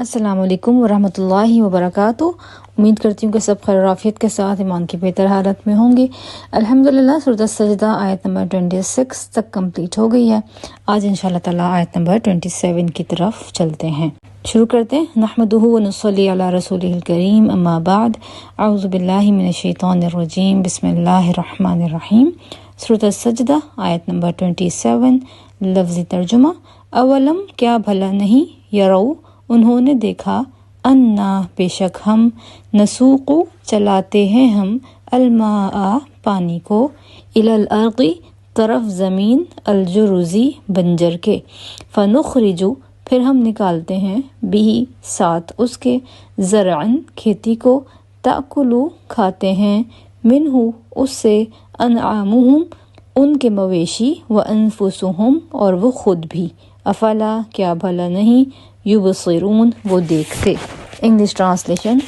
السلام علیکم ورحمۃ اللہ وبرکاتہ۔ امید کرتی ہوں کہ سب خیر و عافیت کے ساتھ ایمان کی بہتر حالت میں ہوں گے۔ الحمدللہ سورۃ السجدہ آیت نمبر 26 تک کمپلیٹ ہو گئی ہے۔ آج انشاءاللہ تعالی آیت نمبر 27 کی طرف چلتے ہیں۔ شروع کرتے ہیں۔ نحمدہ ونصلی علی رسولہ الکریم، اما بعد، اعوذ باللہ من الشیطان الرجیم، بسم اللہ الرحمن الرحیم۔ سورۃ السجدہ آیت نمبر 27، لفظی ترجمہ۔ اولم کیا بھلا نہیں، یرو انہوں نے دیکھا، انا بے شک ہم، نسوق چلاتے ہیں ہم، الماء پانی کو، الی الارض طرف زمین، الجرزی بنجر کے، فنخرج پھر ہم نکالتے ہیں، بھی ساتھ اس کے، زرعن کھیتی کو، تاکلو کھاتے ہیں، منہ اس سے، انعامہم ان کے مویشی، وانفسہم اور وہ خود بھی، افلا کیا بھلا نہیں، یبصرون وہ دیکھتے۔ English translation.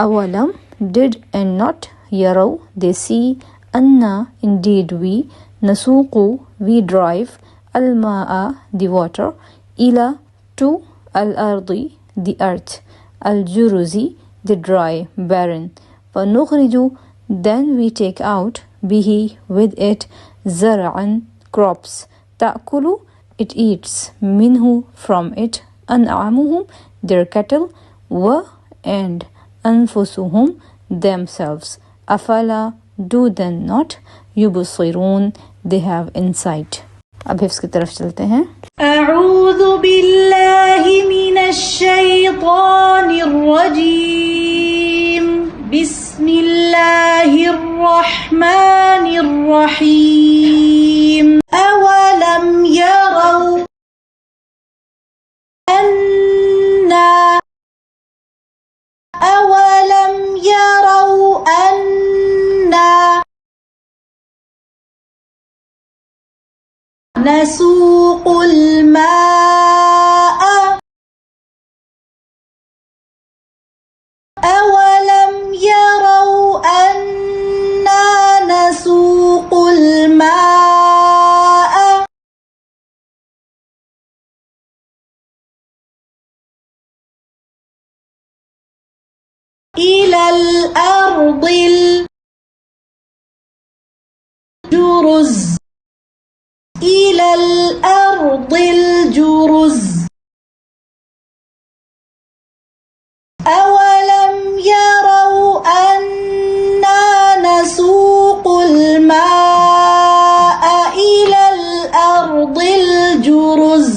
اولم did and not، Yaru they see، انا indeed we، نسوق we drive، الماء the water، الى to الارض the earth، الجرزی the dry barren، فنخرج then we take out، به with it، زرعا crops، تأکل it eats، منه from it، انعامهم their cattle، و and انفسهم themselves، افلا do then not، یبصرون they have insight۔ اب حفظ کی طرف چلتے ہیں۔ اعوذ باللہ من الشیطان الرجیم، بسم اللہ الرحمن الرحیم۔ اولم یروا أولم يروا أنا نسوق الماء أولم يروا أنا نسوق الماء إلى الأرض الجرز إلى الأرض الجرز أولم يروا أنا نسوق الماء إلى الأرض الجرز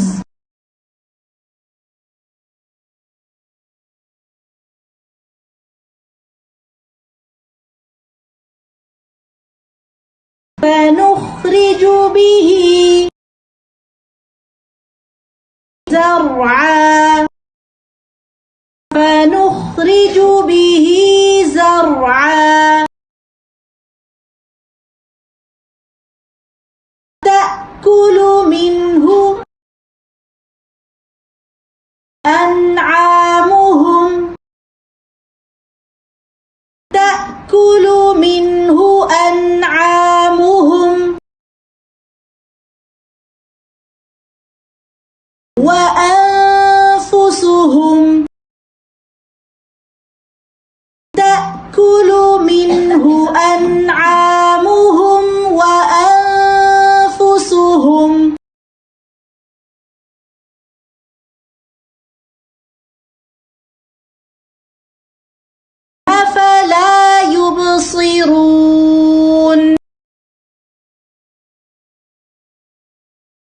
فنخرج به زرعا فنخرج به زرعا تأكل منه أنعامهم تأكل منه أنعامهم وأنفسهم تأكل منه أنعامهم وأنفسهم أفلا يبصرون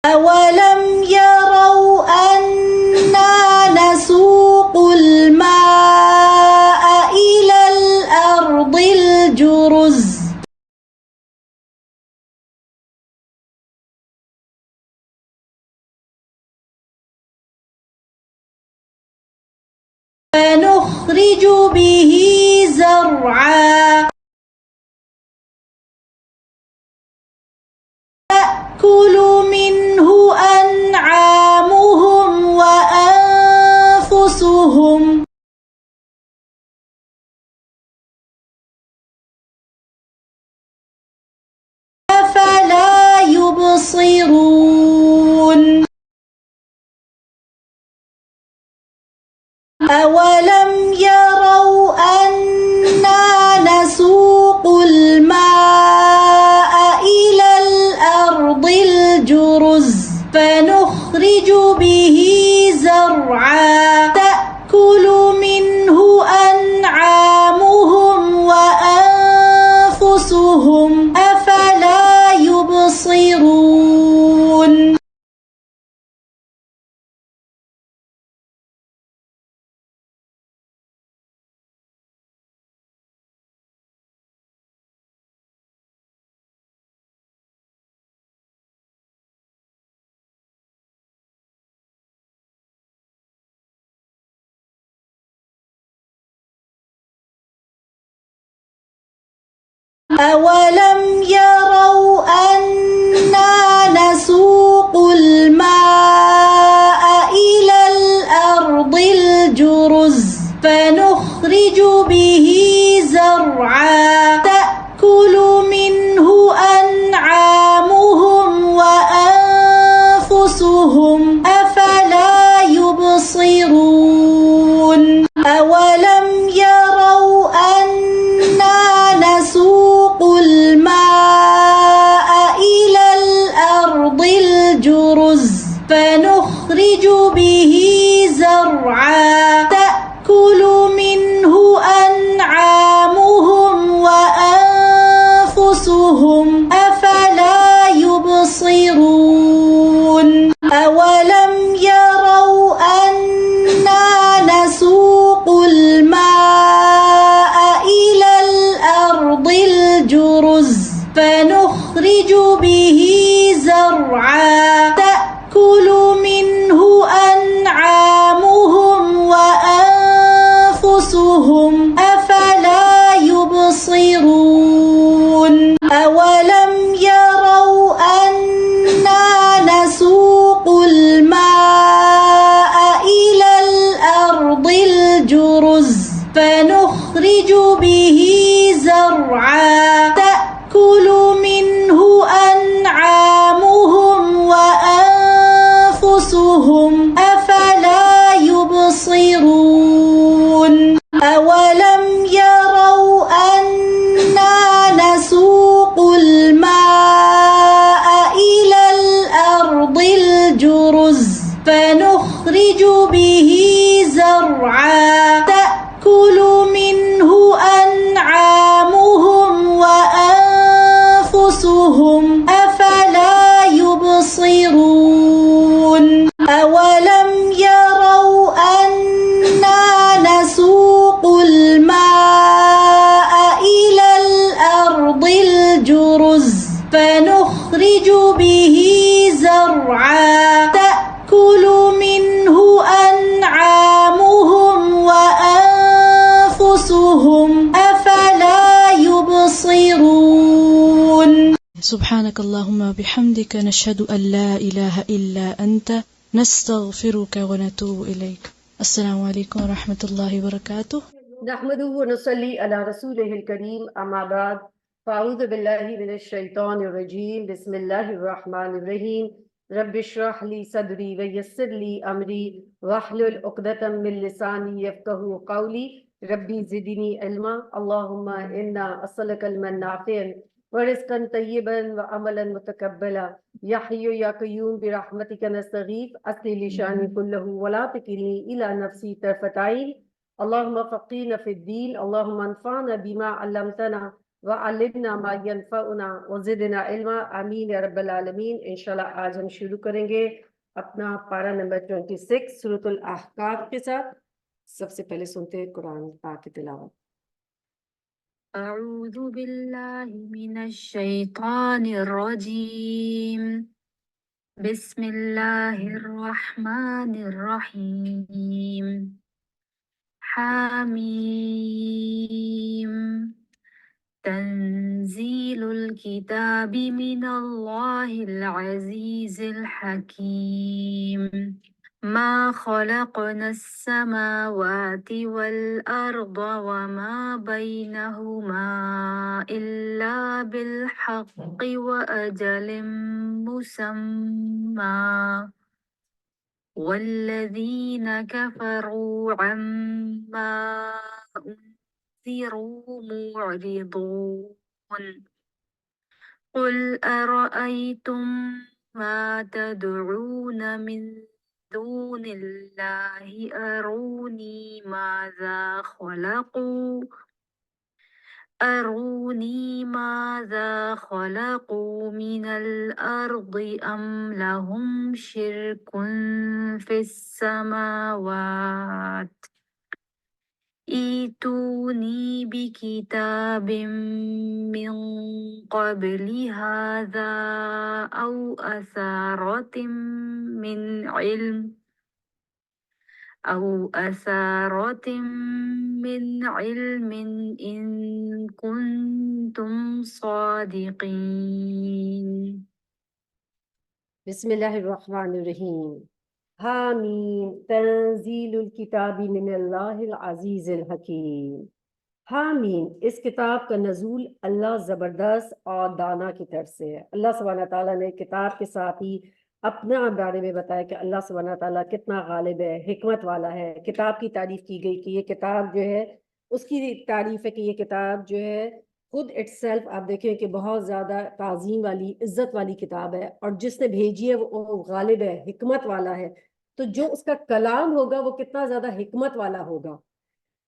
أولم يروا أنا نسوق الماء إلى الأرض الجرز فنخرج به زرعا تأكل منه أنعامهم وأنفسهم أفلا يبصرون أولم يروا أنا نسوق الماء إلى الأرض الجرز فنخرج به زرعا تأكل منه أنعامهم وأنفسهم أفلا يبصرون. أولم يروا أنا نسوق الماء إلى الأرض الجرز فنخرج به زرعا تأكل منه أنعامهم وأنفسهم أفلا يبصرون. أولم يروا أنا نسوق الماء إلى الأرض الجرز فنخرج به زرعا تأكل منه أنعامهم وأنفسهم أفلا يبصرون. أولم يروا أنا نسوق الماء إلى الأرض الجرز فنخرج به زرعا تأكل منه أنعامهم وأنفسهم أفلا يبصرون. أولم يروا أنا نسوق الماء إلى الأرض الجرز فنخرج به زرعا تأكل منه أنعامهم وأنفسهم أفلا يبصرون. أولم يروا أنا نسوق الماء إلى الأرض الجرز فنخرج به زرعا تأكل منه أنعامهم وأنفسهم أفلا يبصرون. أولم يروا أنا نسوق الماء إلى الأرض الجرز فنخرج به زرعا تأكل منه أنعامهم وأنفسهم أفلا يبصرون. سبحانك اللهم وبحمدك نشهد أن لا إله إلا أنت نستغفرك ونتوب إليك. السلام عليكم ورحمة الله وبركاته. نحمده ونصلي على رسوله الكريم أما بعد فأعوذ بالله من الشيطان الرجيم بسم الله الرحمن الرحيم رب اشرح لي صدري ويسر لي أمري واحلل عقدة من لساني يفقهوا قولي ربي زدني علما اللهم إنا أسألك علما نافعا ورزقا طيبا وعملا متقبلا يا حي يا قيوم برحمتك نستغيث أصلح لي شأني كله ولا تكلني إلى نفسي طرفة عين اللهم فقهنا في الدين اللهم انفعنا بما علمتنا وعلمنا ما ينفعنا وزدنا علما آمین یا رب العالمین. انشاءاللہ آج ہم شروع کریں گے اپنا پارہ نمبر 26 سورۃ الاحقاف کے ساتھ. سب سے پہلے سنتے ہیں قرآن پاک کی تلاوت. أعوذ بالله من الشيطان الرجيم بسم الله الرحمن الرحيم حميم تنزيل الكتاب من الله العزيز الحكيم ما خلقنا السماوات والأرض وما بينهما إلا بالحق وأجل مسمى والذين كفروا عما أنذروا معرضون قل أرأيتم ما تدعون من دون الله أروني ماذا خلقوا من الأرض أم لهم شرك في السماوات ائتوني بكتاب من قبل هذا أو أثارة من علم إن كنتم صادقين. بسم اللہ الرحمن الرحیم. حامیم تنزیل الکتاب من اللہ العزیز الحکیم. حامیم، اس کتاب کا نزول اللہ زبردست اور دانا کی طرف سے ہے. اللہ سبحانہ تعالیٰ نے کتاب کے ساتھ ہی اپنے بارے میں بتایا کہ اللہ سبحانہ تعالیٰ کتنا غالب ہے، حکمت والا ہے. کتاب کی تعریف کی گئی کہ یہ کتاب جو ہے، اس کی تعریف ہے کہ یہ کتاب جو ہے خود اٹ سیلف آپ دیکھیں کہ بہت زیادہ تعظیم والی، عزت والی کتاب ہے، اور جس نے بھیجی ہے وہ غالب ہے، حکمت والا ہے. تو جو اس کا کلام ہوگا وہ کتنا زیادہ حکمت والا ہوگا.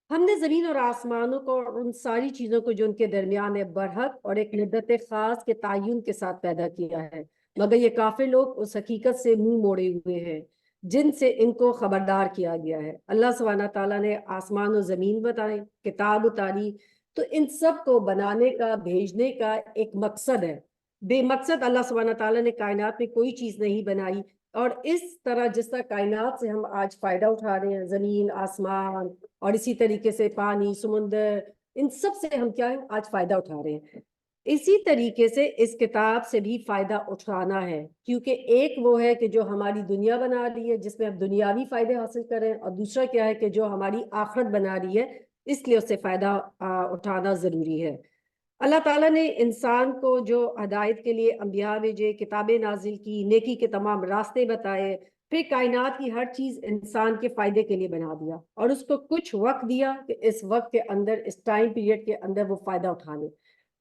ہم نے زمین اور آسمانوں کو اور ان ساری چیزوں کو جو ان کے درمیان ہے برحق اور ایک مدت خاص کے تعین کے ساتھ پیدا کیا ہے، مگر یہ کافر لوگ اس حقیقت سے منہ موڑے ہوئے ہیں جن سے ان کو خبردار کیا گیا ہے. اللہ سبحانہ تعالیٰ نے آسمان و زمین بتائے، کتاب اتاری، تو ان سب کو بنانے کا، بھیجنے کا ایک مقصد ہے. بے مقصد اللہ سبحانہ تعالیٰ نے کائنات میں کوئی چیز نہیں بنائی. اور اس طرح جس طرح کائنات سے ہم آج فائدہ اٹھا رہے ہیں، زمین، آسمان، اور اسی طریقے سے پانی، سمندر، ان سب سے ہم کیا ہے آج فائدہ اٹھا رہے ہیں. اسی طریقے سے اس کتاب سے بھی فائدہ اٹھانا ہے، کیونکہ ایک وہ ہے کہ جو ہماری دنیا بنا رہی ہے جس میں ہم دنیاوی فائدے حاصل کریں، اور دوسرا کیا ہے کہ جو ہماری آخرت بنا رہی ہے، اس لیے اس سے فائدہ اٹھانا ضروری ہے. اللہ تعالیٰ نے انسان کو جو ہدایت کے لیے انبیاء بھیجے، کتابیں نازل کی، نیکی کے تمام راستے بتائے، پھر کائنات کی ہر چیز انسان کے فائدے کے لیے بنا دیا، اور اس کو کچھ وقت دیا کہ اس وقت کے اندر، اس ٹائم پیریڈ کے اندر وہ فائدہ اٹھا لے.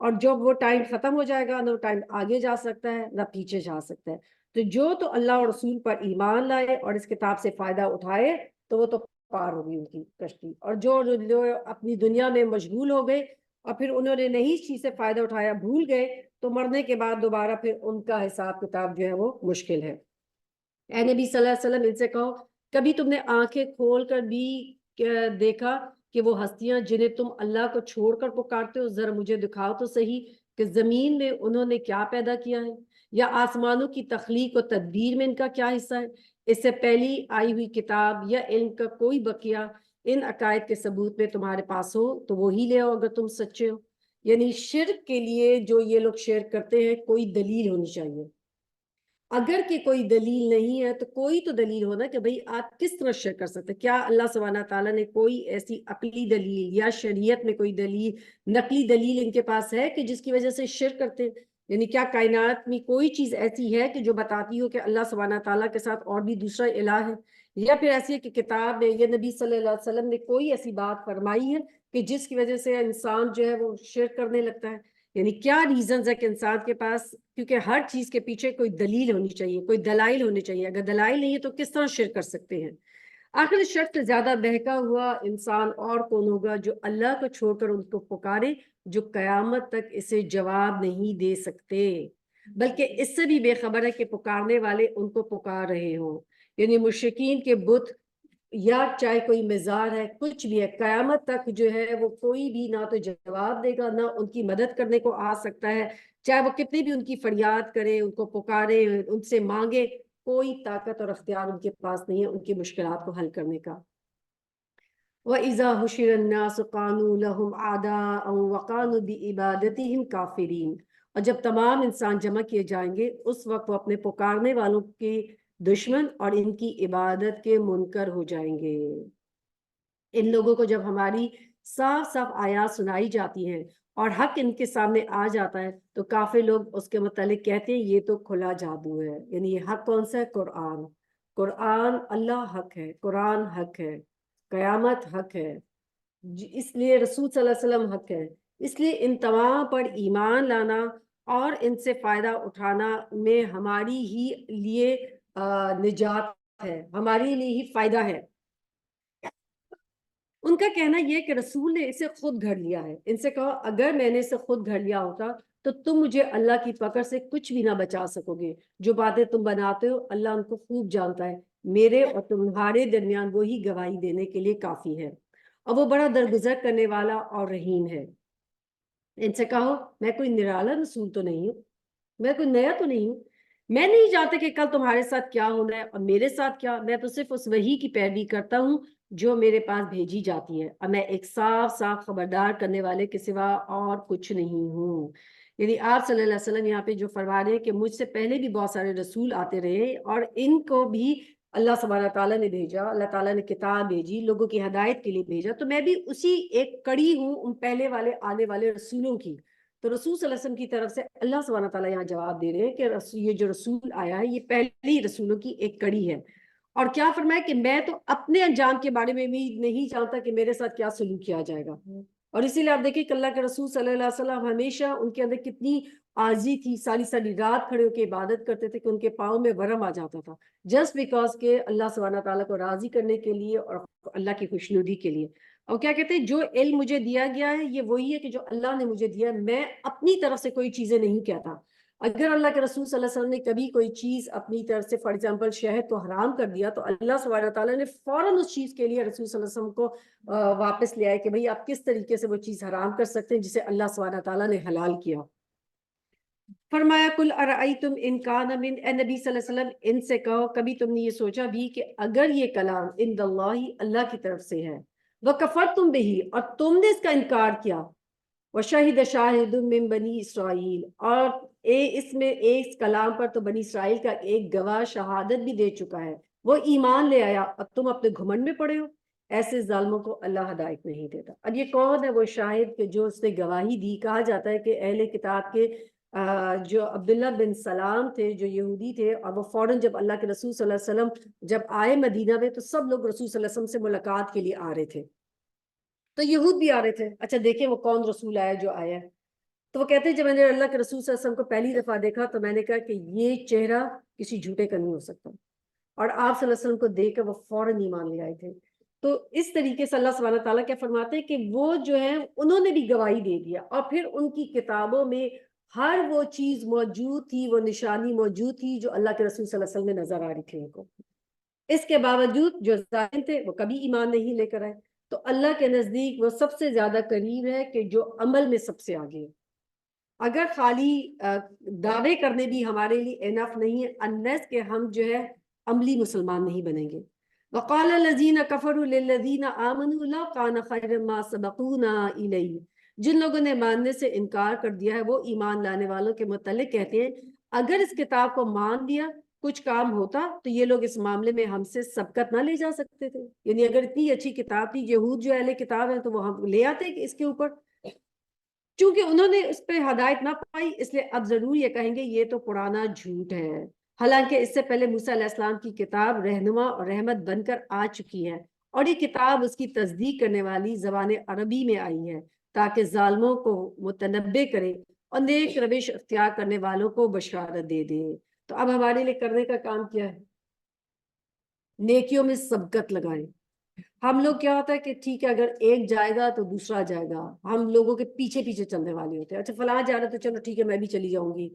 اور جب وہ ٹائم ختم ہو جائے گا، نہ وہ ٹائم آگے جا سکتا ہے نہ پیچھے جا سکتا ہے. تو جو تو اللہ اور رسول پر ایمان لائے اور اس کتاب سے فائدہ اٹھائے تو وہ تو پار ہوگی ان کی کشتی. اور جو اپنی دنیا میں مشغول ہو گئے اور پھر انہوں نے نہیں اس چیز سے فائدہ اٹھایا، بھول گئے، تو مرنے کے بعد دوبارہ پھر ان کا حساب کتاب جو ہے وہ مشکل ہے. اے نبی صلی اللہ علیہ وسلم، ان سے کہو کبھی تم نے آنکھیں کھول کر بھی دیکھا کہ وہ ہستیاں جنہیں تم اللہ کو چھوڑ کر پکارتے ہو، ذرا مجھے دکھاؤ تو صحیح کہ زمین میں انہوں نے کیا پیدا کیا ہے، یا آسمانوں کی تخلیق و تدبیر میں ان کا کیا حصہ ہے. اس سے پہلی آئی ہوئی کتاب یا علم کا کوئی بقیہ ان عقائد کے ثبوت میں تمہارے پاس ہو تو وہی لے آؤ اگر تم سچے ہو. یعنی شرک کے لیے جو یہ لوگ شرک کرتے ہیں کوئی دلیل ہونی چاہیے. اگر کہ کوئی دلیل نہیں ہے تو کوئی تو دلیل ہونا کہ بھئی آپ کس طرح شرک کر سکتے. کیا اللہ سبحانہ تعالیٰ نے کوئی ایسی عقلی دلیل یا شریعت میں کوئی دلیل، نقلی دلیل ان کے پاس ہے کہ جس کی وجہ سے شرک کرتے ہیں؟ یعنی کیا کائنات میں کوئی چیز ایسی ہے کہ جو بتاتی ہو کہ اللہ سبحانہ تعالیٰ کے ساتھ اور بھی دوسرا الہ ہے؟ یا پھر ایسی ہے کہ کتاب میں یا نبی صلی اللہ علیہ وسلم نے کوئی ایسی بات فرمائی ہے کہ جس کی وجہ سے انسان جو ہے وہ شرک کرنے لگتا ہے؟ یعنی کیا ریزنز ہے کہ انسان کے پاس، کیونکہ ہر چیز کے پیچھے کوئی دلیل ہونی چاہیے، کوئی دلائل ہونے چاہیے. اگر دلائل نہیں ہے تو کس طرح شرک کر سکتے ہیں؟ آخر شرک سے زیادہ بہکا ہوا انسان اور کون ہوگا جو اللہ کو چھوڑ کر ان کو پکارے جو قیامت تک اسے جواب نہیں دے سکتے، بلکہ اس سے بھی بے خبر ہے کہ پکارنے والے ان کو پکار رہے ہوں. یعنی مشرکین کے بت یا چاہے کوئی مزار ہے، کچھ بھی ہے، قیامت تک جو ہے وہ کوئی بھی نہ تو جواب دے گا، نہ ان کی مدد کرنے کو آ سکتا ہے. چاہے وہ کتنی بھی ان کی فریاد کرے، ان کو پکارے، ان سے مانگے، کوئی طاقت اور اختیار ان کے پاس نہیں ہے ان کی مشکلات کو حل کرنے کا. وَإِذَا حُشِرَ النَّاسُ قَالُوا لَهُمْ أَعْدَاءً وَقَالُوا بِعِبَادَتِهِمْ كَافِرِينَ. اور جب تمام انسان جمع کیے جائیں گے اس وقت وہ اپنے پکارنے والوں کے دشمن اور ان کی عبادت کے منکر ہو جائیں گے. ان لوگوں کو جب ہماری صاف صاف آیات سنائی جاتی ہیں اور حق ان کے سامنے آ جاتا ہے تو کافر لوگ اس کے متعلق کہتے ہیں یہ تو کھلا جادو ہے. یعنی یہ حق کون سا ہے؟ قرآن. قرآن اللہ حق ہے، قرآن حق ہے، قیامت حق ہے، اس لیے رسول صلی اللہ علیہ وسلم حق ہے. اس لیے ان تمام پر ایمان لانا اور ان سے فائدہ اٹھانا میں ہماری ہی لیے نجات ہے، ہماری لیے ہی فائدہ ہے. ان کا کہنا یہ کہ رسول نے اسے خود گھڑ لیا ہے. ان سے کہو اگر میں نے اسے خود گھڑ لیا ہوتا تو تم مجھے اللہ کی پکڑ سے کچھ بھی نہ بچا سکو گے. جو باتیں تم بناتے ہو اللہ ان کو خوب جانتا ہے، میرے اور تمہارے درمیان وہی گواہی دینے کے لیے کافی ہے، اور وہ بڑا درگزر کرنے والا اور رحیم ہے. ان سے کہو میں کوئی نرالا رسول تو نہیں ہوں، میں کوئی نیا تو نہیں ہوں، میں نہیں جانتا کہ کل تمہارے ساتھ کیا ہونا ہے اور میرے ساتھ کیا. میں تو صرف اس وحی کی پیروی کرتا ہوں جو میرے پاس بھیجی جاتی ہے، اور میں ایک صاف صاف خبردار کرنے والے کے سوا اور کچھ نہیں ہوں. یعنی آپ صلی اللہ علیہ وسلم یہاں پہ جو فرما رہے ہیں کہ مجھ سے پہلے بھی بہت سارے رسول آتے رہے اور ان کو بھی اللہ سبحانہ تعالیٰ نے بھیجا، اللہ تعالیٰ نے کتاب بھیجی، لوگوں کی ہدایت کے لیے بھیجا، تو میں بھی اسی ایک کڑی ہوں ان پہلے والے آنے والے رسولوں کی. تو رسول صلی اللہ علیہ وسلم کی طرف سے اللہ سبحانہ تعالیٰ یہاں جواب دے رہے ہیں کہ یہ جو رسول آیا ہے یہ پہلی رسولوں کی ایک کڑی ہے. اور کیا فرمایا کہ میں تو اپنے انجام کے بارے میں بھی نہیں جانتا کہ میرے ساتھ کیا سلوک کیا جائے گا. اور اسی لیے آپ دیکھیں کہ اللہ کے رسول صلی اللہ علیہ وسلم ہمیشہ ان کے اندر کتنی عاجزی تھی، ساری ساری رات کھڑے ہو کے عبادت کرتے تھے کہ ان کے پاؤں میں ورم آ جاتا تھا، جسٹ بیکاز کہ اللہ سبحانہ تعالیٰ کو راضی کرنے کے لیے اور اللہ کی خوشنودی کے لیے. اور کیا کہتے ہیں جو علم مجھے دیا گیا ہے یہ وہی ہے کہ جو اللہ نے مجھے دیا ہے، میں اپنی طرف سے کوئی چیزیں نہیں کہتا. اگر اللہ کے رسول صلی اللہ علیہ وسلم نے کبھی کوئی چیز اپنی طرف سے فار ایگزامپل شہد کو حرام کر دیا تو اللہ سبحانہ تعالیٰ نے فوراً اس چیز کے لیے رسول صلی اللہ علیہ وسلم کو واپس لے آئے کہ بھئی آپ کس طریقے سے وہ چیز حرام کر سکتے ہیں جسے اللہ سبحانہ تعالیٰ نے حلال کیا. فرمایا کل ارائیتم ان کان من، اے نبی صلی اللہ علیہ وسلم ان سے کہو کبھی تم نے یہ سوچا بھی کہ اگر یہ کلام عند اللہ اللہ کی طرف سے ہے، وکفرتم بہی اور تم نے اس کا انکار کیا، وشہد شاہد من بنی اسرائیل اور اس میں اس کلام پر تو بنی اسرائیل کا ایک گواہ شہادت بھی دے چکا ہے، وہ ایمان لے آیا اور تم اپنے گھمنڈ میں پڑے ہو، ایسے ظالموں کو اللہ ہدایت نہیں دیتا. اب یہ کون ہے وہ شاہد کہ جو اس نے گواہی دی؟ کہا جاتا ہے کہ اہل کتاب کے جو عبداللہ بن سلام تھے جو یہودی تھے، اور وہ فوراً جب اللہ کے رسول صلی اللہ علیہ وسلم جب آئے مدینہ میں تو سب لوگ رسول صلی اللہ علیہ وسلم سے ملاقات کے لیے آ رہے تھے، تو یہود بھی آ رہے تھے. اچھا دیکھیں وہ کون رسول آیا جو آیا ہے. تو وہ کہتے ہیں جب میں نے اللہ کے رسول صلی اللہ علیہ وسلم کو پہلی دفعہ دیکھا تو میں نے کہا کہ یہ چہرہ کسی جھوٹے کا نہیں ہو سکتا، اور آپ صلی اللہ علیہ وسلم کو دیکھ کر وہ فوراً ایمان لے آئے تھے. تو اس طریقے سے اللہ سبحانہ تعالیٰ کیا فرماتے ہیں کہ وہ جو ہیں انہوں نے بھی گواہی دے دیا، اور پھر ان کی کتابوں میں ہر وہ چیز موجود تھی، وہ نشانی موجود تھی جو اللہ کے رسول صلی اللہ علیہ وسلم میں نظر آ رہی تھی ان کو. اس کے باوجود جو ظالم تھے وہ کبھی ایمان نہیں لے کر آئے. تو اللہ کے نزدیک وہ سب سے زیادہ قریب ہے کہ جو عمل میں سب سے آگے ہے. اگر خالی دعوے کرنے بھی ہمارے لیے انف نہیں ہے انلیس کہ ہم جو ہے عملی مسلمان نہیں بنیں گے. وقال الذین کفروا للذین آمنوا لو کان خیرا ما سبقونا الیہ، جن لوگوں نے ماننے سے انکار کر دیا ہے وہ ایمان لانے والوں کے متعلق کہتے ہیں اگر اس کتاب کو مان لیا کچھ کام ہوتا تو یہ لوگ اس معاملے میں ہم سے سبقت نہ لے جا سکتے تھے. یعنی اگر اتنی اچھی کتاب تھی، یہود جو اہل کتاب ہے تو وہ ہم لے آتے اس کے اوپر. چونکہ انہوں نے اس پہ ہدایت نہ پائی اس لیے اب ضرور یہ کہیں گے یہ تو پرانا جھوٹ ہے. حالانکہ اس سے پہلے موسیٰ علیہ السلام کی کتاب رہنما اور رحمت بن کر آ چکی ہے، اور یہ کتاب اس کی تصدیق کرنے والی زبان عربی میں آئی ہے تاکہ ظالموں کو متنبع کرے اور نیک روش اختیار کرنے والوں کو بشارت دے دے. تو اب ہمارے لیے کرنے کا کام کیا ہے؟ نیکیوں میں سبقت لگائیں. ہم لوگ کیا ہوتا ہے کہ ٹھیک ہے اگر ایک جائے گا تو دوسرا جائے گا، ہم لوگوں کے پیچھے پیچھے چلنے والے ہوتے ہیں. اچھا فلاں جا رہا تو چلو ٹھیک ہے میں بھی چلی جاؤں گی.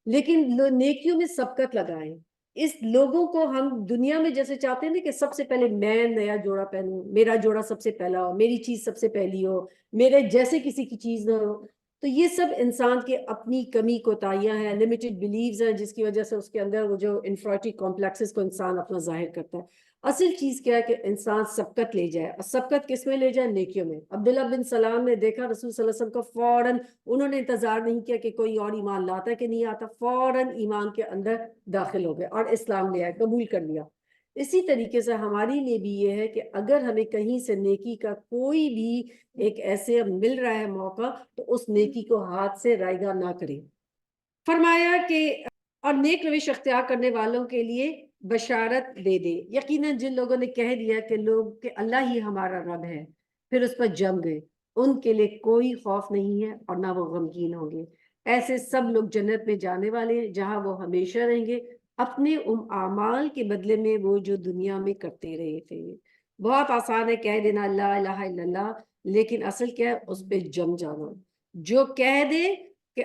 لیکن نیکیوں میں سبقت لگائیں. اس لوگوں کو ہم دنیا میں جیسے چاہتے ہیں نا کہ سب سے پہلے میں نیا جوڑا پہنوں، میرا جوڑا سب سے پہلا ہو، میری چیز سب سے پہلی ہو، میرے جیسے کسی کی چیز نہ ہو. تو یہ سب انسان کے اپنی کمی کوتاہیاں ہیں، لمیٹڈ بلیفز ہیں، جس کی وجہ سے اس کے اندر وہ جو انفرٹی کمپلیکسز کو انسان اپنا ظاہر کرتا ہے. اصل چیز کیا ہے کہ انسان سبقت لے جائے، اور سبقت کس میں لے جائے؟ نیکیوں میں. عبداللہ بن سلام نے دیکھا رسول صلی اللہ علیہ وسلم کو، فوراً انہوں نے انتظار نہیں کیا کہ کوئی اور ایمان لاتا ہے کہ نہیں آتا، فوراً ایمان کے اندر داخل ہو گئے اور اسلام لے آئے، قبول کر لیا. اسی طریقے سے ہمارے لیے بھی یہ ہے کہ اگر ہمیں کہیں سے نیکی کا کوئی بھی ایک ایسے مل رہا ہے موقع تو اس نیکی کو ہاتھ سے رائیگاں نہ کریں. فرمایا کہ اور نیک روش اختیار کرنے والوں کے لیے بشارت دے دے۔ یقیناً جن لوگوں نے کہہ دیا کہ اللہ ہی ہمارا رب ہے، پھر اس پر جم گئے، ان کے لیے کوئی خوف نہیں ہے اور نہ وہ غمگین ہوں گے۔ ایسے سب لوگ جنت میں جانے والے ہیں جہاں وہ ہمیشہ رہیں گے، اپنے اعمال کے بدلے میں وہ جو دنیا میں کرتے رہے تھے۔ بہت آسان ہے کہہ دینا لا الہ الا اللہ، لیکن اصل کیا ہے؟ اس پہ جم جانا۔ جو کہہ دے کہ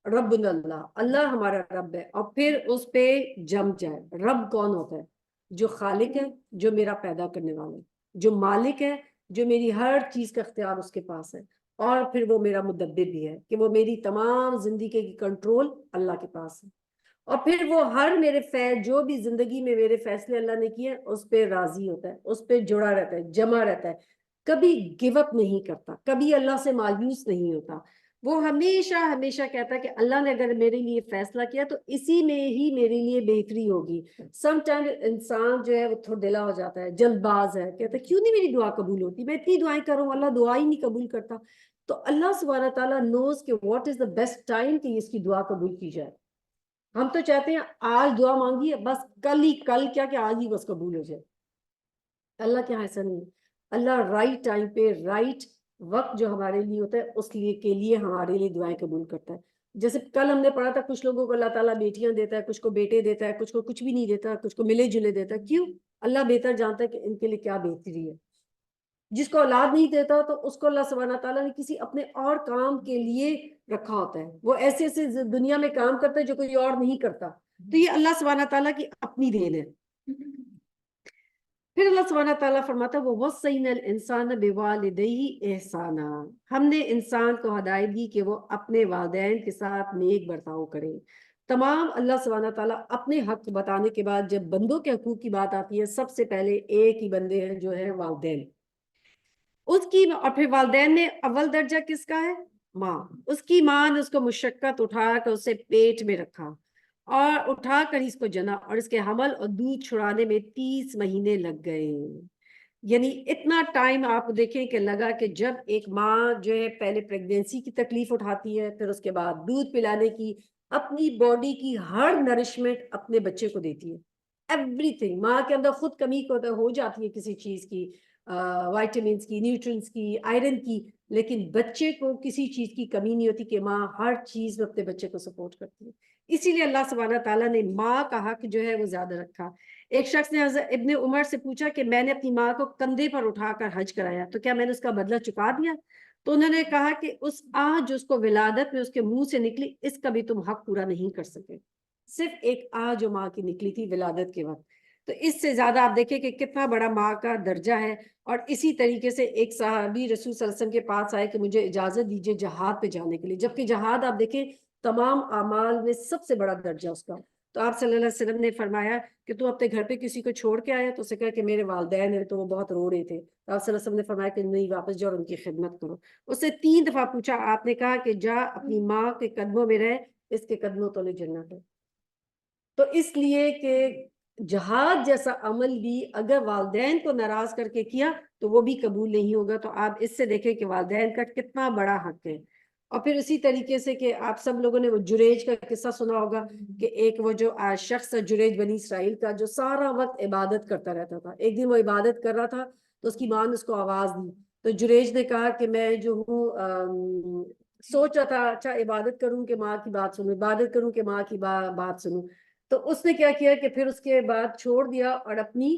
رب اللہ، اللہ ہمارا رب ہے، اور پھر اس پہ جم جائے۔ رب کون ہوتا ہے؟ جو خالق ہے، جو میرا پیدا کرنے والا ہے، جو مالک ہے، جو میری ہر چیز کا اختیار اس کے پاس ہے، اور پھر وہ میرا مدبر بھی ہے کہ وہ میری تمام زندگی کی کنٹرول اللہ کے پاس ہے، اور پھر وہ ہر میرے جو بھی زندگی میں میرے فیصلے اللہ نے کیے اس پہ راضی ہوتا ہے، اس پہ جڑا رہتا ہے، جمع رہتا ہے، کبھی گیو اپ نہیں کرتا، کبھی اللہ سے مایوس نہیں ہوتا۔ وہ ہمیشہ ہمیشہ کہتا ہے کہ اللہ نے اگر میرے لیے فیصلہ کیا تو اسی میں ہی میرے لیے بہتری ہوگی۔ سم ٹائم انسان جو ہے وہ تھوڑا دلا ہو جاتا ہے، جلد باز ہے، کہتا ہے کیوں نہیں میری دعا قبول ہوتی، میں اتنی دعائیں کروں اللہ دعا ہی نہیں قبول کرتا۔ تو اللہ سبحانہ تعالیٰ نوز کہ what is the best time کہ اس کی دعا قبول کی جائے۔ ہم تو چاہتے ہیں آج دعا مانگی ہے بس کل کیا کہ آج ہی بس قبول ہو جائے۔ اللہ کیا ایسا نہیں، اللہ رائٹ ٹائم پہ رائٹ وقت جو ہمارے لیے ہوتا ہے اس کے لیے ہمارے لیے دعائیں قبول کرتا ہے۔ جیسے کل ہم نے پڑھا تھا کچھ لوگوں کو اللہ تعالیٰ بیٹیاں دیتا ہے، کچھ کو بیٹے دیتا ہے، کچھ کو کچھ بھی نہیں دیتا، کچھ کو ملے جلے دیتا ہے۔ کیوں؟ اللہ بہتر جانتا ہے کہ ان کے لیے کیا بہتری ہے۔ جس کو اولاد نہیں دیتا تو اس کو اللہ سبحانہ تعالیٰ نے کسی اپنے اور کام کے لیے رکھا ہوتا ہے، وہ ایسے ایسے دنیا میں کام کرتا ہے جو کوئی اور نہیں کرتا۔ تو یہ اللہ سبحانہ تعالیٰ کی اپنی دین ہے۔ پھر اللہ سبحانہ تعالیٰ فرماتا ہے وَوَصَّيْنَا الْإِنسَانَ بِوَالِدَيْهِ إِحْسَانًا، ہم نے انسان کو ہدایت دی کہ وہ اپنے والدین کے ساتھ نیک برتاؤ کرے۔ تمام اللہ سبحانہ تعالیٰ اپنے حق بتانے کے بعد جب بندوں کے حقوق کی بات آتی ہے، سب سے پہلے ایک ہی بندے ہیں جو ہے والدین، اس کی، اور پھر والدین میں اول درجہ کس کا ہے؟ ماں۔ اس کی ماں نے اس کو مشقت اٹھا کر اسے پیٹ میں رکھا اور اٹھا کر اس کو جنا، اور اس کے حمل اور دودھ چھڑانے میں 30 مہینے لگ گئے۔ یعنی اتنا ٹائم آپ دیکھیں کہ لگا کہ جب ایک ماں جو ہے پہلے پریگنینسی کی تکلیف اٹھاتی ہے، پھر اس کے بعد دودھ پلانے کی، اپنی باڈی کی ہر نرشمنٹ اپنے بچے کو دیتی ہے، ایوری تھنگ۔ ماں کے اندر خود کمی ہو جاتی ہے کسی چیز کی، وائٹامنس کی، نیوٹرینس کی، آئرن کی، لیکن بچے کو کسی چیز کی کمی نہیں ہوتی کہ ماں ہر چیز میں اپنے بچے کو سپورٹ کرتی ہے۔ اسی لیے اللہ سبحانہ تعالیٰ نے ماں کا حق جو ہے وہ زیادہ رکھا۔ ایک شخص نے حضرت ابن عمر سے پوچھا کہ میں نے اپنی ماں کو کندھے پر اٹھا کر حج کرایا تو کیا میں نے اس کا بدلہ چکا دیا؟ تو انہوں نے کہا کہ اس آہ جو اس کو ولادت میں اس کے منہ سے نکلی، اس کا بھی تم حق پورا نہیں کر سکے۔ صرف ایک آہ جو ماں کی نکلی تھی ولادت کے وقت، تو اس سے زیادہ آپ دیکھیں کہ کتنا بڑا ماں کا درجہ ہے۔ اور اسی طریقے سے ایک صحابی رسول صلی اللہ علیہ وسلم کے پاس آئے کہ مجھے اجازت دیجیے جہاد پہ جانے کے لیے، جبکہ جہاد آپ دیکھیں تمام اعمال میں سب سے بڑا درجہ اس کا۔ تو آپ صلی اللہ علیہ وسلم نے فرمایا کہ تو اپنے گھر پہ کسی کو چھوڑ کے آیا؟ تو اسے کہا کہ میرے والدین ہیں، تو وہ بہت رو رہے تھے۔ تو آپ صلی اللہ علیہ وسلم نے فرمایا کہ نہیں، واپس جاؤ اور ان کی خدمت کرو۔ اسے 3 دفعہ پوچھا، آپ نے کہا کہ جا اپنی ماں کے قدموں میں رہ، اس کے قدموں تلے جنت ہے۔ تو اس لیے کہ جہاد جیسا عمل بھی اگر والدین کو ناراض کر کے کیا تو وہ بھی قبول نہیں ہوگا۔ تو آپ اس سے دیکھیں کہ والدین کا کتنا بڑا حق ہے۔ اور پھر اسی طریقے سے کہ آپ سب لوگوں نے وہ جریج کا قصہ سنا ہوگا کہ ایک وہ جو شخص جریج بنی اسرائیل کا جو سارا وقت عبادت کرتا رہتا تھا، ایک دن وہ عبادت کر رہا تھا تو اس کی ماں نے اس کو آواز دی، تو جریج نے کہا کہ میں جو ہوں سوچ رہا تھا اچھا عبادت کروں کہ ماں کی بات سنوں، عبادت کروں کہ ماں کی بات سنوں۔ تو اس نے کیا کیا کہ پھر اس کے بعد چھوڑ دیا اور اپنی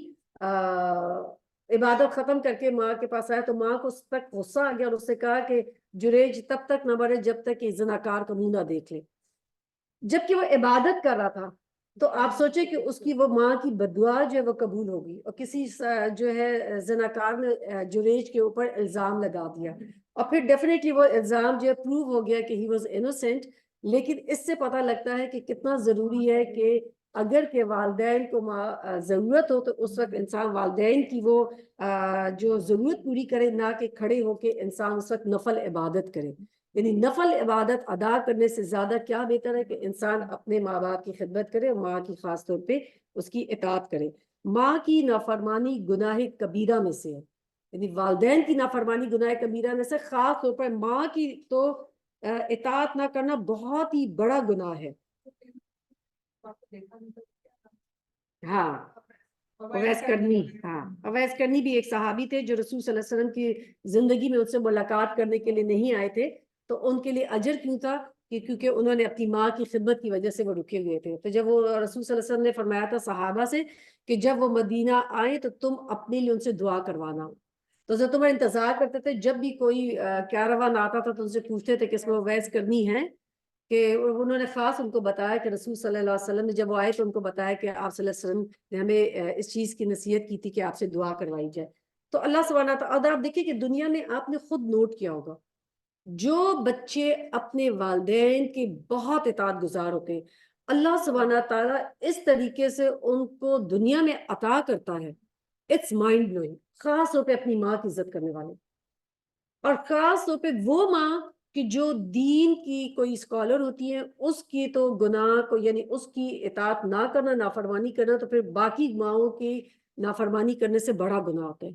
عبادت ختم کر کے ماں کے پاس آیا، تو ماں کو اس تک غصہ آ گیا اور اس نے کہا کہ جریج تب تک نہ مرے جب تک کہ زناکار کا منہ نہ دیکھ لے، جبکہ وہ عبادت کر رہا تھا۔ تو آپ سوچیں کہ اس کی وہ ماں کی بددعا جو ہے وہ قبول ہوگی، اور کسی جو ہے زناکار نے جریج کے اوپر الزام لگا دیا، اور پھر ڈیفینیٹلی وہ الزام جو ہے پروو ہو گیا کہ ہی واز انوسینٹ۔ لیکن اس سے پتہ لگتا ہے کہ کتنا ضروری ہے کہ اگر کہ والدین کو ضرورت ہو تو اس وقت انسان والدین کی وہ جو ضرورت پوری کرے، نہ کہ کھڑے ہو کے انسان اس وقت نفل عبادت کرے۔ یعنی نفل عبادت ادا کرنے سے زیادہ کیا بہتر ہے کہ انسان اپنے ماں باپ کی خدمت کرے اور ماں کی خاص طور پہ اس کی اطاعت کرے۔ ماں کی نافرمانی گناہ کبیرہ میں سے ہے، یعنی والدین کی نافرمانی گناہ کبیرہ میں سے، خاص طور پر ماں کی تو اطاعت نہ کرنا بہت ہی بڑا گناہ ہے۔ ہاں اویس کرنی، ہاں اویس کرنی بھی ایک صحابی تھے جو رسول صلی اللہ علیہ وسلم کی زندگی میں ان سے ملاقات کرنے کے لیے نہیں آئے تھے، تو ان کے لیے اجر کیوں تھا کہ کیونکہ انہوں نے اپنی ماں کی خدمت کی وجہ سے وہ رکے ہوئے تھے. تو جب وہ رسول صلی اللہ علیہ وسلم نے فرمایا تھا صحابہ سے کہ جب وہ مدینہ آئیں تو تم اپنے لیے ان سے دعا کروانا، تو حضرت عمر انتظار کرتے تھے جب بھی کوئی کیراوان آتا تھا تو ان سے پوچھتے تھے کہ اس میں اویس کرنی ہے، کہ انہوں نے خاص ان کو بتایا کہ رسول صلی اللہ علیہ وسلم نے جب وہ آئے تو ان کو بتایا کہ آپ صلی اللہ علیہ وسلم نے ہمیں اس چیز کی نصیحت کی تھی کہ آپ سے دعا کروائی جائے. تو اللہ سبحانہ تعالیٰ، آپ دیکھیں کہ دنیا میں آپ نے خود نوٹ کیا ہوگا جو بچے اپنے والدین کے بہت اطاعت گزار ہوتے ہیں، اللہ سبحانہ تعالیٰ اس طریقے سے ان کو دنیا میں عطا کرتا ہے، اٹس مائنڈ بلوئنگ. خاص طور پہ اپنی ماں کی عزت کرنے والے، اور خاص طور پہ وہ ماں کہ جو دین کی کوئی اسکالر ہوتی ہے، اس کی تو گناہ کو یعنی اس کی اطاعت نہ کرنا، نافرمانی کرنا، تو پھر باقی ماؤں کی نافرمانی کرنے سے بڑا گناہ ہوتا ہے.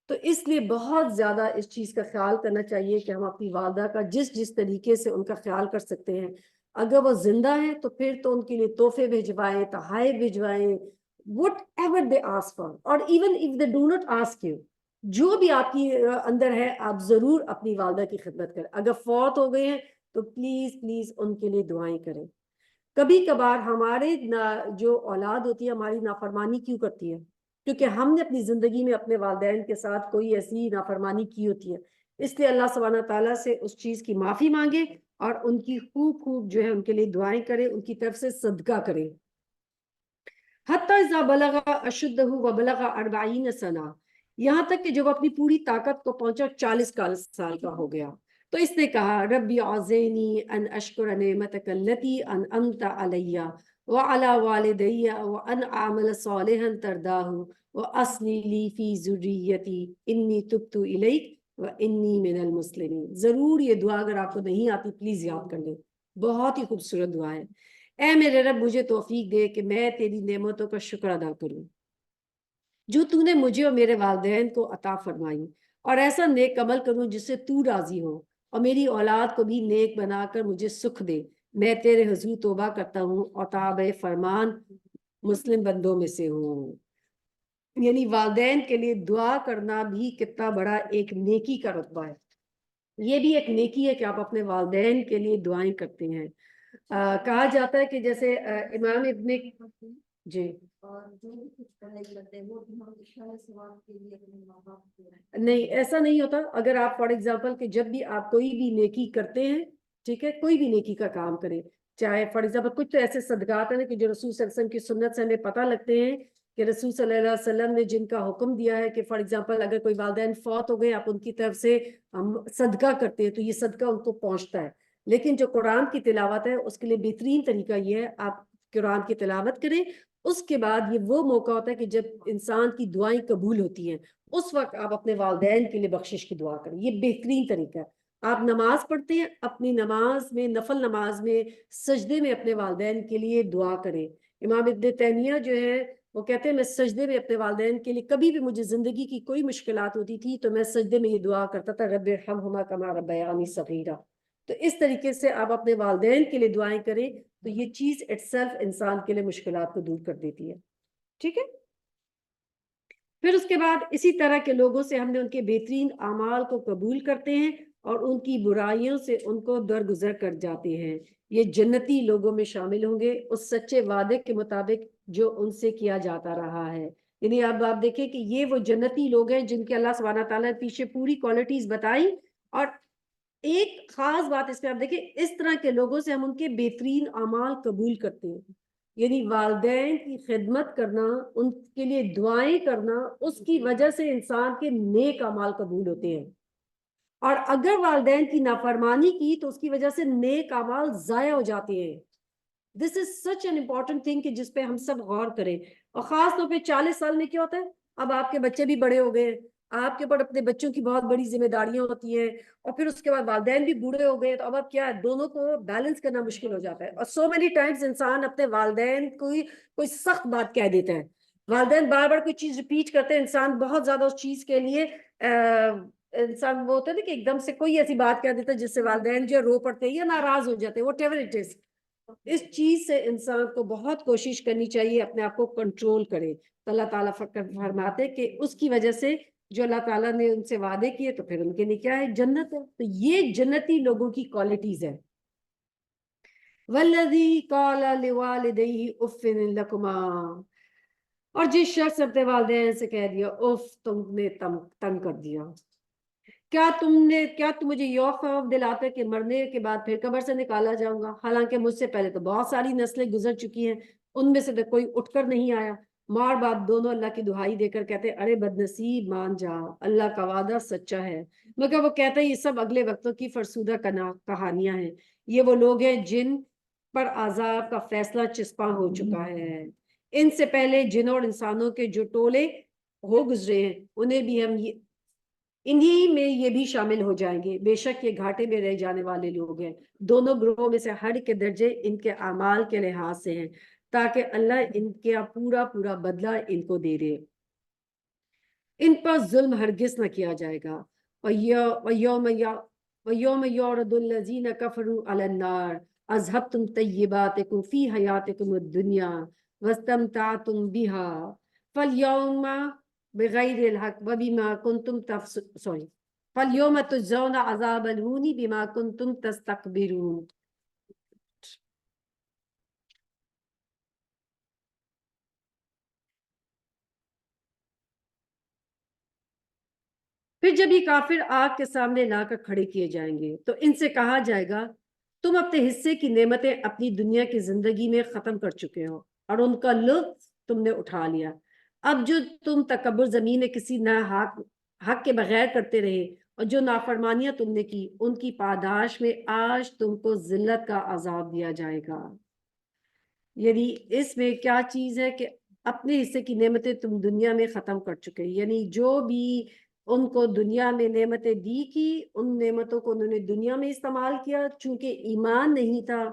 تو اس لیے بہت زیادہ اس چیز کا خیال کرنا چاہیے کہ ہم اپنی والدہ کا جس طریقے سے ان کا خیال کر سکتے ہیں، اگر وہ زندہ ہیں تو پھر تو ان کے لیے تحفے بھجوائیں، تحائف بھجوائیں، whatever they ask for, اور even if they do not ask you, جو بھی آپ کی اندر ہے آپ ضرور اپنی والدہ کی خدمت کریں. اگر فوت ہو گئے ہیں تو پلیز پلیز ان کے لیے دعائیں کریں. کبھی کبھار ہمارے جو اولاد ہوتی ہے ہماری نافرمانی کیوں کرتی ہے؟ کیونکہ ہم نے اپنی زندگی میں اپنے والدین کے ساتھ کوئی ایسی نافرمانی کی ہوتی ہے. اس لیے اللہ سبحانہ تعالیٰ سے اس چیز کی معافی مانگے اور ان کی خوب خوب جو ہے ان کے لیے دعائیں کریں، ان کی طرف سے صدقہ کریں. حتیٰ اذا بلغ اشدہ وبلغ 40 سنہ، یہاں تک کہ جب اپنی پوری طاقت کو پہنچا 40 سال کا ہو گیا، تو اس نے کہا ربی اعزنی ان اشکر نعمتک التی انعمت علی وعلی والدی وان اعمل صالحا ترضاہ واصلح لی فی ذریتی انی تبت الیک وانی من المسلمین. ضرور یہ دعا اگر آپ کو نہیں آتی پلیز یاد کر لیں، بہت ہی خوبصورت دعا ہے. اے میرے رب مجھے توفیق دے کہ میں تیری نعمتوں کا شکر ادا کروں جو تو نے مجھے اور میرے والدین کو عطا فرمائی، اور ایسا نیک عمل کروں جس سے تو راضی ہو، اور میری اولاد کو بھی نیک بنا کر مجھے سکھ دے. میں تیرے حضور توبہ کرتا ہوں اور تابع فرمان مسلم بندوں میں سے ہوں. یعنی والدین کے لیے دعا کرنا بھی کتنا بڑا ایک نیکی کا رتبہ ہے. یہ بھی ایک نیکی ہے کہ آپ اپنے والدین کے لیے دعائیں کرتے ہیں. کہا جاتا ہے کہ جیسے امام ابن جی نہیں ایسا نہیں ہوتا. اگر آپ فار ایگزامپل کہ جب بھی آپ کوئی بھی نیکی کرتے ہیں، ٹھیک ہے، کوئی بھی نیکی کا کام کریں، چاہے فار ایگزامپل کچھ تو ایسے صدقات ہیں کہ جو رسول صلی اللہ علیہ وسلم کی سنت سے ہمیں پتہ لگتے ہیں کہ رسول صلی اللہ علیہ وسلم نے جن کا حکم دیا ہے کہ فار ایگزامپل اگر کوئی والدین فوت ہو گئے آپ ان کی طرف سے ہم صدقہ کرتے ہیں تو یہ صدقہ ان کو پہنچتا ہے. لیکن جو قرآن کی تلاوت ہے اس کے لیے بہترین طریقہ یہ ہے آپ قرآن کی تلاوت کریں. اس کے بعد یہ وہ موقع ہوتا ہے کہ جب انسان کی دعائیں قبول ہوتی ہیں، اس وقت آپ اپنے والدین کے لیے بخشش کی دعا کریں. یہ بہترین طریقہ ہے. آپ نماز پڑھتے ہیں، اپنی نماز میں نفل نماز میں سجدے میں اپنے والدین کے لیے دعا کریں. امام ابن تیمیہ جو ہے وہ کہتے ہیں میں سجدے میں اپنے والدین کے لیے کبھی بھی مجھے زندگی کی کوئی مشکلات ہوتی تھی تو میں سجدے میں یہ دعا کرتا تھا رب ارحمہما کما ربیانی صغیرا. تو اس طریقے سے آپ اپنے والدین کے لیے دعائیں کریں تو یہ چیز اٹ سیلف انسان کے لیے مشکلات کو دور کر دیتی ہے. ٹھیک ہے. پھر اس کے بعد اسی طرح کے لوگوں سے ہم نے ان کے بہترین اعمال کو قبول کرتے ہیں اور ان کی برائیوں سے ان کو درگزر کر جاتے ہیں. یہ جنتی لوگوں میں شامل ہوں گے اس سچے وعدے کے مطابق جو ان سے کیا جاتا رہا ہے. یعنی اب آپ دیکھیں کہ یہ وہ جنتی لوگ ہیں جن کے اللہ سبحانہ تعالیٰ نے پیچھے پوری کوالٹیز بتائی. اور ایک خاص بات اس پہ آپ دیکھیں، اس طرح کے لوگوں سے ہم ان کے بہترین اعمال قبول کرتے ہیں. یعنی والدین کی خدمت کرنا، ان کے لیے دعائیں کرنا، اس کی وجہ سے انسان کے نیک اعمال قبول ہوتے ہیں. اور اگر والدین کی نافرمانی کی تو اس کی وجہ سے نیک اعمال ضائع ہو جاتے ہیں. دس از سچ این امپورٹنٹ تھنگ کہ جس پہ ہم سب غور کریں. اور خاص طور پہ 40 سال میں کیا ہوتا ہے، اب آپ کے بچے بھی بڑے ہو گئے، آپ کے اوپر اپنے بچوں کی بہت بڑی ذمہ داریاں ہوتی ہیں، اور پھر اس کے بعد والدین بھی بوڑھے ہو گئے، تو اب کیا ہے، دونوں کو بیلنس کرنا مشکل ہو جاتا ہے. اور سو مینی ٹائمز انسان اپنے والدین کو کوئی سخت بات کہہ دیتا ہے، والدین بار بار کوئی چیز ریپیٹ کرتے ہیں، انسان بہت زیادہ اس چیز کے لیے انسان وہ ہوتا ہے نا کہ ایک دم سے کوئی ایسی بات کہہ دیتا ہے جس سے والدین جو رو پڑتے ہیں یا ناراض ہو جاتے ہیں، واٹ ایور اٹ از. اس چیز سے انسان کو بہت کوشش کرنی چاہیے اپنے آپ کو کنٹرول کرے. تو اللہ تعالیٰ فرماتے کہ اس کی وجہ سے جو اللہ تعالیٰ نے ان سے وعدے کیے تو پھر ان کے لیے کیا ہے؟ جنت ہے. تو یہ جنتی لوگوں کی کوالٹیز ہے. والذی قال لوالدیہ اف لکما، اور جس شخص اپنے والدین سے کہہ دیا اف، تم نے تنگ کر دیا. کیا تم مجھے یہ خوف دلاتے کہ مرنے کے بعد پھر قبر سے نکالا جاؤں گا؟ حالانکہ مجھ سے پہلے تو بہت ساری نسلیں گزر چکی ہیں، ان میں سے تو کوئی اٹھ کر نہیں آیا. ماں باپ دونوں اللہ کی دہائی دے کر کہتے ارے بد نصیب مان جا، اللہ کا وعدہ سچا ہے. مگر وہ کہتے ہیں یہ سب اگلے وقتوں کی فرسودہ کہانیاں ہیں. یہ وہ لوگ ہیں جن پر عذاب کا فیصلہ چسپاں ہو چکا ہے. ان سے پہلے جنوں اور انسانوں کے جو ٹولے ہو گزرے ہیں انہیں بھی ہم انہی میں یہ بھی شامل ہو جائیں گے. بے شک یہ گھاٹے میں رہ جانے والے لوگ ہیں. دونوں گروہوں میں سے ہر کے درجے ان کے اعمال کے لحاظ سے ہیں تاکہ اللہ ان کا پورا بدلہ ان کو دے دے. ان پر ظلم ہرگز نہ کیا جائے گا. وَيَوْمَ يُعْرَضُ الَّذِينَ كَفَرُوا عَلَى النَّارِ أَذْهَبْتُمْ طَيِّبَاتِكُمْ فِي حَيَاتِكُمُ الدُّنْيَا وَاسْتَمْتَعْتُمْ بِهَا فَالْيَوْمَ بِغَيْرِ الْحَقِّ وَبِمَا كُنْتُمْ فَالْيَوْمَ تُجْزَوْنَ عَذَابَ الْهُونِ بِمَا كُنْتُمْ تَسْتَكْبِرُونَ. پھر جب یہ کافر آگ کے سامنے لا کر کھڑے کیے جائیں گے تو ان سے کہا جائے گا تم اپنے حصے کی نعمتیں اپنی دنیا کی زندگی میں ختم کر چکے ہو اور ان کا لطف تم نے اٹھا لیا. اب جو تم تکبر زمین میں کسی نہ حق کے بغیر کرتے رہے اور جو نافرمانیاں تم نے کی ان کی پاداش میں آج تم کو ذلت کا عذاب دیا جائے گا. یعنی اس میں کیا چیز ہے کہ اپنے حصے کی نعمتیں تم دنیا میں ختم کر چکے. یعنی جو بھی ان کو دنیا میں نعمتیں دی کی ان نعمتوں کو انہوں نے دنیا میں استعمال کیا، چونکہ ایمان نہیں تھا،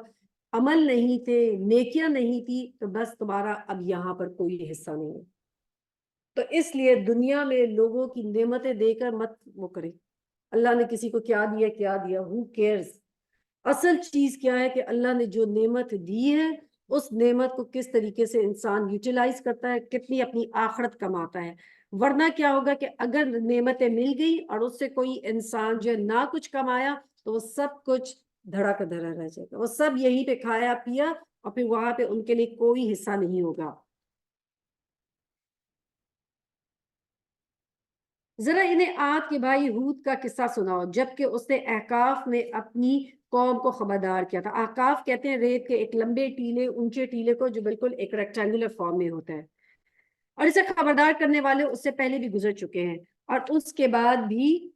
عمل نہیں تھے، نیکیاں نہیں تھی، تو بس تمہارا اب یہاں پر کوئی حصہ نہیں ہے. تو اس لیے دنیا میں لوگوں کی نعمتیں دے کر مت وہ کرے اللہ نے کسی کو کیا دیا who cares. اصل چیز کیا ہے کہ اللہ نے جو نعمت دی ہے اس نعمت کو کس طریقے سے انسان یوٹیلائز کرتا ہے، کتنی اپنی آخرت کماتا ہے. ورنہ کیا ہوگا کہ اگر نعمتیں مل گئی اور اس سے کوئی انسان جو نہ کچھ کمایا تو وہ سب کچھ دھڑا کا دھڑا رہ جائے گا. وہ سب یہیں پہ کھایا پیا اور پھر وہاں پہ ان کے لیے کوئی حصہ نہیں ہوگا. ذرا انہیں عاد کے بھائی ہود کا قصہ سناؤ جبکہ اس نے احقاف میں اپنی قوم کو خبردار کیا تھا. احقاف کہتے ہیں ریت کے ایک لمبے ٹیلے اونچے ٹیلے کو جو بالکل ایک ریکٹینگولر فارم میں ہوتا ہے، اور اسے خبردار کرنے والے اس سے پہلے بھی گزر چکے ہیں اور اس کے بعد بھی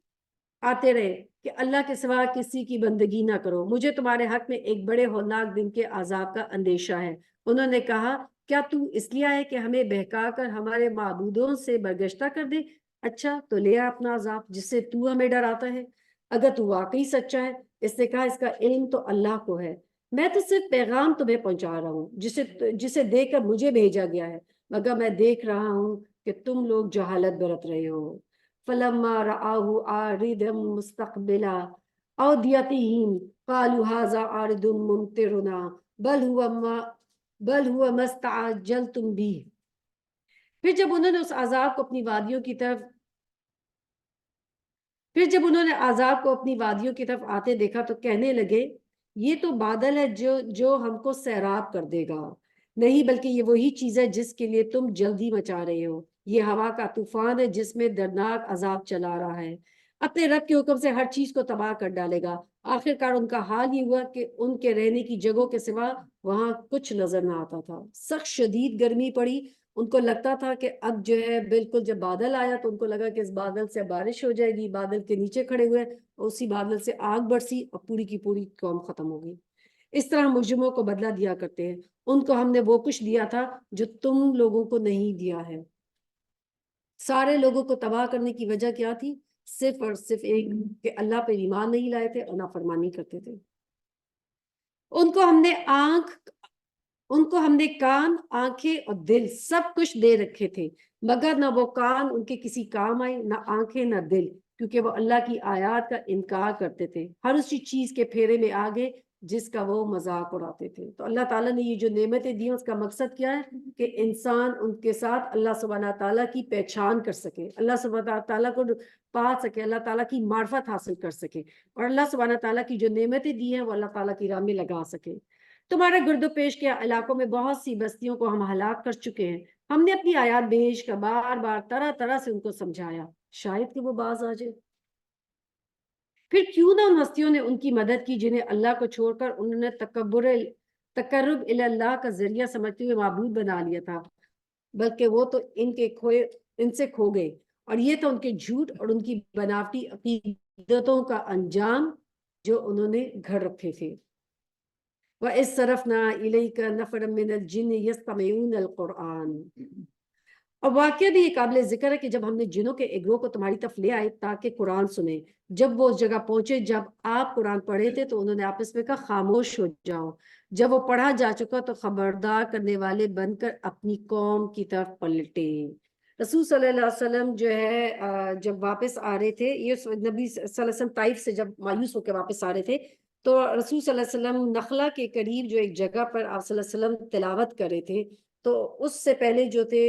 آتے رہے کہ اللہ کے سوا کسی کی بندگی نہ کرو، مجھے تمہارے حق میں ایک بڑے ہولناک دن کے عذاب کا اندیشہ ہے. انہوں نے کہا کیا تو اس لیے آئے کہ ہمیں بہکا کر ہمارے معبودوں سے برگشتہ کر دے؟ اچھا تو لے آ اپنا عذاب جس سے تو ہمیں ڈراتا ہے اگر تو واقعی سچا ہے. اس نے کہا اس کا علم تو اللہ کو ہے، میں تو صرف پیغام تمہیں پہنچا رہا ہوں جسے دے کر مجھے بھیجا گیا ہے، مگر میں دیکھ رہا ہوں کہ تم لوگ جہالت برت رہے ہو. فلما رآه عارضا مستقبل اوديتهم قالوا هذا عارض ممطرنا بل هو ما استعجلتم به. پھر جب انہوں نے عذاب کو اپنی وادیوں کی طرف آتے دیکھا تو کہنے لگے یہ تو بادل ہے جو ہم کو سیراب کر دے گا. نہیں بلکہ یہ وہی چیز ہے جس کے لیے تم جلدی مچا رہے ہو. یہ ہوا کا طوفان ہے جس میں دردناک عذاب چلا رہا ہے، اپنے رب کے حکم سے ہر چیز کو تباہ کر ڈالے گا. آخرکار ان کا حال یہ ہوا کہ ان کے رہنے کی جگہوں کے سوا وہاں کچھ نظر نہ آتا تھا. سخت شدید گرمی پڑی، ان کو لگتا تھا کہ اب جو ہے بالکل جب بادل آیا تو ان کو لگا کہ اس بادل سے بارش ہو جائے گی. بادل کے نیچے کھڑے ہوئے اور اسی بادل سے آگ برسی اور پوری کی پوری قوم ختم ہو گئی. اس طرح مجرموں کو بدلہ دیا کرتے ہیں، ان کو ہم نے وہ کچھ دیا تھا جو تم لوگوں کو نہیں دیا ہے. سارے لوگوں کو تباہ کرنے کی وجہ کیا تھی؟ صرف اور صرف ایک کہ اللہ پہ ایمان نہیں لائے تھے اور نافرمانی کرتے تھے. ان کو ہم نے کان، آنکھیں اور دل سب کچھ دے رکھے تھے، مگر نہ وہ کان ان کے کسی کام آئے، نہ آنکھیں نہ دل، کیونکہ وہ اللہ کی آیات کا انکار کرتے تھے. ہر اسی چیز کے پھیرے میں آگے جس کا وہ مذاق اڑاتے تھے۔ تو اللہ تعالیٰ نے یہ جو نعمتیں دی ہیں اس کا مقصد کیا ہے کہ انسان ان کے ساتھ اللہ سبحانہ تعالیٰ کی پہچان کر سکے، اللہ سبحانہ تعالیٰ کو پا سکے، اللہ تعالیٰ کی معرفت حاصل کر سکے، اور اللہ سبحانہ تعالیٰ کی جو نعمتیں دی ہیں وہ اللہ تعالیٰ کی راہ میں لگا سکے۔ تمہارے گرد و پیش کے علاقوں میں بہت سی بستیوں کو ہم ہلاک کر چکے ہیں، ہم نے اپنی آیات بھیج کر بار بار طرح طرح سے ان کو سمجھایا، شاید کہ وہ باز آ جائے۔ پھر کیوں نہ ان ہستیوں نے ان کی مدد کی جنہیں اللہ کو چھوڑ کر انہوں نے تقرب الی اللہ کا ذریعہ سمجھتے ہوئے معبود بنا لیا تھا، بلکہ وہ تو ان سے کھو گئے، اور یہ تو ان کے جھوٹ اور ان کی بناوٹی عقیدتوں کا انجام جو انہوں نے گھڑ رکھے تھے۔ وَإِذْ صَرَفْنَا إِلَيْكَ نَفَرًا مِنَ الْجِنِّ يَسْتَمِعُونَ الْقُرْآنَ۔ اور واقعہ بھی یہ قابل ذکر ہے کہ جب ہم نے جنوں کے ایک گروہ کو تمہاری طرف لے آئے تاکہ قرآن سنیں، جب وہ اس جگہ پہنچے جب آپ قرآن پڑھے تھے تو انہوں نے آپس میں کہا خاموش ہو جاؤ، جب وہ پڑھا جا چکا تو خبردار کرنے والے بن کر اپنی قوم کی طرف پلٹے۔ رسول صلی اللہ علیہ وسلم جو ہے جب واپس آ رہے تھے، یہ نبی صلی اللہ علیہ وسلم طائف سے جب مایوس ہو کے واپس آ رہے تھے تو رسول صلی اللہ علیہ وسلم نخلا کے قریب جو ایک جگہ پر آپ صلی اللہ علیہ وسلم تلاوت کر رہے تھے، تو اس سے پہلے جو تھے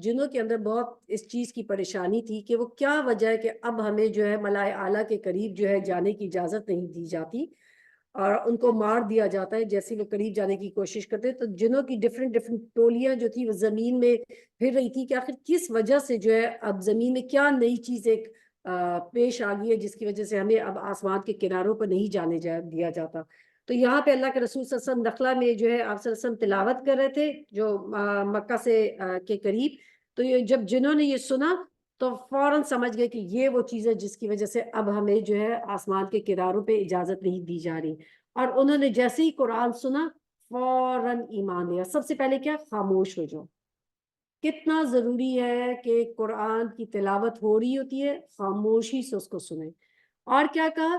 جنوں کے اندر بہت اس چیز کی پریشانی تھی کہ وہ کیا وجہ ہے کہ اب ہمیں جو ہے ملائے اعلیٰ کے قریب جو ہے جانے کی اجازت نہیں دی جاتی اور ان کو مار دیا جاتا ہے جیسے وہ قریب جانے کی کوشش کرتے۔ تو جنوں کی ڈفرینٹ ٹولیاں جو تھی وہ زمین میں پھر رہی تھی کہ آخر کس وجہ سے جو ہے اب زمین میں کیا نئی چیز ایک پیش آ گئی ہے جس کی وجہ سے ہمیں اب آسمان کے کناروں پر نہیں جانے دیا جاتا۔ تو یہاں پہ اللہ کے رسول صلی اللہ علیہ وسلم نخلا میں جو ہے آپ صلی اللہ علیہ وسلم تلاوت کر رہے تھے جو مکہ سے کے قریب، تو یہ جب جنہوں نے یہ سنا تو فوراً سمجھ گئے کہ یہ وہ چیز ہے جس کی وجہ سے اب ہمیں جو ہے آسمان کے کناروں پہ اجازت نہیں دی جا رہی، اور انہوں نے جیسے ہی قرآن سنا فوراً ایمان لیا۔ سب سے پہلے کیا؟ خاموش ہو جاؤ۔ کتنا ضروری ہے کہ قرآن کی تلاوت ہو رہی ہوتی ہے خاموشی سے اس کو سنیں، اور کیا کہا؟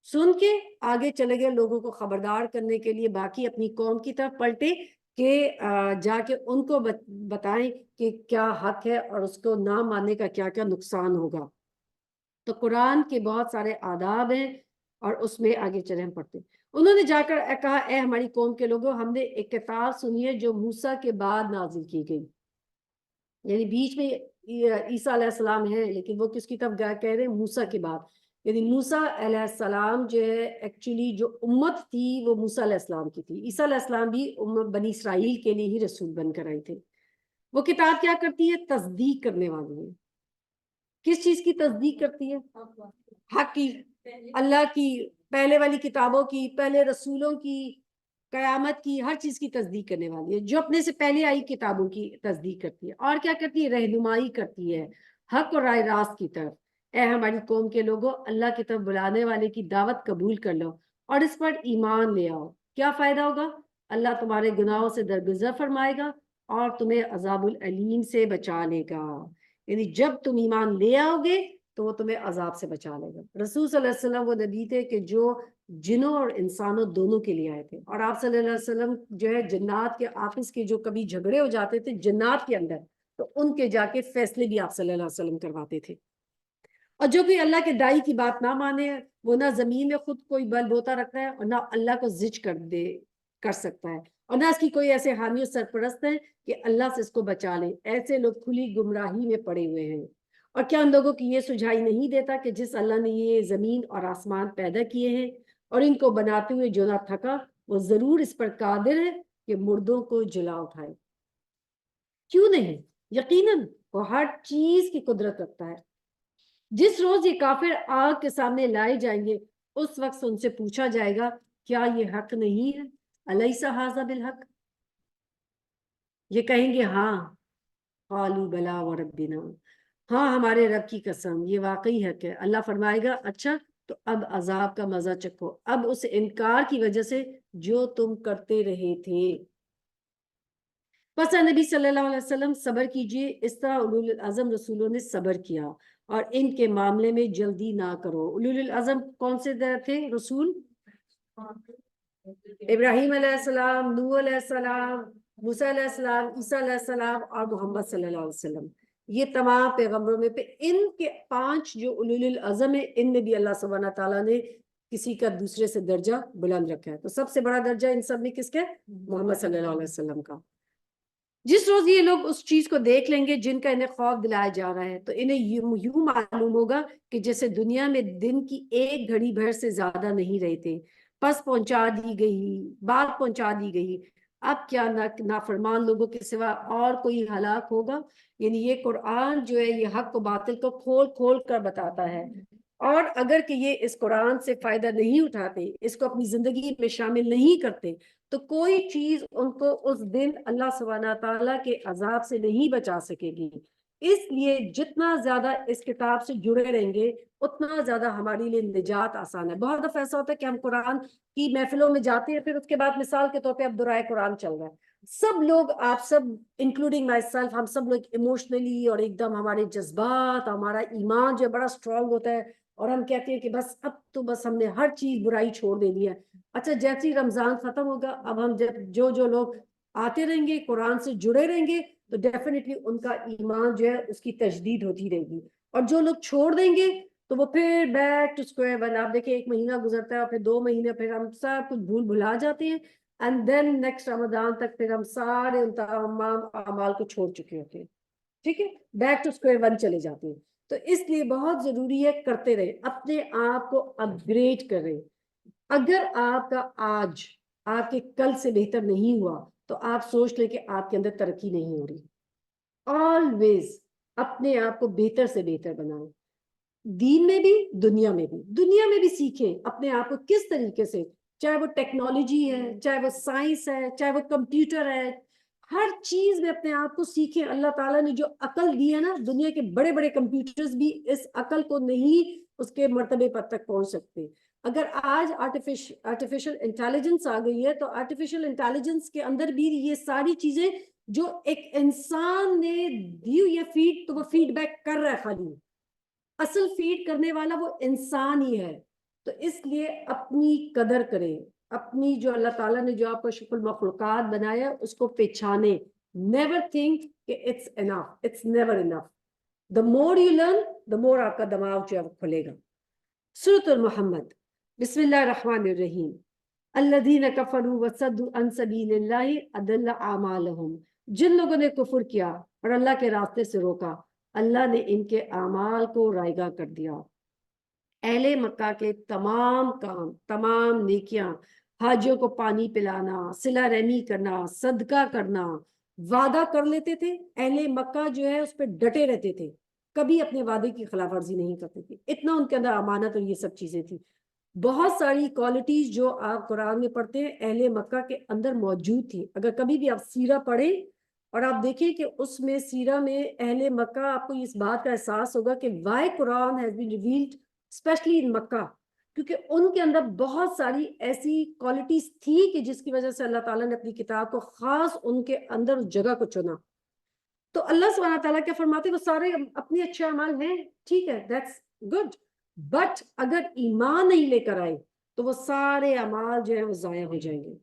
سن کے آگے چلے گئے لوگوں کو خبردار کرنے کے لیے، باقی اپنی قوم کی طرف پلٹے کہ جا کے ان کو بتائیں کہ کیا حق ہے اور اس کو نہ ماننے کا کیا کیا نقصان ہوگا۔ تو قرآن کے بہت سارے آداب ہیں اور اس میں آگے چلے ہم پڑھتے۔ انہوں نے جا کر کہا اے ہماری قوم کے لوگوں، ہم نے ایک کتاب سنی ہے جو موسیٰ کے بعد نازل کی گئی، یعنی بیچ میں عیسیٰ علیہ السلام ہے لیکن وہ کس کی طرف کہہ رہے ہیں؟ موسیٰ کے بعد، یعنی موسیٰ علیہ السلام جو ہے ایکچولی جو امت تھی وہ موسیٰ علیہ السلام کی تھی۔ عیسیٰ علیہ السلام بھی بنی اسرائیل کے لیے ہی رسول بن کر آئے تھے۔ وہ کتاب کیا کرتی ہے؟ تصدیق کرنے والی ہے۔ کس چیز کی تصدیق کرتی ہے؟ حق کی، اللہ کی، پہلے والی کتابوں کی، پہلے رسولوں کی، قیامت کی، ہر چیز کی تصدیق کرنے والی ہے، جو اپنے سے پہلے آئی کتابوں کی تصدیق کرتی ہے۔ اور کیا کرتی ہے؟ رہنمائی کرتی ہے حق اور رائے راست کی طرف۔ اے ہماری قوم کے لوگوں، اللہ کی طرف بلانے والے کی دعوت قبول کر لو اور اس پر ایمان لے آؤ۔ کیا فائدہ ہوگا؟ اللہ تمہارے گناہوں سے درگزر فرمائے گا اور تمہیں عذاب العلیم سے بچا لے گا، یعنی جب تم ایمان لے آؤ گے تو وہ تمہیں عذاب سے بچا لے گا۔ رسول صلی اللہ علیہ وسلم وہ نبی تھے کہ جو جنوں اور انسانوں دونوں کے لیے آئے تھے، اور آپ صلی اللہ علیہ وسلم جو ہے جنات کے آپس کے جو کبھی جھگڑے ہو جاتے تھے جنات کے اندر، تو ان کے جا کے فیصلے بھی آپ صلی اللہ علیہ وسلم کرواتے تھے۔ اور جو بھی اللہ کے دائی کی بات نہ مانے وہ نہ زمین میں خود کوئی بل بوتا رکھتا ہے اور نہ اللہ کو زج کر سکتا ہے، اور نہ اس کی کوئی ایسے حامی و سرپرست ہے کہ اللہ سے اس کو بچا لے۔ ایسے لوگ کھلی گمراہی میں پڑے ہوئے ہیں۔ اور کیا ان لوگوں کی یہ سجھائی نہیں دیتا کہ جس اللہ نے یہ زمین اور آسمان پیدا کیے ہیں اور ان کو بناتے ہوئے جو نہ تھکا، وہ ضرور اس پر قادر ہے کہ مردوں کو جلا اٹھائے۔ کیوں نہیں؟ یقیناً وہ ہر چیز کی قدرت رکھتا ہے۔ جس روز یہ کافر آگ کے سامنے لائے جائیں گے اس وقت ان سے پوچھا جائے گا کیا یہ حق نہیں ہے؟ الیس ھذا بالحق؟ یہ کہیں گے ہاں، قالوا بلا وربنا، ہاں ہمارے رب کی قسم یہ واقعی حق ہے۔ اللہ فرمائے گا اچھا تو اب عذاب کا مزہ چکھو، اب اس انکار کی وجہ سے جو تم کرتے رہے تھے۔ پس نبی صلی اللہ علیہ وسلم صبر کیجئے، اس طرح اولو العزم رسولوں نے صبر کیا، اور ان کے معاملے میں جلدی نہ کرو۔ اولو العزم کون سے تھے رسول؟ ابراہیم علیہ السلام، نوح علیہ السلام، موسیٰ علیہ السلام، عیسیٰ علیہ السلام اور محمد صلی اللہ علیہ وسلم۔ یہ تمام پیغمبروں میں پہ ان کے 5 جو اولو العزم ہیں، ان میں بھی اللہ سبحانہ تعالیٰ نے کسی کا دوسرے سے درجہ بلند رکھا ہے. تو سب سے بڑا درجہ ان سب میں کس کا ہے؟ محمد صلی اللہ علیہ وسلم کا. جس روز یہ لوگ اس چیز کو دیکھ لیں گے جن کا انہیں خوف دلایا جا رہا ہے تو انہیں یوں معلوم ہوگا کہ جیسے دنیا میں دن کی ایک گھڑی بھر سے زیادہ نہیں رہتے. پس پہنچا دی گئی، بات پہنچا دی گئی، اب کیا نافرمان لوگوں کے سوا اور کوئی ہلاک ہوگا. یعنی یہ قرآن جو ہے یہ حق و باطل کو کھول کھول کر بتاتا ہے. اور اگر کہ یہ اس قرآن سے فائدہ نہیں اٹھاتے، اس کو اپنی زندگی میں شامل نہیں کرتے، تو کوئی چیز ان کو اس دن اللہ سبحانہ تعالیٰ کے عذاب سے نہیں بچا سکے گی. اس لیے جتنا زیادہ اس کتاب سے جڑے رہیں گے اتنا زیادہ ہمارے لیے نجات آسان ہے. بہت دفعہ ایسا ہوتا ہے کہ ہم قرآن کی محفلوں میں جاتے ہیں، پھر اس کے بعد مثال کے طور پہ اب دورائے قرآن چل رہا ہے. سب لوگ، آپ سب انکلوڈنگ مائی سیلف، ہم سب لوگ ایموشنلی اور ایک دم ہمارے جذبات، ہمارا ایمان جو ہے بڑا اسٹرانگ ہوتا ہے، اور ہم کہتے ہیں کہ بس اب تو بس ہم نے ہر چیز برائی چھوڑ دینی ہے. اچھا جیسے ہی رمضان ختم ہوگا، اب ہم جب جو لوگ آتے رہیں گے قرآن سے جڑے رہیں گے تو ڈیفینیٹلی ان کا ایمان جو ہے اس کی تجدید ہوتی رہے گی. اور جو لوگ چھوڑ دیں گے تو وہ پھر بیک ٹو اسکوائر ون. آپ دیکھیں 1 مہینہ گزرتا ہے اور پھر 2 مہینے پھر ہم سب کچھ بھلا جاتے ہیں، اینڈ دین نیکسٹ رمضان تک پھر ہم سارے ان تمام اعمال کو چھوڑ چکے ہوتے ہیں. ٹھیک ہے، بیک ٹو اسکوائر ون چلے جاتے ہیں. تو اس لیے بہت ضروری ہے کرتے رہے، اپنے آپ کو اپ گریڈ کریں. اگر آپ کا آج آپ کے کل سے بہتر نہیں ہوا تو آپ سوچ لیں کہ آپ کے اندر ترقی نہیں ہو رہی. آلویز اپنے آپ کو بہتر سے بہتر بنائیں، دین میں بھی دنیا میں بھی. دنیا میں بھی سیکھیں اپنے آپ کو کس طریقے سے، چاہے وہ ٹیکنالوجی ہے، چاہے وہ سائنس ہے، چاہے وہ کمپیوٹر ہے، ہر چیز میں اپنے آپ کو سیکھیں. اللہ تعالیٰ نے جو عقل دی ہے نا، دنیا کے بڑے بڑے کمپیوٹرز بھی اس عقل کو نہیں اس کے مرتبے پر تک پہنچ سکتے. اگر آج آرٹیفیشل انٹیلیجنس آ گئی ہے تو آرٹیفیشل انٹیلیجنس کے اندر بھی یہ ساری چیزیں جو ایک انسان نے دی ہوئی ہے فیڈ، تو وہ فیڈ بیک کر رہا ہے. خالی اصل فیڈ کرنے والا وہ انسان ہی ہے. تو اس لیے اپنی قدر کریں، اپنی جو اللہ تعالیٰ نے جو آپ کو شکل مخلوقات بنایا اس کو پہچانے. نیور تھنک کہ it's enough, it's never enough. The more you learn the more آپ کا دماغ جو ہے وہ کھلے گا. سورۃ المحمد، بسم اللہ الرحمن الرحیم. الذین کفروا وصدوا عن سبیل اللہ اضل اعمالهم. جن لوگوں نے کفر کیا اور اللہ کے راستے سے روکا، اللہ نے ان کے اعمال کو رائیگاں کر دیا. اہل مکہ کے تمام کام، تمام نیکیاں، حاجیوں کو پانی پلانا، صلہ رحمی کرنا، صدقہ کرنا، وعدہ کر لیتے تھے. اہل مکہ جو ہے اس پہ ڈٹے رہتے تھے، کبھی اپنے وعدے کی خلاف ورزی نہیں کرتے تھے. اتنا ان کے اندر امانت اور یہ سب چیزیں تھی. بہت ساری کوالٹیز جو آپ قرآن میں پڑھتے ہیں اہل مکہ کے اندر موجود تھی. اگر کبھی بھی آپ سیرہ پڑھیں اور آپ دیکھیں کہ اس میں سیرہ میں اہل مکہ، آپ کو اس بات کا احساس ہوگا کہ why Quran has been revealed especially in Mecca, کیونکہ ان کے اندر بہت ساری ایسی کوالٹیز تھی کہ جس کی وجہ سے اللہ تعالیٰ نے اپنی کتاب کو خاص ان کے اندر اس جگہ کو چنا. تو اللہ سبحانہ تعالیٰ کیا فرماتے، وہ سارے اپنے اچھے اعمال ہیں، ٹھیک ہے، دیٹس گڈ، بٹ اگر ایمان نہیں لے کر آئے تو وہ سارے اعمال جو ہیں وہ ضائع ہو جائیں گے.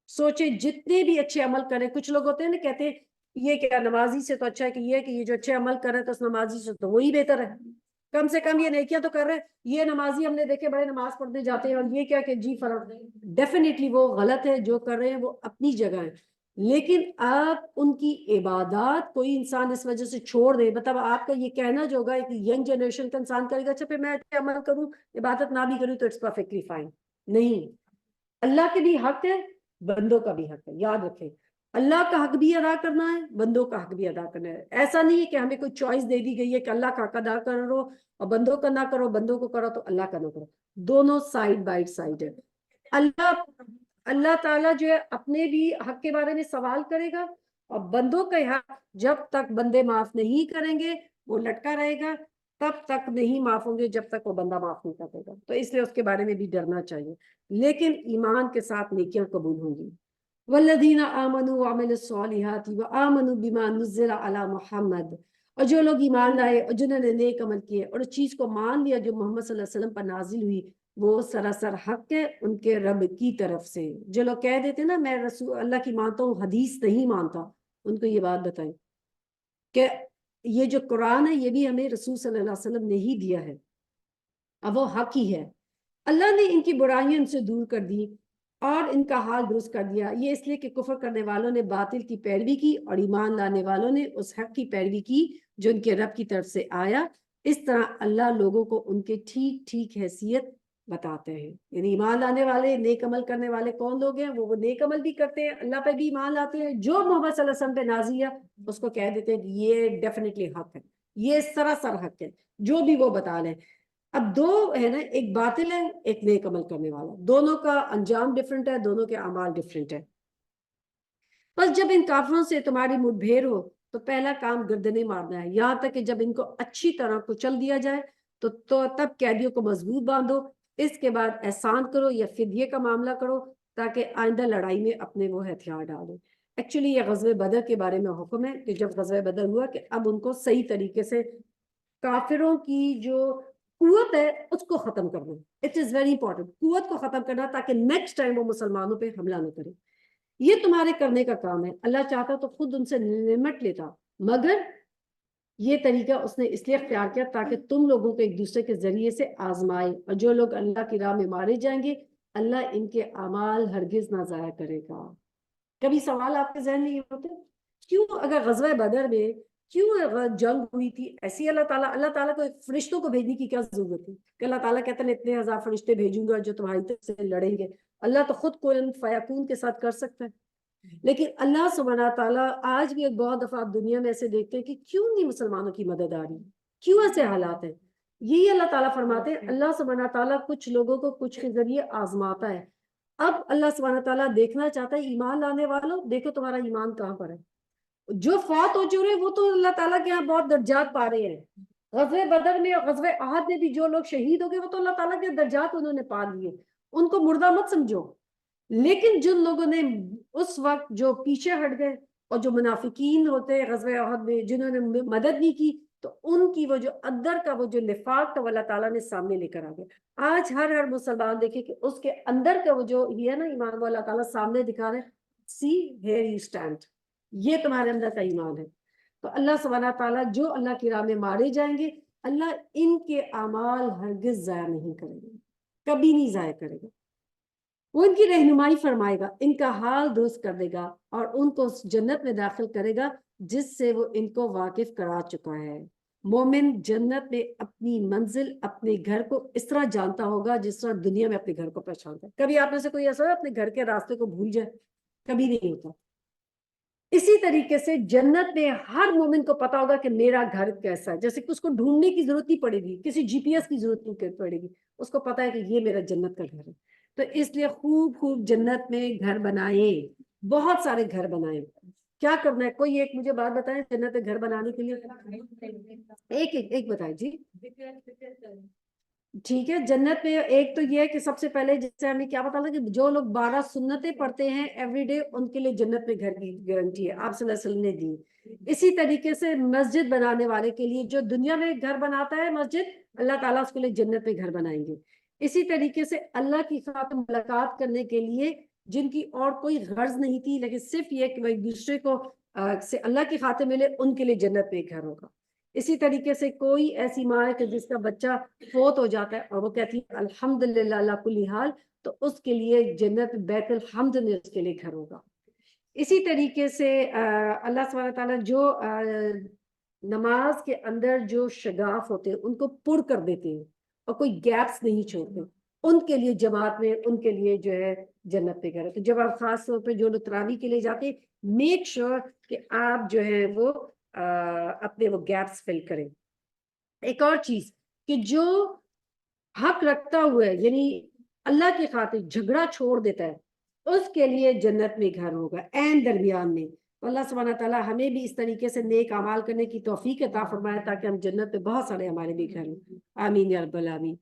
سوچیں جتنے بھی اچھے عمل کریں، کچھ لوگ ہوتے ہیں نا کہتے ہیں یہ کیا نمازی سے تو اچھا ہے کہ یہ جو اچھے عمل کر رہے تو اس نمازی سے تو وہی بہتر ہے، کم سے کم یہ نیکیاں تو کر رہے ہیں. یہ نمازی ہم نے دیکھے بڑے نماز پڑھنے جاتے ہیں اور یہ کیا کہ جی فرق. ڈیفینیٹلی وہ غلط ہے، جو کر رہے ہیں وہ اپنی جگہ ہے، لیکن آپ ان کی عبادات کوئی انسان اس وجہ سے چھوڑ دے. مطلب آپ کا یہ کہنا جو ہوگا ایک ینگ جنریشن کا انسان کرے گا اچھا پھر میں اچھے عمل کروں عبادت نہ بھی کروں تو اٹس پرفیکٹلی فائن. نہیں، اللہ کے بھی حق ہے، بندوں کا بھی حق ہے. یاد رکھیں، اللہ کا حق بھی ادا کرنا ہے، بندوں کا حق بھی ادا کرنا ہے. ایسا نہیں ہے کہ ہمیں کوئی چوائس دے دی گئی ہے کہ اللہ کا حق ادا کرو اور بندوں کا نہ کرو، بندوں کو کرو تو اللہ کا نہ کرو. دونوں سائڈ بائی سائڈ ہے. اللہ تعالیٰ جو ہے اپنے بھی حق کے بارے میں سوال کرے گا، اور بندوں کا حق جب تک بندے معاف نہیں کریں گے وہ لٹکا رہے گا، تب تک نہیں معاف ہوں گے جب تک وہ بندہ معاف نہیں کرے گا. تو اس لیے اس کے بارے میں بھی ڈرنا چاہیے، لیکن ایمان کے ساتھ نیکیاں قبول ہوں گی. والذین آمنوا وعملوا الصالحات وآمنوا بما نزل علی محمد. اور جو لوگ ایمان لائے اور جنہوں نے نیک عمل کیے اور اس چیز کو مان لیا جو محمد صلی اللہ علیہ وسلم پر نازل ہوئی، وہ سراسر حق ہے ان کے رب کی طرف سے. جو لوگ کہہ دیتے نا میں رسول اللہ کی مانتا ہوں حدیث نہیں مانتا، ان کو یہ بات بتائیں کہ یہ جو قرآن ہے یہ بھی ہمیں رسول صلی اللہ علیہ وسلم نے ہی دیا ہے، اب وہ حق ہی ہے. اللہ نے ان کی برائیاں ان سے دور کر دی اور ان کا حال درست کر دیا. یہ اس لیے کہ کفر کرنے والوں نے باطل کی پیروی کی اور ایمان لانے والوں نے اس حق کی پیروی کی جو ان کے رب کی طرف سے آیا. اس طرح اللہ لوگوں کو ان کے ٹھیک ٹھیک حیثیت بتاتے ہیں. یعنی ایمان لانے والے نیک عمل کرنے والے کون لوگ ہیں؟ وہ نیک عمل بھی کرتے ہیں, اللہ پہ بھی ایمان لاتے ہیں, جو محمد صلی اللہ علیہ وسلم پہ نازل ہے اس کو کہہ دیتے ہیں کہ یہ ڈیفینیٹلی حق ہے, یہ سراسر حق ہے, جو بھی وہ بتا لیں. اب دو ہے نا, ایک باطل ہے ایک نیک عمل کرنے والا, دونوں کا انجام ڈفرینٹ ہے, دونوں کے اعمال ڈفرینٹ ہے. بس جب ان کافروں سے تمہاری مٹ بھیڑ ہو تو پہلا کام گردنیں مارنا ہے, یہاں تک کہ جب ان کو اچھی طرح کچل دیا جائے تو تب قیدیوں کو مضبوط باندھو. اس کے بعد احسان کرو یا فدیے کا معاملہ کرو تاکہ آئندہ لڑائی میں اپنے وہ ہتھیار ڈالو. ایکچولی یہ غزوہ بدر کے بارے میں حکم ہے کہ جب غزوہ بدر ہوا کہ اب ان کو صحیح طریقے سے کافروں کی جو قوت ہے اس کو ختم کرنا. اٹ از ویری امپورٹنٹ, قوت کو ختم کرنا تاکہ نیکسٹ ٹائم وہ مسلمانوں پہ حملہ نہ کرے. یہ تمہارے کرنے کا کام ہے. اللہ چاہتا تو خود ان سے نمٹ لیتا, مگر یہ طریقہ اس نے اس لیے اختیار کیا تاکہ تم لوگوں کو ایک دوسرے کے ذریعے سے آزمائے, اور جو لوگ اللہ کی راہ میں مارے جائیں گے اللہ ان کے اعمال ہرگز نہ ضائع کرے گا. کبھی سوال آپ کے ذہن میں یہ ہوتے کیوں اگر غزوہ بدر میں کیوں جنگ ہوئی تھی ایسی اللہ تعالیٰ کو فرشتوں کو بھیجنے کی کیا ضرورت تھی کہ اللہ تعالیٰ کہتے ہیں اتنے ہزار فرشتے بھیجوں گا جو تمہاری طرف سے لڑیں گے. اللہ تو خود کن فیکون کے ساتھ کر سکتا ہے. لیکن اللہ سبحانہ تعالیٰ آج بھی ایک بہت دفعہ آپ دنیا میں ایسے دیکھتے ہیں کہ کیوں نہیں مسلمانوں کی مدد آ رہی, کیوں ایسے حالات ہیں. یہی اللہ تعالیٰ فرماتے ہیں اللہ سبحانہ تعالیٰ کچھ لوگوں کو کچھ کے ذریعے آزماتا ہے. اب اللہ سبحانہ تعالیٰ دیکھنا چاہتا ہے ایمان لانے والوں دیکھو تمہارا ایمان کہاں پر ہے. جو فوت ہو چکے وہ تو اللہ تعالیٰ کے یہاں بہت درجات پا رہے ہیں. غزوہ بدر میں اور غزوہ احد میں بھی جو لوگ شہید ہو گئے وہ تو اللہ تعالیٰ کے درجات انہوں نے پا لیے, ان کو مردہ مت سمجھو. لیکن جن لوگوں نے اس وقت جو پیچھے ہٹ گئے اور جو منافقین ہوتے غزوہ احد میں جنہوں نے مدد نہیں کی تو ان کی وہ جو اندر کا وہ جو نفاق تھا وہ اللہ تعالیٰ نے سامنے لے کر آ گئے. آج ہر مسلمان دیکھے کہ اس کے اندر کا وہ جو یہ ہے نا ایمان وہ اللہ تعالیٰ سامنے دکھا رہے, سی ہیئر یو اسٹینڈ, یہ تمہارے اندر کا ایمان ہے. تو اللہ سبحانہ تعالیٰ جو اللہ کی راہ میں مارے جائیں گے اللہ ان کے اعمال ہرگز ضائع نہیں کرے گا, کبھی نہیں ضائع کرے گا. وہ ان کی رہنمائی فرمائے گا, ان کا حال درست کر دے گا اور ان کو اس جنت میں داخل کرے گا جس سے وہ ان کو واقف کرا چکا ہے. مومن جنت میں اپنی منزل اپنے گھر کو اس طرح جانتا ہوگا جس طرح دنیا میں اپنے گھر کو پہچانتا ہے. کبھی آپ میں سے کوئی ایسا ہے اپنے گھر کے راستے کو بھول جائے؟ کبھی نہیں ہوتا. اسی طریقے سے جنت میں ہر مومن کو پتا ہوگا کہ میرا گھر کیسا ہے, جیسے کہ اس کو ڈھونڈنے کی ضرورت نہیں پڑے گی, کسی جی پی ایس کی ضرورت نہیں پڑے گی, اس کو پتا ہے کہ یہ میرا جنت کا گھر ہے. تو اس لیے خوب خوب جنت میں گھر بنائیں, بہت سارے گھر بنائیں. کیا کرنا ہے کوئی ایک مجھے بات بتائیں جنت میں گھر بنانے کے لیے, ایک بتائیں جی. ٹھیک ہے, جنت میں ایک تو یہ ہے کہ سب سے پہلے جیسے ہمیں کیا بتا تھا کہ جو لوگ 12 سنتیں پڑھتے ہیں ایوری ڈے ان کے لیے جنت میں گھر کی گارنٹی ہے, آپ صلی اللہ علیہ وسلم نے دی. اسی طریقے سے مسجد بنانے والے کے لیے جو دنیا میں گھر بناتا ہے مسجد, اللہ تعالیٰ اس کے لیے جنت میں گھر بنائیں گے. اسی طریقے سے اللہ کی خاطر ملاقات کرنے کے لیے جن کی اور کوئی غرض نہیں تھی لیکن صرف یہ کہ وہ ایک دوسرے کو سے اللہ کی خاطر ملے, ان کے لیے جنت میں گھر ہوگا. اسی طریقے سے کوئی ایسی ماں ہے کہ جس کا بچہ فوت ہو جاتا ہے اور وہ کہتی ہے الحمدللہ علی کل حال, تو اس کے لیے جنت بیت الحمد میں اس کے لیے گھر ہوگا. اسی طریقے سے اللہ سبحانہ تعالیٰ جو نماز کے اندر جو شگاف ہوتے ہیں ان کو پر کر دیتے ہیں اور کوئی گیپس نہیں چھوڑتے, ان کے لیے جماعت میں ان کے لیے جو ہے جنت پہ گھر ہے. تو جب آپ خاص طور پہ جو لوگ تراویح کے لیے جاتے میک شور کہ آپ جو ہے وہ اپنے وہ گیپس فل کریں. ایک اور چیز کہ جو حق رکھتا ہوا ہے یعنی اللہ کی خاطر جھگڑا چھوڑ دیتا ہے اس کے لیے جنت میں گھر ہوگا عین درمیان میں. تو اللہ سبحانہ تعالیٰ ہمیں بھی اس طریقے سے نیک اعمال کرنے کی توفیق عطا فرمائے تاکہ ہم جنت میں بہت سارے ہمارے بھی گھر ہوں. آمین یا رب العالمین.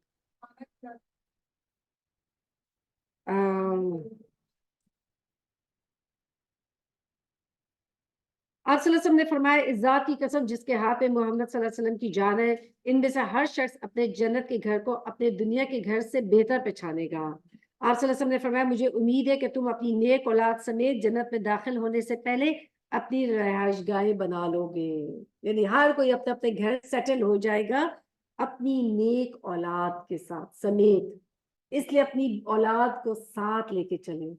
آپ صلی اللہ علیہ وسلم نے فرمایا اس ذات کی قسم جس کے ہاتھ میں محمد صلی اللہ علیہ وسلم کی جان ہے, ان میں سے ہر شخص اپنے جنت کے گھر کو اپنے دنیا کے گھر سے بہتر پہچانے گا. آپ صلی اللہ علیہ وسلم نے فرمایا مجھے امید ہے کہ تم اپنی نیک اولاد سمیت جنت میں داخل ہونے سے پہلے اپنی رہائش گاہیں بنا لو گے. یعنی ہر کوئی اپنے اپنے گھر سیٹل ہو جائے گا اپنی نیک اولاد کے ساتھ سمیت. اس لیے اپنی اولاد کو ساتھ لے کے چلیں،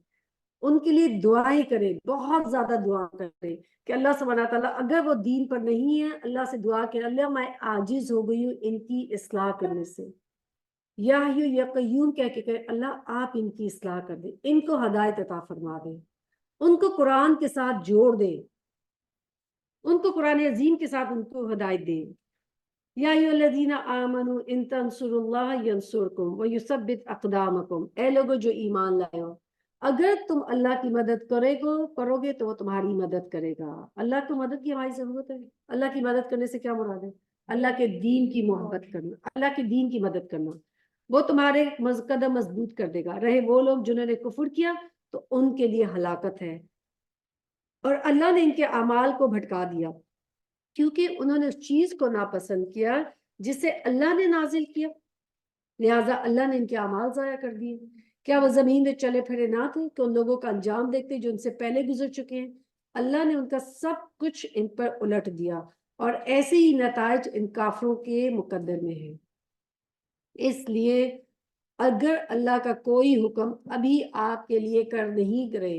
ان کے لیے دعائیں کریں، بہت زیادہ دعا کریں کہ اللہ سبحانہ تعالیٰ اگر وہ دین پر نہیں ہے، اللہ سے دعا کریں اللہ میں عاجز ہو گئی ہوں ان کی اصلاح کرنے سے، یا حیو یا قیوم کہہ کے کہیں اللہ آپ ان کی اصلاح کر دیں، ان کو ہدایت عطا فرما دیں، ان کو قرآن کے ساتھ جوڑ دیں، ان کو قرآن عظیم کے ساتھ ان کو ہدایت دیں۔ یا ایھا الذین آمنوا ان تنصروا اللہ ینصرکم ویثبت اقدامکم، اے لوگو جو ایمان لائے ہو، اگر تم اللہ کی مدد کرو گے تو وہ تمہاری مدد کرے گا۔ اللہ کو مدد کی ہماری ضرورت ہے۔ اللہ کی مدد کرنے سے کیا مراد ہے؟ اللہ کے دین کی محبت کرنا، اللہ کے دین کی مدد کرنا، وہ تمہارے قدم مضبوط کر دے گا۔ رہے وہ لوگ جنہوں نے کفر کیا تو ان کے لیے ہلاکت ہے، اور اللہ نے ان کے اعمال کو بھٹکا دیا کیونکہ انہوں نے اس چیز کو ناپسند کیا جسے اللہ نے نازل کیا، لہٰذا اللہ نے ان کے اعمال ضائع کر دیے۔ کیا وہ زمین میں چلے پھرے نہ تھے کہ ان لوگوں کا انجام دیکھتے جو ان سے پہلے گزر چکے ہیں؟ اللہ نے ان کا سب کچھ ان پر الٹ دیا، اور ایسے ہی نتائج ان کافروں کے مقدر میں ہیں۔ اس لیے اگر اللہ کا کوئی حکم ابھی آپ کے لیے کر نہیں کرے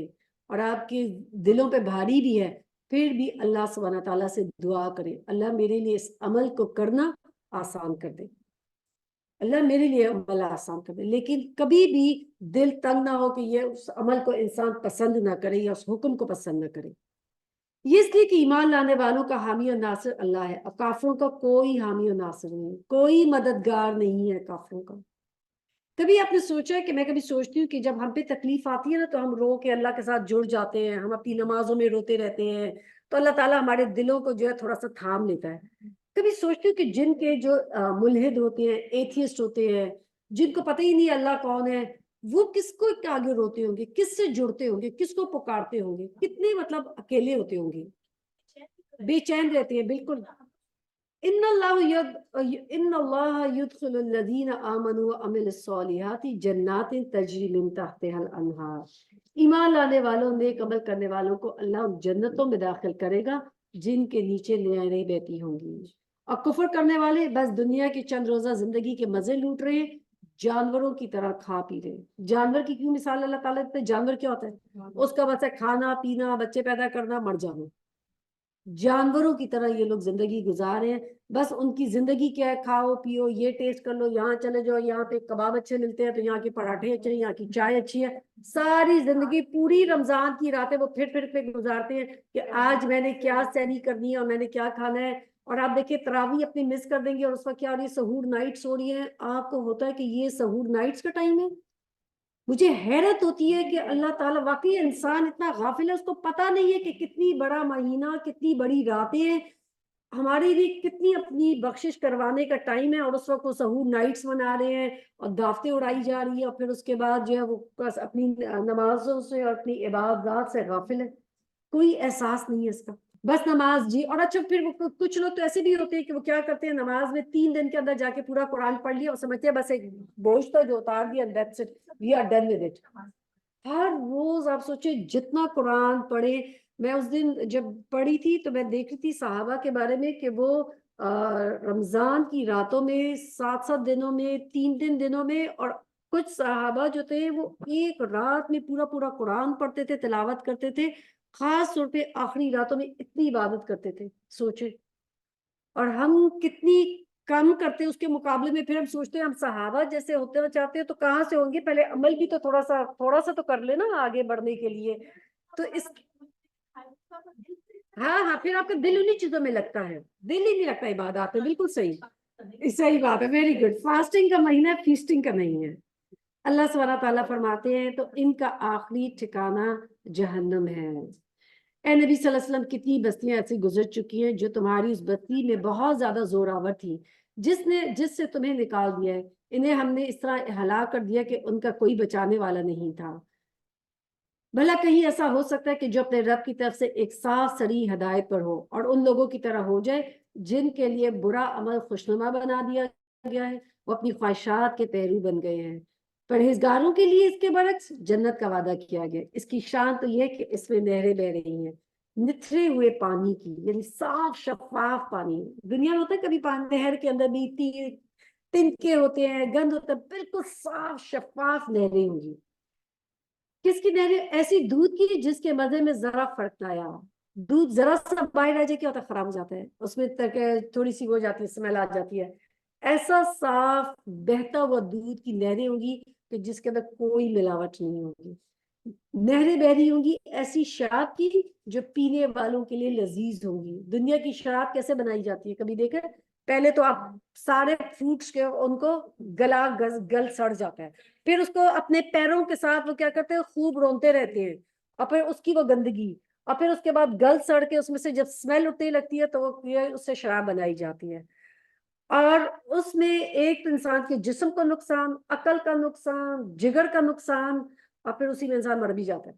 اور آپ کے دلوں پہ بھاری بھی ہے، پھر بھی اللہ سبحانہ تعالیٰ سے دعا کریں اللہ میرے لیے اس عمل کو کرنا آسان کر دے، اللہ میرے لیے عمل آسان کر دے، لیکن کبھی بھی دل تنگ نہ ہو کہ یہ اس عمل کو انسان پسند نہ کرے یا اس حکم کو پسند نہ کرے۔ یہ اس لیے کہ ایمان لانے والوں کا حامی اور ناصر اللہ ہے، اور کافروں کا کوئی حامی اور ناصر نہیں، کوئی مددگار نہیں ہے کافروں کا۔ کبھی آپ نے سوچا ہے کہ میں کبھی سوچتی ہوں کہ جب ہم پہ تکلیف آتی ہے نا تو ہم رو کے اللہ کے ساتھ جڑ جاتے ہیں، ہم اپنی نمازوں میں روتے رہتے ہیں، تو اللہ تعالیٰ ہمارے دلوں کو جو ہے تھوڑا سا تھام لیتا ہے۔ کبھی سوچتی ہوں کہ جن کے جو ملحد ہوتے ہیں، ایتھیسٹ ہوتے ہیں، جن کو پتہ ہی نہیں اللہ کون ہے، وہ کس کو آگے روتے ہوں گے، کس سے جڑتے ہوں گے، کس کو پکارتے ہوں گے، کتنے مطلب اکیلے ہوتے ہوں گے، بے چین رہتے ہیں۔ بالکل، ان اللہ يدخل الذین آمنوا وعملوا الصالحات جنات تجری من تحتها الانہار، ایمان لانے والوں نیک عمل کرنے والوں کو اللہ ان جنتوں میں داخل کرے گا جن کے نیچے نہریں بہتی ہوں گی، اور کفر کرنے والے بس دنیا کی چند روزہ زندگی کے مزے لوٹ رہے ہیں، جانوروں کی طرح کھا پی رہے ہیں۔ جانور کی کیوں مثال اللہ تعالیٰ دیتے ہیں؟ جانور کیا ہوتا ہے؟ اس کا بس ہے کھانا پینا، بچے پیدا کرنا، مر جانا۔ جانوروں کی طرح یہ لوگ زندگی گزار رہے ہیں، بس ان کی زندگی کیا ہے؟ کھاؤ پیو، یہ ٹیسٹ کر لو، یہاں چلے جاؤ، یہاں پہ کباب اچھے ملتے ہیں تو یہاں کے پراٹھے اچھے ہیں، یہاں کی چائے اچھی ہے۔ ساری زندگی پوری رمضان کی راتیں وہ پھر کے گزارتے ہیں کہ آج میں نے کیا سحری کرنی ہے اور میں نے کیا کھانا ہے۔ اور آپ دیکھیں تراویح اپنی مس کر دیں گے اور اس وقت کیا ہو رہی ہے؟ سحور نائٹس ہو رہی ہیں۔ آپ کو ہوتا ہے کہ یہ سحور نائٹس کا ٹائم ہے؟ مجھے حیرت ہوتی ہے کہ اللہ تعالیٰ، واقعی انسان اتنا غافل ہے، اس کو پتہ نہیں ہے کہ کتنی بڑا مہینہ، کتنی بڑی راتیں ہیں، ہمارے لیے کتنی اپنی بخشش کروانے کا ٹائم ہے، اور اس وقت وہ سحور نائٹس منا رہے ہیں اور دعوتیں اڑائی جا رہی ہیں، اور پھر اس کے بعد جو ہے وہ بس اپنی نمازوں سے اور اپنی عبادات سے غافل ہے، کوئی احساس نہیں ہے اس کا، بس نماز جی۔ اور اچھا پھر کچھ لوگ تو ایسے بھی ہوتے ہیں کہ وہ کیا کرتے ہیں، نماز میں 3 دن کے اندر جا کے پورا قرآن پڑھ لیا اور سمجھتے ہیں بس ایک بوجھ تھا جو اتار دیا، that's it, we are done with it۔ ہر روز آپ سوچیں جتنا قرآن پڑھے۔ میں اس دن جب پڑھی تھی تو میں دیکھ رہی تھی صحابہ کے بارے میں کہ وہ رمضان کی راتوں میں 7 دنوں میں 3 دنوں میں، اور کچھ صحابہ جو تھے وہ ایک رات میں پورا قرآن پڑھتے تھے، تلاوت کرتے تھے، خاص طور پہ آخری راتوں میں اتنی عبادت کرتے تھے، سوچے۔ اور ہم کتنی کم کرتے اس کے مقابلے میں، پھر ہم سوچتے ہیں ہم صحابہ جیسے ہوتے چاہتے ہیں تو کہاں سے ہوں گے؟ پہلے عمل بھی تو تھوڑا سا تو کر لینا آگے بڑھنے کے لیے۔ تو اس ہاں پھر آپ کا دل انہی چیزوں میں لگتا ہے، دل ہی نہیں لگتا عبادات میں۔ بالکل صحیح بات ہے، ویری گڈ۔ فاسٹنگ کا مہینہ ہے، فیسٹنگ کا نہیں ہے۔ اللہ سبحانہ تعالیٰ فرماتے ہیں تو ان کا آخری ٹھکانہ جہنم ہے۔ اے نبی صلی اللہ علیہ وسلم، کتنی بستیاں ایسی گزر چکی ہیں جو تمہاری اس بستی میں بہت زیادہ زوراور تھی، جس سے تمہیں نکال دیا ہے، انہیں ہم نے اس طرح ہلاک کر دیا کہ ان کا کوئی بچانے والا نہیں تھا۔ بھلا کہیں ایسا ہو سکتا ہے کہ جو اپنے رب کی طرف سے ایک صاف سری ہدایت پر ہو اور ان لوگوں کی طرح ہو جائے جن کے لیے برا عمل خوشنما بنا دیا گیا ہے، وہ اپنی خواہشات کے پیرو بن گئے ہیں۔ پرہیزگاروں کے لیے اس کے برعکس جنت کا وعدہ کیا گیا، اس کی شان تو یہ کہ اس میں نہریں بہ رہی ہیں نتھرے ہوئے پانی کی، یعنی صاف شفاف پانی۔ دنیا میں ہوتا ہے کبھی نہر کے اندر بھی تنکے ہوتے ہیں، گند ہوتا ہے، بالکل صاف شفاف نہریں ہوں گی. کس کی نہریں؟ ایسی دودھ کی جس کے مزے میں ذرا فرق نہ آیا. دودھ ذرا سا باہر آ جائے کیا ہوتا ہے؟ خراب ہو جاتا ہے، اس میں تھوڑی سی وہ جاتی ہے، اسمیل آ جاتی ہے. ایسا صاف بہتا ہوا دودھ کی نہریں ہوں گی کہ جس کے اندر کوئی ملاوٹ نہیں ہوگی. نہریں بہ رہی ہوں گی ایسی شراب کی جو پینے والوں کے لیے لذیذ ہوں گی. دنیا کی شراب کیسے بنائی جاتی ہے کبھی دیکھیں؟ پہلے تو آپ سارے فروٹس کے ان کو گل سڑ جاتا ہے، پھر اس کو اپنے پیروں کے ساتھ وہ کیا کرتے ہیں؟ خوب رونتے رہتے ہیں، اور پھر اس کی وہ گندگی، اور پھر اس کے بعد گل سڑ کے اس میں سے جب اسمیل اٹھنے لگتی ہے تو وہ اس سے شراب بنائی جاتی ہے. اور اس میں ایک انسان کے جسم کو نقصان، عقل کا نقصان، جگر کا نقصان، اور پھر اسی میں انسان مر بھی جاتا ہے.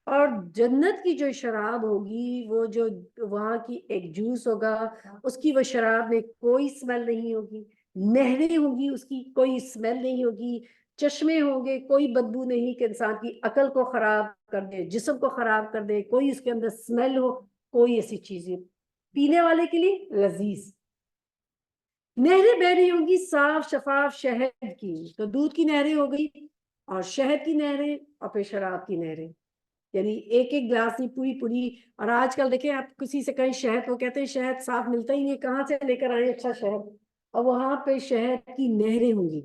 اور جنت کی جو شراب ہوگی، وہ جو وہاں کی ایک جوس ہوگا، اس کی وہ شراب میں کوئی سمیل نہیں ہوگی. نہریں ہوں گی، اس کی کوئی سمیل نہیں ہوگی. چشمے ہوں گے، کوئی بدبو نہیں کہ انسان کی عقل کو خراب کر دے، جسم کو خراب کر دے، کوئی اس کے اندر سمیل ہو، کوئی ایسی چیزیں. پینے والے کے لیے لذیذ. نہریں بہ رہی ہوں گی صاف شفاف شہد کی. تو دودھ کی نہریں ہو گئی، اور شہد کی نہریں، اور پھر شراب کی نہریں. یعنی ایک ایک گلاس نہیں، پوری پوری. اور آج کل دیکھیں آپ کسی سے کہیں شہد، وہ کہتے ہیں شہد صاف ملتا ہی نہیں، کہاں سے لے کر آئے اچھا شہد. اور وہاں پہ شہد کی نہریں ہوں گی.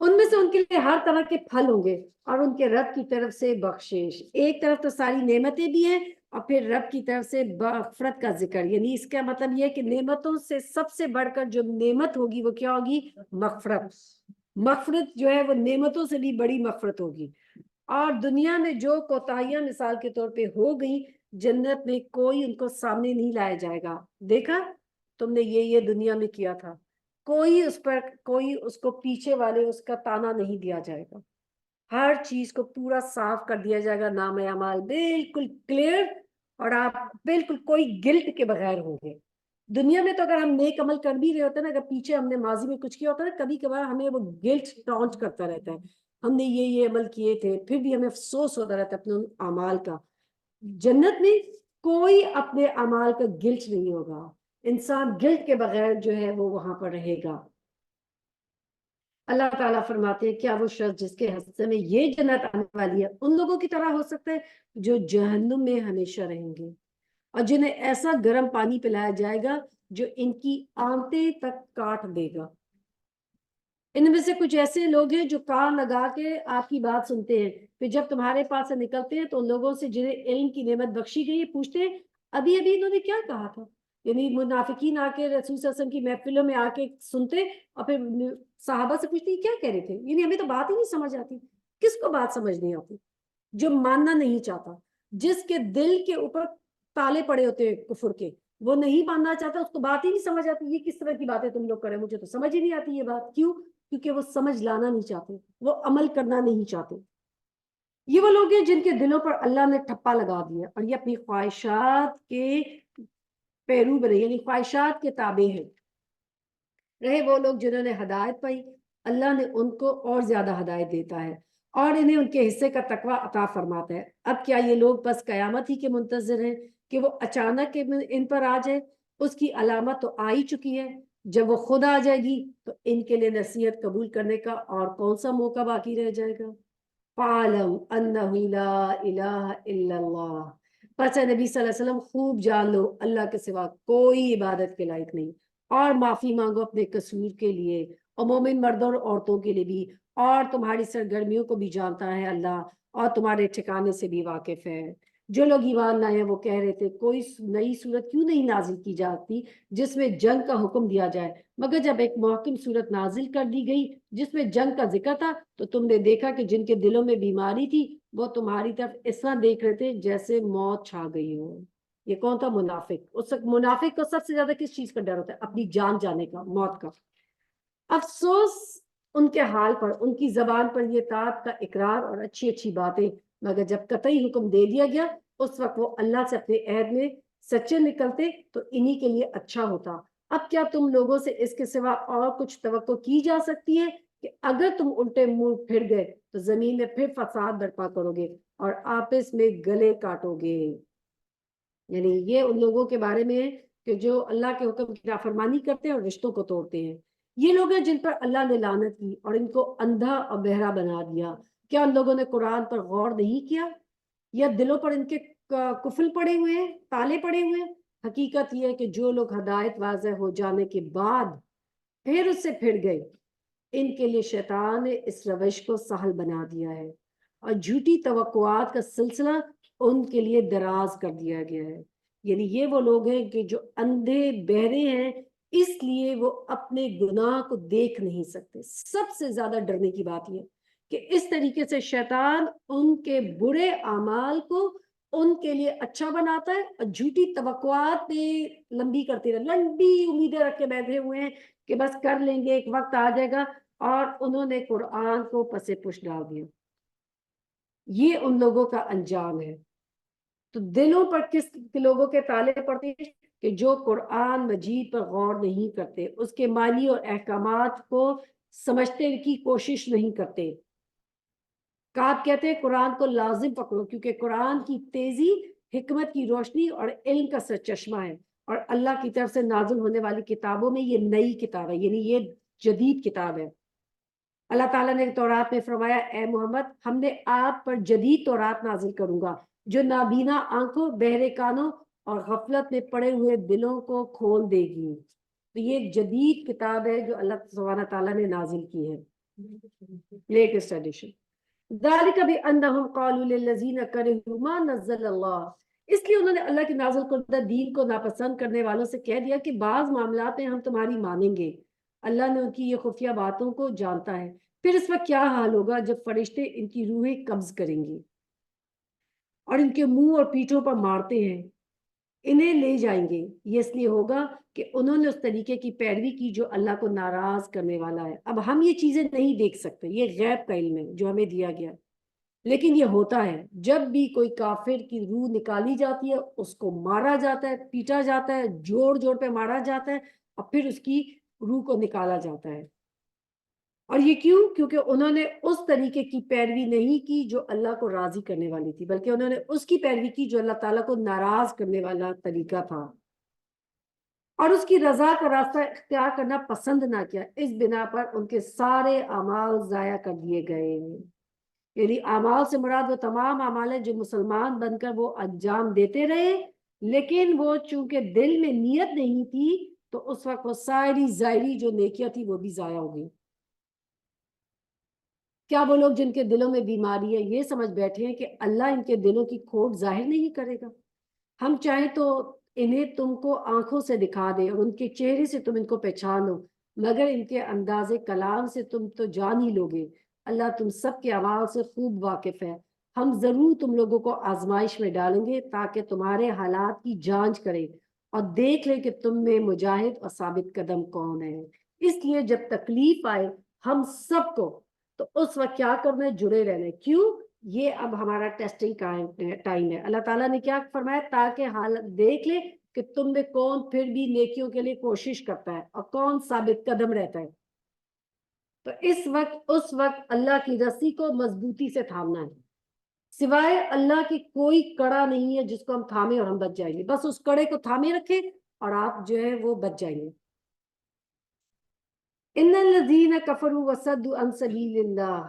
ان میں سے ان کے لیے ہر طرح کے پھل ہوں گے، اور ان کے رب کی طرف سے بخشش. ایک طرف تو ساری نعمتیں بھی ہیں، اور پھر رب کی طرف سے مغفرت کا ذکر. یعنی اس کا مطلب یہ ہے کہ نعمتوں سے سب سے بڑھ کر جو نعمت ہوگی وہ کیا ہوگی؟ مغفرت. مغفرت جو ہے وہ نعمتوں سے بھی بڑی مغفرت ہوگی. اور دنیا میں جو کوتاہیاں مثال کے طور پہ ہو گئی، جنت میں کوئی ان کو سامنے نہیں لایا جائے گا. دیکھا تم نے یہ دنیا میں کیا تھا، کوئی اس پر، کوئی اس کو پیچھے والے اس کا تانا نہیں دیا جائے گا. ہر چیز کو پورا صاف کر دیا جائے گا، نام اعمال بالکل کلیئر، اور آپ بالکل کوئی گلٹ کے بغیر ہوں گے. دنیا میں تو اگر ہم نیک عمل کر بھی رہے ہوتے ہیں نا، اگر پیچھے ہم نے ماضی میں کچھ کیا ہوتا ہے نا، کبھی کبھار ہمیں وہ گلٹ ٹانٹ کرتا رہتا ہے، ہم نے یہ عمل کیے تھے، پھر بھی ہمیں افسوس ہوتا رہتا ہے اپنے اعمال کا. جنت میں کوئی اپنے اعمال کا گلٹ نہیں ہوگا. انسان گلٹ کے بغیر جو ہے وہ وہاں پر رہے گا. اللہ تعالیٰ فرماتے ہیں کیا وہ شخص جس کے حصے میں یہ جنت آنے والی ہے ان لوگوں کی طرح ہو سکتا ہے جو جہنم میں ہمیشہ رہیں گے، اور جنہیں ایسا گرم پانی پلایا جائے گا جو ان کی آنتیں تک کاٹ دے گا. ان میں سے کچھ ایسے لوگ ہیں جو کان لگا کے آپ کی بات سنتے ہیں، پھر جب تمہارے پاس سے نکلتے ہیں تو ان لوگوں سے جنہیں علم کی نعمت بخشی گئی ہے پوچھتے ہیں ابھی ابھی انہوں نے کیا کہا تھا. یعنی منافقین آ کے رسول صلی اللہ علیہ وسلم کی محفلوں میں آ کے سنتے، اور پھر صحابہ سے پوچھتے کیا کہہ رہے تھے. یعنی ہمیں تو بات ہی نہیں سمجھ آتی. کس کو بات سمجھ نہیں آتی؟ جو ماننا نہیں چاہتا، جس کے دل کے اوپر تالے پڑے ہوتے ہیں کفر کے، وہ نہیں ماننا چاہتا، اس کو بات ہی نہیں سمجھ آتی. یہ کس طرح کی باتیں تم لوگ کریں، مجھے تو سمجھ ہی نہیں آتی یہ بات. کیوں؟ کیونکہ وہ سمجھ لانا نہیں چاہتے، وہ عمل کرنا نہیں چاہتے. یہ وہ لوگ ہیں جن کے دلوں پر اللہ نے ٹھپا لگا دیا، اور یہ اپنی خواہشات کے پیرو بنے، یعنی خواہشات کے تابع ہیں. رہے وہ لوگ جنہوں نے ہدایت پائی، اللہ نے ان کو اور زیادہ ہدایت دیتا ہے، اور انہیں ان کے حصے کا تقوی عطا فرماتا ہے. اب کیا یہ لوگ بس قیامت ہی کے منتظر ہیں کہ وہ اچانک ان پر آ جائے؟ اس کی علامت تو آ ہی چکی ہے. جب وہ خود آ جائے گی تو ان کے لیے نصیحت قبول کرنے کا اور کون سا موقع باقی رہ جائے گا. فَاعْلَمْ أَنَّهُ لَا إِلَهَ إِلَّا اللَّهُ، پس اے نبی صلی اللہ علیہ وسلم خوب جان لو اللہ کے سوا کوئی عبادت کے لائق نہیں. اور معافی مانگو اپنے قصور کے لیے، اور مومن مردوں اور عورتوں کے لیے بھی، اور تمہاری سرگرمیوں کو بھی جانتا ہے اللہ، اور تمہارے ٹھکانے سے بھی واقف ہے. جو لوگ ایمان لائے وہ کہہ رہے تھے کوئی نئی صورت کیوں نہیں نازل کی جاتی جس میں جنگ کا حکم دیا جائے، مگر جب ایک محکم صورت نازل کر دی گئی جس میں جنگ کا ذکر تھا تو تم نے دیکھا کہ جن کے دلوں میں بیماری تھی وہ تمہاری طرف اس طرح دیکھ رہے تھے جیسے موت چھا گئی ہو. یہ کون تھا؟ منافق. اس وقت منافق کو سب سے زیادہ کس چیز کا ڈر ہوتا ہے؟ اپنی جان جانے کا، موت کا. افسوس ان کے حال پر، ان کی زبان پر یہ طاعت کا اقرار اور اچھی اچھی باتیں، مگر جب قطعی حکم دے دیا گیا اس وقت وہ اللہ سے اپنے عہد میں سچے نکلتے تو انہی کے لیے اچھا ہوتا. اب کیا تم لوگوں سے اس کے سوا اور کچھ توقع کی جا سکتی ہے کہ اگر تم الٹے منہ پھر گئے تو زمین میں پھر فساد برپا کرو گے اور آپس میں گلے کاٹو گے. یعنی یہ ان لوگوں کے بارے میں ہے کہ جو اللہ کے حکم کی نافرمانی کرتے ہیں اور رشتوں کو توڑتے ہیں. یہ لوگ ہیں جن پر اللہ نے لعنت کی اور ان کو اندھا اور بہرا بنا دیا. کیا ان لوگوں نے قرآن پر غور نہیں کیا یا دلوں پر ان کے قفل پڑے ہوئے ہیں, تالے پڑے ہوئے ہیں؟ حقیقت یہ ہے کہ جو لوگ ہدایت واضح ہو جانے کے بعد پھر اس سے پھر گئے, ان کے لیے شیطان نے اس روش کو سہل بنا دیا ہے اور جھوٹی توقعات کا سلسلہ ان کے لیے دراز کر دیا گیا ہے. یعنی یہ وہ لوگ ہیں کہ جو اندھے بہرے ہیں, اس لیے وہ اپنے گناہ کو دیکھ نہیں سکتے. سب سے زیادہ ڈرنے کی بات یہ کہ اس طریقے سے شیطان ان کے برے اعمال کو ان کے لیے اچھا بناتا ہے اور جھوٹی توقعات لمبی کرتے رہے, لمبی امیدیں رکھ کے بیٹھے ہوئے ہیں کہ بس کر لیں گے, ایک وقت آ جائے گا, اور انہوں نے قرآن کو پس پش ڈال دیا. یہ ان لوگوں کا انجام ہے. تو دلوں پر کس لوگوں کے تالے پڑتے ہیں کہ جو قرآن مجید پر غور نہیں کرتے, اس کے معنی اور احکامات کو سمجھنے کی کوشش نہیں کرتے. کعب کہتے ہیں قرآن کو لازم پکڑو کیونکہ قرآن کی تیزی حکمت کی روشنی اور علم کا سرچشمہ ہے, اور اللہ کی طرف سے نازل ہونے والی کتابوں میں یہ نئی کتاب ہے, یعنی یہ جدید کتاب ہے. اللہ تعالیٰ نے تورات میں فرمایا اے محمد ہم نے آپ پر جدید تورات نازل کروں گا جو نابینا آنکھوں, بہرے کانوں اور غفلت میں پڑے ہوئے دلوں کو کھول دے گی. تو یہ جدید کتاب ہے جو اللہ سبحانہ تعالیٰ نے نازل کی ہے, لیٹسٹ ایڈیشن. ذالک بانہم قالوا للذین کرہوا ما نزل اللہ, اس لیے انہوں نے اللہ کی نازل کردہ دین کو ناپسند کرنے والوں سے کہہ دیا کہ بعض معاملات میں ہم تمہاری مانیں گے. اللہ نے ان کی یہ خفیہ باتوں کو جانتا ہے. پھر اس وقت کیا حال ہوگا جب فرشتے ان کی روحیں قبض کریں گے اور ان کے منہ اور پیٹھوں پر مارتے ہیں, انہیں لے جائیں گے. یہ اس لیے ہوگا کہ انہوں نے اس طریقے کی پیروی کی جو اللہ کو ناراض کرنے والا ہے. اب ہم یہ چیزیں نہیں دیکھ سکتے, یہ غیب کا علم ہے جو ہمیں دیا گیا, لیکن یہ ہوتا ہے جب بھی کوئی کافر کی روح نکالی جاتی ہے, اس کو مارا جاتا ہے, پیٹا جاتا ہے, جوڑ جوڑ پہ مارا جاتا ہے, اور پھر اس کی روح کو نکالا جاتا ہے. اور یہ کیوں؟ کیونکہ انہوں نے اس طریقے کی پیروی نہیں کی جو اللہ کو راضی کرنے والی تھی, بلکہ انہوں نے اس کی پیروی کی جو اللہ تعالیٰ کو ناراض کرنے والا طریقہ تھا, اور اس کی رضا کا راستہ اختیار کرنا پسند نہ کیا. اس بنا پر ان کے سارے اعمال ضائع کر دیے گئے. یعنی اعمال سے مراد وہ تمام اعمال ہیں جو مسلمان بن کر وہ انجام دیتے رہے, لیکن وہ چونکہ دل میں نیت نہیں تھی تو اس وقت وہ ساری ظاہری جو نیکیاں تھی وہ بھی ضائع ہو گئی. کیا وہ لوگ جن کے دلوں میں بیماری ہے یہ سمجھ بیٹھے ہیں کہ اللہ ان کے دلوں کی کھوٹ ظاہر نہیں کرے گا؟ ہم چاہیں تو انہیں تم کو آنکھوں سے دکھا دیں اور ان کے چہرے سے تم ان کو پہچان لو, مگر ان کے انداز کلام سے تم تو جان ہی لوگے. اللہ تم سب کے اعمال سے خوب واقف ہے. ہم ضرور تم لوگوں کو آزمائش میں ڈالیں گے تاکہ تمہارے حالات کی جانچ کریں اور دیکھ لیں کہ تم میں مجاہد اور ثابت قدم کون ہے. اس لیے جب تکلیف آئے ہم سب کو تو اس وقت کیا کرنا ہے؟ جڑے رہنا ہے. کیوں؟ یہ اب ہمارا ٹیسٹنگ ٹائم ہے. اللہ تعالیٰ نے کیا فرمایا؟ تاکہ حالت دیکھ لے کہ تم میں کون پھر بھی نیکیوں کے لیے کوشش کرتا ہے اور کون ثابت قدم رہتا ہے. تو اس وقت اللہ کی رسی کو مضبوطی سے تھامنا ہے. سوائے اللہ کی کوئی کڑا نہیں ہے جس کو ہم تھامے اور ہم بچ جائیں گے. بس اس کڑے کو تھامے رکھے اور آپ جو ہے وہ بچ جائیں گے. ان الذین کفروا وصدوا عن سبیل اللہ,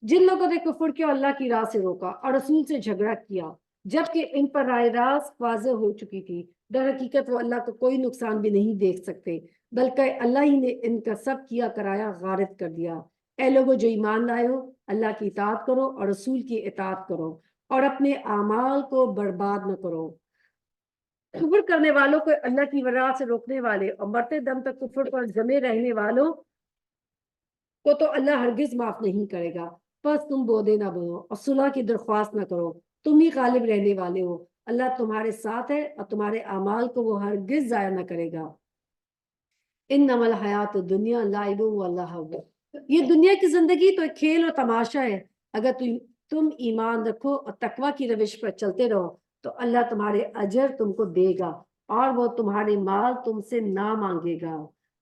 جن لوگوں نے کفر کیا اللہ کی راہ سے روکا اور رسول سے جھگڑا کیا جبکہ ان پر راہ راست واضح ہو چکی تھی, در حقیقت وہ اللہ کو کوئی نقصان بھی نہیں دیکھ سکتے بلکہ اللہ ہی نے ان کا سب کیا کرایا غارت کر دیا. اے لوگوں جو ایمان لائے ہو, اللہ کی اطاعت کرو اور رسول کی اطاعت کرو اور اپنے اعمال کو برباد نہ کرو. کفر کرنے والوں کو اللہ کی راہ سے روکنے والے اور مرتے دم تک کفر پر جمے رہنے والوں کو تو اللہ ہرگز معاف نہیں کرے گا. بس تم بودے نہ بنو اور صلح کی درخواست نہ کرو, تم ہی غالب رہنے والے ہو. اللہ تمہارے ساتھ ہے اور تمہارے اعمال کو وہ ہرگز ضائع نہ کرے گا. انما الحیات الدنیا لعب و لہو, یہ دنیا کی زندگی تو ایک کھیل اور تماشا ہے. اگر تم ایمان رکھو اور تقوی کی روش پر چلتے رہو تو اللہ تمہارے اجر تم کو دے گا اور وہ تمہارے مال تم سے نہ مانگے گا.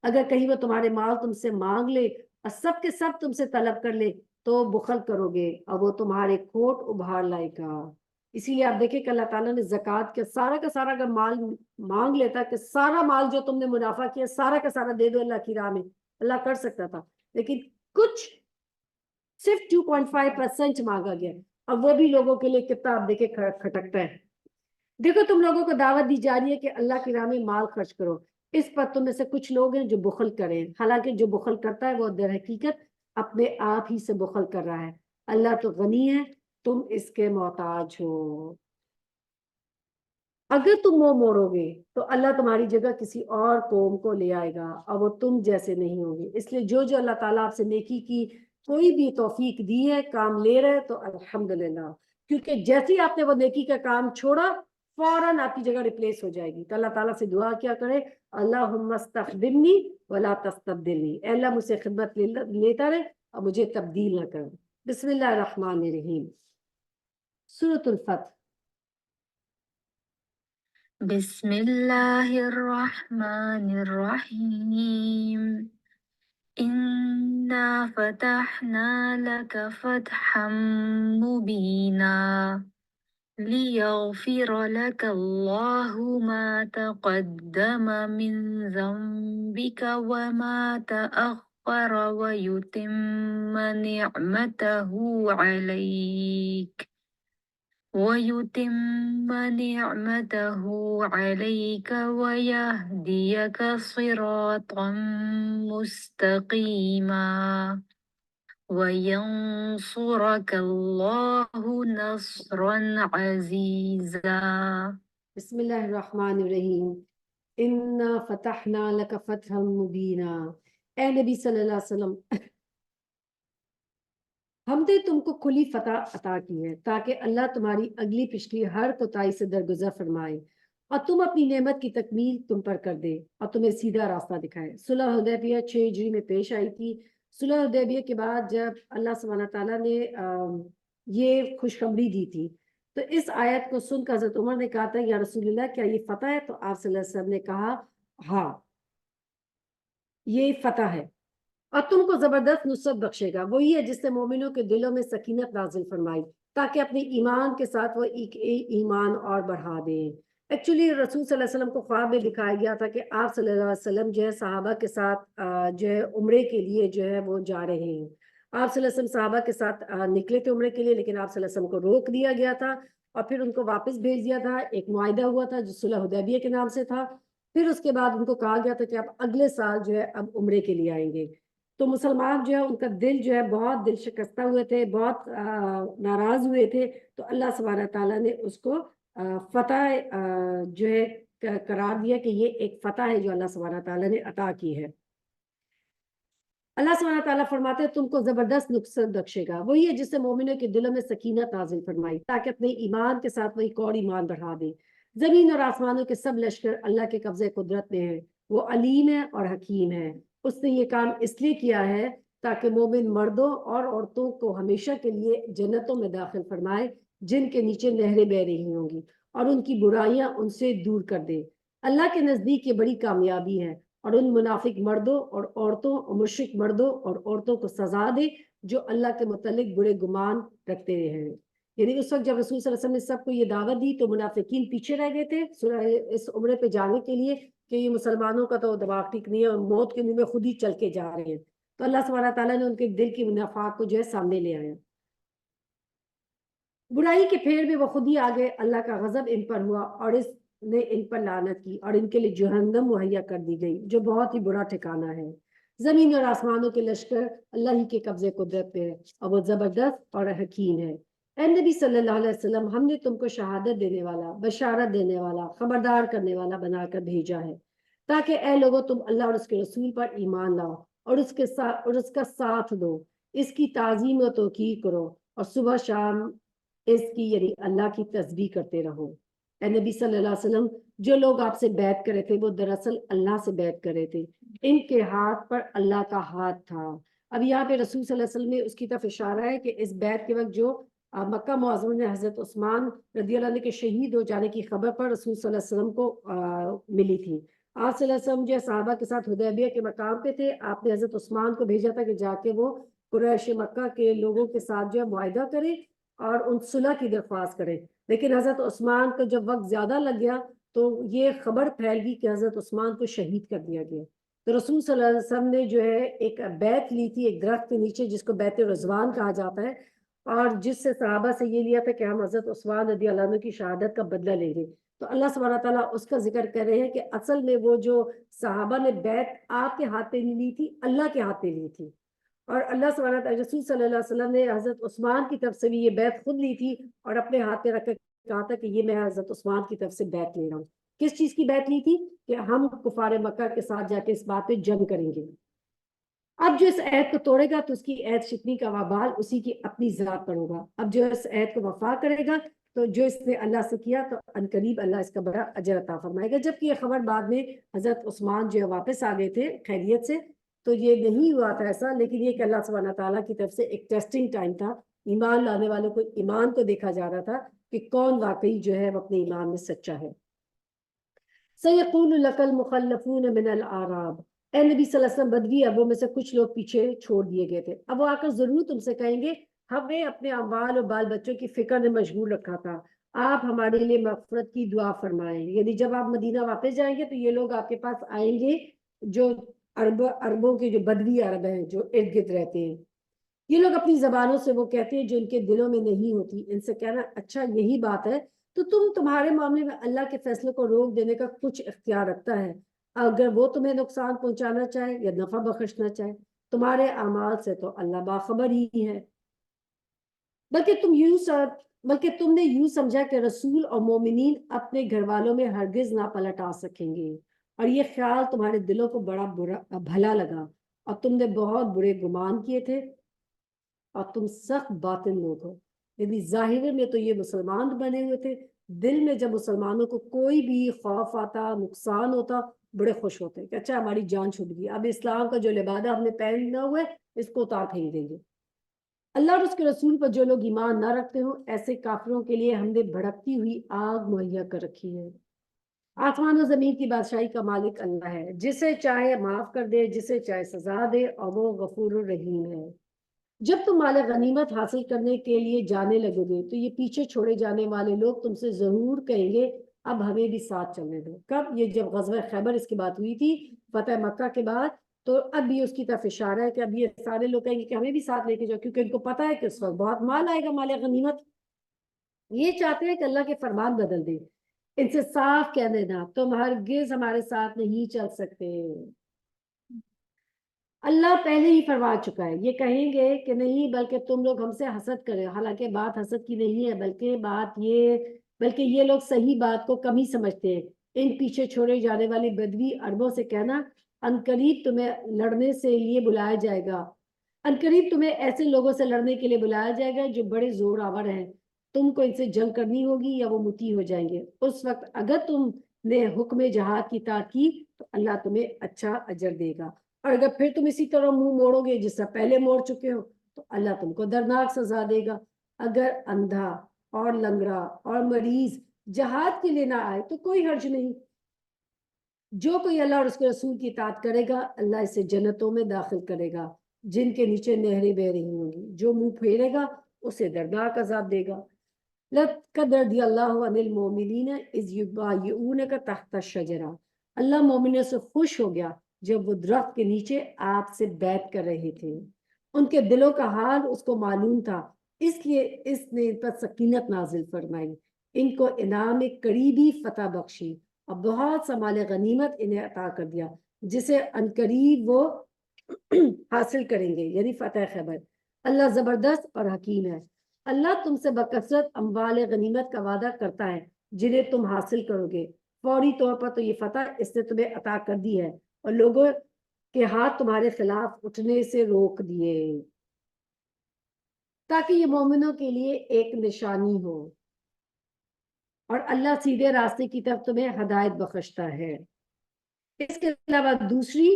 اگر کہیں وہ تمہارے مال تم سے مانگ لے اور سب کے سب تم سے طلب کر لے تو بخل کرو گے اور وہ تمہارے کھوٹ ابھار لائے گا. اسی لیے آپ دیکھیں کہ اللہ تعالیٰ نے زکوٰۃ کا سارا اگر مال مانگ لیتا کہ سارا مال جو تم نے منافع کیا سارا کا سارا دے دو اللہ کی راہ میں, اللہ کر سکتا تھا، لیکن کچھ صرف 2.5% مانگا گیا، اب وہ بھی لوگوں کے لیے کتنا آپ دیکھے کھٹکتا ہے۔ دیکھو تم لوگوں کو دعوت دی جا رہی ہے کہ اللہ کی راہ میں مال خرچ کرو، اس پر تم میں سے کچھ لوگ ہیں جو بخل کریں، حالانکہ جو بخل کرتا ہے وہ در حقیقت اپنے آپ ہی سے بخل کر رہا ہے، اللہ تو غنی ہے، تم اس کے محتاج ہو۔ اگر تم منہ موڑو گے تو اللہ تمہاری جگہ کسی اور قوم کو لے آئے گا اور وہ تم جیسے نہیں ہوں گے، اس لیے جو اللہ تعالیٰ آپ سے نیکی کی کوئی بھی توفیق دی ہے، کام لے رہے تو الحمدللہ، کیونکہ جیسے ہی آپ نے وہ نیکی کا کام چھوڑا فوراً آپ کی جگہ ریپلیس ہو جائے گی۔ تو اللہ تعالیٰ سے دعا کیا کرے، اللہم استخدمنی ولا تستبدلنی، اے اللہ مجھ سے خدمت لیتا رہے اور مجھے تبدیل نہ کر۔ بسم اللہ الرحمن الرحیم، سورۃ الفتح۔ بسم اللہ الرحمن الرحیم، انا فتحنا لک فتحا مبینا لیغفر لك الله ما تقدم من ذنبك وما تأخر ويتم نعمته عليك ويهديك صراطا مستقيما وَيَنصُرَكَ اللَّهُ نَصْرًا عَزِيزًا۔ بسم اللہ الرحمن الرحیم، انا فتحنا لک فتحا مبینا، اے نبی صلی اللہ علیہ وسلم ہم نے تم کو کھلی فتح عطا کی ہے تاکہ اللہ تمہاری اگلی پچھلی ہر کوتاہی سے درگزر فرمائے اور تم اپنی نعمت کی تکمیل تم پر کر دے اور تمہیں سیدھا راستہ دکھائے۔ صلح حدیبیہ 6 ہجری میں پیش آئی تھی۔ صلح حدیبیہ کے بعد جب اللہ سبحانہ تعالیٰ نے یہ خوشخبری دی تھی تو اس آیت کو سن کر حضرت عمر نے کہا تھا یا رسول اللہ کیا یہ فتح ہے؟ تو آپ صلی اللہ علیہ وسلم نے کہا ہاں یہ فتح ہے اور تم کو زبردست نصرت بخشے گا، وہی ہے جس نے مومنوں کے دلوں میں سکینت نازل فرمائی تاکہ اپنے ایمان کے ساتھ وہ ایک ایمان اور بڑھا دیں۔ ایکچولی رسول صلی اللہ علیہ وسلم کو خواب میں دکھایا گیا تھا کہ آپ صلی اللہ علیہ وسلم جو ہے صحابہ کے ساتھ جو ہے عمرے کے لیے جو ہے وہ جا رہے ہیں۔ آپ صلی اللہ علیہ وسلم صحابہ کے ساتھ نکلے تھے عمرے کے لیے، لیکن آپ صلی اللہ علیہ وسلم کو روک دیا گیا تھا اور پھر ان کو واپس بھیج دیا تھا۔ ایک معاہدہ ہوا تھا جو صلح حدیبیہ کے نام سے تھا، پھر اس کے بعد ان کو کہا گیا تھا کہ آپ اگلے سال جو ہے اب عمرے کے لیے آئیں گے۔ تو مسلمان جو ہے ان کا دل جو ہے بہت دل شکستہ ہوئے تھے، بہت ناراض ہوئے تھے، تو اللہ سبحانہ تعالیٰ نے اس کو فتح جو ہے قرار دیا کہ یہ ایک فتح ہے جو اللہ سبحانہ تعالیٰ نے عطا کی ہے۔ اللہ سبحانہ تعالیٰ فرماتے ہیں تم کو زبردست نصرت بخشے گا، وہی ہے جس سے مومنوں کے دلوں میں سکینت نازل فرمائی تاکہ اپنے ایمان کے ساتھ وہ ایک اور ایمان بڑھا دے۔ زمین اور آسمانوں کے سب لشکر اللہ کے قبضے قدرت میں ہیں، وہ علیم ہے اور حکیم ہے۔ اس نے یہ کام اس لیے کیا ہے تاکہ مومن مردوں اور عورتوں کو ہمیشہ کے لیے جنتوں میں داخل فرمائے جن کے نیچے نہریں بہہ رہی ہوں گی، اور ان کی برائیاں ان سے دور کر دے۔ اللہ کے نزدیک یہ بڑی کامیابی ہے، اور ان منافق مردوں اور عورتوں اور مشرک مردوں اور عورتوں کو سزا دے جو اللہ کے متعلق برے گمان رکھتے ہیں۔ یعنی اس وقت جب رسول صلی اللہ علیہ وسلم نے سب کو یہ دعوت دی تو منافقین پیچھے رہ گئے تھے اس عمرے پہ جانے کے لیے کہ یہ مسلمانوں کا تو دماغ ٹھیک نہیں ہے اور موت کے منہ میں خود ہی چل کے جا رہے ہیں، تو اللہ سبحانہ تعالیٰ نے ان کے دل کی منافعات کو جو ہے سامنے لے آیا۔ برائی کے پھیر میں وہ خود ہی آگے، اللہ کا غضب ان پر ہوا اور اس نے ان پر لعنت کی اور ان کے لیے جہنم مہیا کر دی گئی جو بہت ہی برا ٹھکانہ ہے۔ زمین اور آسمانوں کے لشکر اللہ ہی کے قبضے قدرت پہ ہے اور وہ زبردست اور حکیم ہے۔ اے نبی صلی اللہ علیہ وسلم ہم نے تم کو شہادت دینے والا، بشارت دینے والا، خبردار کرنے والا بنا کر بھیجا ہے تاکہ اے لوگوں تم اللہ اور اس کے رسول پر ایمان لاؤ اور اس کا ساتھ دو، اس کی تعظیم و توقیر کرو اور صبح شام اس کی یعنی اللہ کی تسبیح کرتے رہو۔ اے نبی صلی اللہ علیہ وسلم جو لوگ آپ سے بیعت کرے تھے وہ دراصل اللہ سے بیعت کرے تھے، ان کے ہاتھ پر اللہ کا ہاتھ تھا۔ اب یہاں پہ رسول صلی اللہ علیہ وسلم نے اس کی طرف اشارہ ہے کہ اس بیعت کے وقت جو مکہ معظمہ میں حضرت عثمان رضی اللہ عنہ کے شہید ہو جانے کی خبر پر رسول صلی اللہ علیہ وسلم کو ملی تھی۔ آپ صلی اللہ علیہ وسلم جو صحابہ کے ساتھ حدیبیہ کے مقام پہ تھے، آپ نے حضرت عثمان کو بھیجا تھا کہ جا کے وہ قریش مکہ کے لوگوں کے ساتھ جو ہے معاہدہ کرے اور ان صلح کی درخواست کرے، لیکن حضرت عثمان کو جب وقت زیادہ لگ گیا تو یہ خبر پھیل گئی کہ حضرت عثمان کو شہید کر دیا گیا۔ تو رسول صلی اللہ علیہ وسلم نے جو ہے ایک بیت لی تھی ایک درخت کے نیچے جس کو بیت رضوان کہا جاتا ہے، اور جس سے صحابہ سے یہ لیا تھا کہ ہم حضرت عثمان رضی اللہ عنہ کی شہادت کا بدلہ لیں گے۔ تو اللہ سبحانہ تعالیٰ اس کا ذکر کر رہے ہیں کہ اصل میں وہ جو صحابہ نے بیت آپ کے ہاتھ پہ نہیں لی تھی، اللہ کے ہاتھ پہ لی تھی، اور اللہ سبحانہ تعالیٰ رسول صلی اللہ علیہ وسلم نے حضرت عثمان کی طرف سے بھی یہ بیت خود لی تھی اور اپنے ہاتھ پہ رکھ کر کہا تھا کہ یہ میں حضرت عثمان کی طرف سے بیت لے رہا ہوں۔ کس چیز کی بیت لی تھی؟ کہ ہم کفار مکہ کے ساتھ جا کے اس بات پہ جنگ کریں گے۔ اب جو اس عہد کو توڑے گا تو اس کی عہد شکنی کا وبال اسی کی اپنی ذات پر ہوگا۔ اب جو اس عہد کو وفا کرے گا تو جو اس نے اللہ سے کیا تو عنقریب اللہ اس کا بڑا اجر عطا فرمائے گا۔ جبکہ یہ خبر بعد میں حضرت عثمان جو ہے واپس آ گئے تھے خیریت سے، تو یہ نہیں ہوا تھا ایسا، لیکن یہ کہ اللہ سبحانہ تعالیٰ کی طرف سے ایک ٹیسٹنگ ٹائم تھا۔ ایمان لانے والوں کو ایمان کو دیکھا جا رہا تھا کہ کون واقعی جو ہے وہ اپنے ایمان میں سچا ہے۔ سَيَقُولُ لَكَ الْمُخَلَّفُونَ مِنَ الْأَعْرَابِ، اے نبی صلی اللہ علیہ وسلم بدوی عربوں میں سے کچھ لوگ پیچھے چھوڑ دیے گئے تھے، اب وہ آ کر ضرور تم سے کہیں گے ہمیں اپنے اموال اور بال بچوں کی فکر نے مشغول رکھا تھا، آپ ہمارے لیے مغفرت کی دعا فرمائیں۔ یعنی جب آپ مدینہ واپس جائیں گے تو یہ لوگ آپ کے پاس آئیں گے جو عربوں کے جو بدوی عرب ہیں جو ارد گرد رہتے ہیں، یہ لوگ اپنی زبانوں سے وہ کہتے ہیں جو ان کے دلوں میں نہیں ہوتی۔ ان سے کہنا اچھا یہی بات ہے تو تمہارے معاملے میں اللہ کے فیصلے کو روک دینے کا کچھ اختیار رکھتا ہے، اگر وہ تمہیں نقصان پہنچانا چاہے یا نفع بخشنا چاہے، تمہارے اعمال سے تو اللہ باخبر ہی ہے۔ بلکہ تم نے یوں سمجھا کہ رسول اور مومنین اپنے گھر والوں میں ہرگز نہ پلٹ آ سکیں گے، اور یہ خیال تمہارے دلوں کو بڑا بھلا لگا، اور تم نے بہت برے گمان کیے تھے، اور تم سخت باطن لوگ ہو۔ یعنی ظاہر میں تو یہ مسلمان بنے ہوئے تھے، دل میں جب مسلمانوں کو کوئی بھی خوف آتا، نقصان ہوتا، بڑے خوش ہوتے کہ اچھا ہماری جان چھوٹ گئی، اب اسلام کا جو لبادہ ہم نے پہنا ہوا ہے اس کو اتار پھینک دیں گے۔ اللہ اور اس کے رسول پر جو لوگ ایمان نہ رکھتے ہوں ایسے کافروں کے لیے ہم نے بھڑکتی ہوئی آگ مہیا کر رکھی ہے۔ آسمان و زمین کی بادشاہی کا مالک اللہ ہے، جسے چاہے معاف کر دے، جسے چاہے سزا دے، اور وہ غفور الرحیم ہے۔ جب تم مال غنیمت حاصل کرنے کے لیے جانے لگو گے تو یہ پیچھے چھوڑے جانے والے لوگ تم سے ضرور کہیں گے اب ہمیں بھی ساتھ چلنے دو۔ کب؟ یہ جب غزوہ خیبر اس کی بات ہوئی تھی فتح مکہ کے بعد، تو اب بھی اس کی طرف اشارہ ہے کہ اب یہ سارے لوگ کہیں گے کہ ہمیں بھی ساتھ لے کے جاؤ، کیونکہ ان کو پتا ہے کہ اس وقت بہت مال آئے گا، مال غنیمت۔ یہ چاہتے ہیں کہ اللہ کے فرمان بدل دے، ان سے صاف کہہ دینا تم ہرگز ہمارے ساتھ نہیں چل سکتے۔ اللہ پہلے ہی فرما چکا ہے، یہ کہیں گے کہ نہیں بلکہ تم لوگ ہم سے حسد کرے، حالانکہ بات حسد کی نہیں ہے، بلکہ یہ لوگ صحیح بات کو کم ہی سمجھتے ہیں۔ ان پیچھے چھوڑے جانے والی بدوی عربوں سے کہنا عنقریب تمہیں لڑنے سے لیے بلایا جائے گا، عنقریب تمہیں ایسے لوگوں سے لڑنے کے لیے بلایا جائے گا جو بڑے زور آور ہیں، تم کو ان سے جنگ کرنی ہوگی یا وہ مطیع ہو جائیں گے۔ اس وقت اگر تم نے حکم جہاد کی اطاعت کی تو اللہ تمہیں اچھا اجر دے گا، اور اگر پھر تم اسی طرح منہ موڑو گے جس سے پہلے موڑ چکے ہو تو اللہ تم کو دردناک سزا دے گا۔ اگر اندھا اور لنگڑا اور مریض جہاد کے لیے نہ آئے تو کوئی حرج نہیں، جو کوئی اللہ اور اس کے رسول کی اطاعت کرے گا اللہ اسے جنتوں میں داخل کرے گا جن کے نیچے نہریں بہ رہی ہوں گی، جو منہ پھیرے گا اسے دردناک عذاب دے گا۔ لَقَدْ رَضِيَ اللَّهُ عَنِ الْمُؤْمِنِينَ إِذْ يُبَايِعُونَكَ تَحْتَ الشَّجَرَةِ، اللہ مومنوں سے خوش ہو گیا جب وہ درخت کے نیچے آپ سے بیعت کر رہے تھے۔ ان کے دلوں کا حال اس کو معلوم تھا، اس لیے اس نے ان پر سکینت نازل فرمائی، ان کو انعام قریبی فتح بخشی اور بہت سا مال غنیمت انہیں عطا کر دیا جسے عنقریب وہ حاصل کریں گے، یعنی فتح خیبر۔ اللہ زبردست اور حکیم ہے۔ اللہ تم سے بکثرت اموال غنیمت کا وعدہ کرتا ہے جنہیں تم حاصل کرو گے، فوری طور پر تو یہ فتح اس نے تمہیں عطا کر دی ہے اور لوگوں کے ہاتھ تمہارے خلاف اٹھنے سے روک دیے تاکہ یہ مومنوں کے لیے ایک نشانی ہو، اور اللہ سیدھے راستے کی طرف تمہیں ہدایت بخشتا ہے۔ اس کے علاوہ دوسری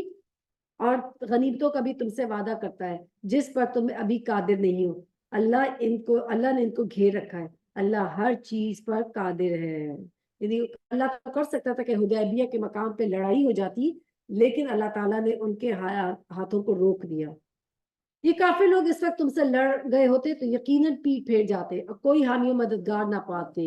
اور غنیمتوں کا بھی تم سے وعدہ کرتا ہے جس پر تم ابھی قادر نہیں ہو۔ اللہ نے ان کو گھیر رکھا ہے، اللہ ہر چیز پر قادر ہے۔ یعنی اللہ تو کر سکتا تھا کہ حدیبیہ کے مقام پہ لڑائی ہو جاتی، لیکن اللہ تعالیٰ نے ان کے ہاتھوں کو روک دیا۔ یہ کافر لوگ اس وقت تم سے لڑ گئے ہوتے تو یقیناً پیٹ پھیر جاتے اور کوئی حامی و مددگار نہ پاتے۔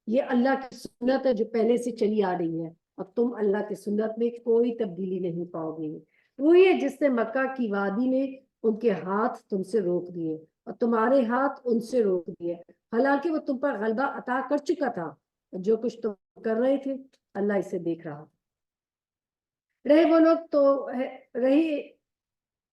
یہ اللہ کی سنت ہے جو پہلے سے چلی آ رہی ہے، اور تم اللہ کی سنت میں کوئی تبدیلی نہیں پاؤ گے۔ وہی ہے جس نے مکہ کی وادی میں ان کے ہاتھ تم سے روک دیے اور تمہارے ہاتھ ان سے روک دیے، حالانکہ وہ تم پر غلبہ عطا کر چکا تھا، جو کچھ تم کر رہے تھے اللہ اسے دیکھ رہا تھا۔ رہے وہ لوگ تو رہی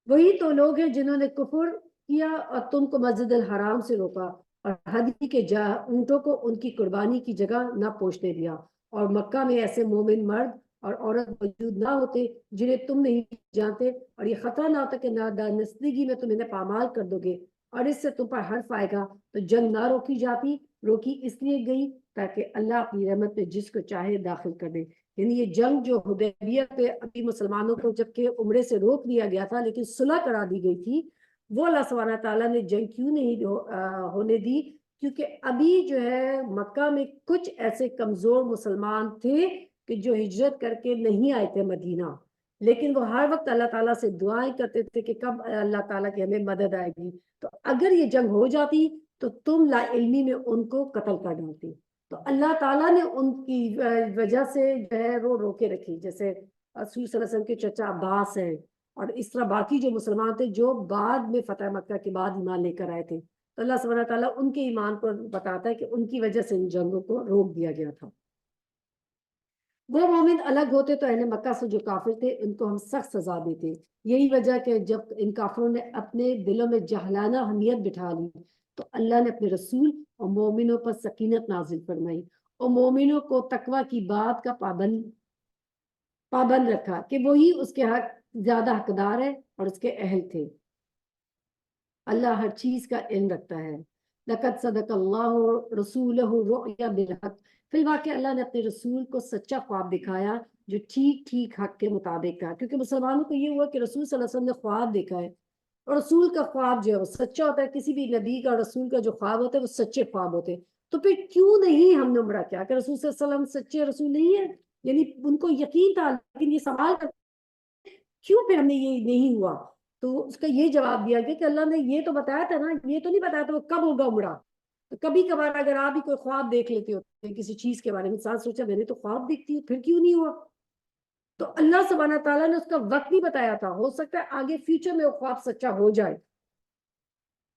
وہی تو لوگ ہیں جنہوں نے کفر کیا اور تم کو مسجد الحرام سے روکا اور ہدی کے اونٹوں کو ان کی قربانی کی جگہ نہ پہنچنے دیا، اور مکہ میں ایسے مومن مرد اور عورت موجود نہ ہوتے جنہیں تم نہیں جانتے، اور یہ خطرہ نہ ہوتا کہ نادانستگی میں تم انہیں پامال کر دو گے، اور اس سے تم پر حرف آئے گا تو جنگ نہ روکی اس لیے گئی تاکہ اللہ اپنی رحمت میں جس کو چاہے داخل کر دے۔ یعنی یہ جنگ جو حدیبیہ پہ ابھی مسلمانوں کو جبکہ عمرے سے روک دیا گیا تھا لیکن صلح کرا دی گئی تھی، وہ اللہ سبحانہ تعالیٰ نے جنگ کیوں نہیں ہونے دی؟ کیونکہ ابھی جو ہے مکہ میں کچھ ایسے کمزور مسلمان تھے کہ جو ہجرت کر کے نہیں آئے تھے مدینہ، لیکن وہ ہر وقت اللہ تعالیٰ سے دعائیں کرتے تھے کہ کب اللہ تعالیٰ کی ہمیں مدد آئے گی۔ تو اگر یہ جنگ ہو جاتی تو تم لا علمی میں ان کو قتل کر ڈالتی، تو اللہ تعالیٰ نے ان کی وجہ سے جو ہے وہ روکے رکھی، جیسے رسول صلی اللہ علیہ وسلم کے چچا عباس ہیں اور اس طرح باقی جو مسلمان تھے جو بعد میں فتح مکہ کے بعد ایمان لے کر آئے تھے، تو اللہ سبحانہ تعالیٰ ان کے ایمان کو بتاتا ہے کہ ان کی وجہ سے ان جنگوں کو روک دیا گیا تھا۔ وہ مومن الگ ہوتے تو اہل مکہ سے جو کافر تھے ان کو ہم سخت سزا دیتے۔ یہی وجہ کہ جب ان کافروں نے اپنے دلوں میں جہلانہ حمیت بٹھا لی تو اللہ نے اپنے رسول اور مومنوں پر سکینت نازل فرمائی اور مومنوں کو تقوی کی بات کا پابند رکھا کہ وہی اس کے حق زیادہ حقدار ہے اور اس کے اہل تھے۔ اللہ ہر چیز کا علم رکھتا ہے۔ لقد صدق اللہ رسولہ الرؤیا بالحق، فی الواقع اللہ نے اپنے رسول کو سچا خواب دکھایا جو ٹھیک حق کے مطابق تھا، کیونکہ مسلمانوں کو یہ ہوا کہ رسول صلی اللہ علیہ وسلم نے خواب دیکھا ہے اور رسول کا خواب جو ہے وہ سچا ہوتا ہے۔ کسی بھی نبی کا اور رسول کا جو خواب ہوتا ہے وہ سچے خواب ہوتے ہیں، تو پھر کیوں نہیں ہم نے عمرہ کیا کہ رسول صلی اللہ علیہ وسلم سچے رسول نہیں ہے؟ یعنی ان کو یقین تھا لیکن یہ سوال کیوں پھر ہم نے یہ نہیں ہوا؟ تو اس کا یہ جواب دیا گیا کہ اللہ نے یہ تو بتایا تھا نا، یہ تو نہیں بتایا تھا وہ کب ہوگا عمرہ۔ تو کبھی کبھار اگر آپ بھی کوئی خواب دیکھ لیتے ہوتے ہیں کسی چیز کے بارے میں، انسان سوچا میں نے تو خواب دیکھتی ہوں پھر کیوں نہیں ہوا، تو اللہ سبحانہ تعالیٰ نے اس کا وقت نہیں بتایا تھا، ہو سکتا ہے آگے فیوچر میں وہ خواب سچا ہو جائے۔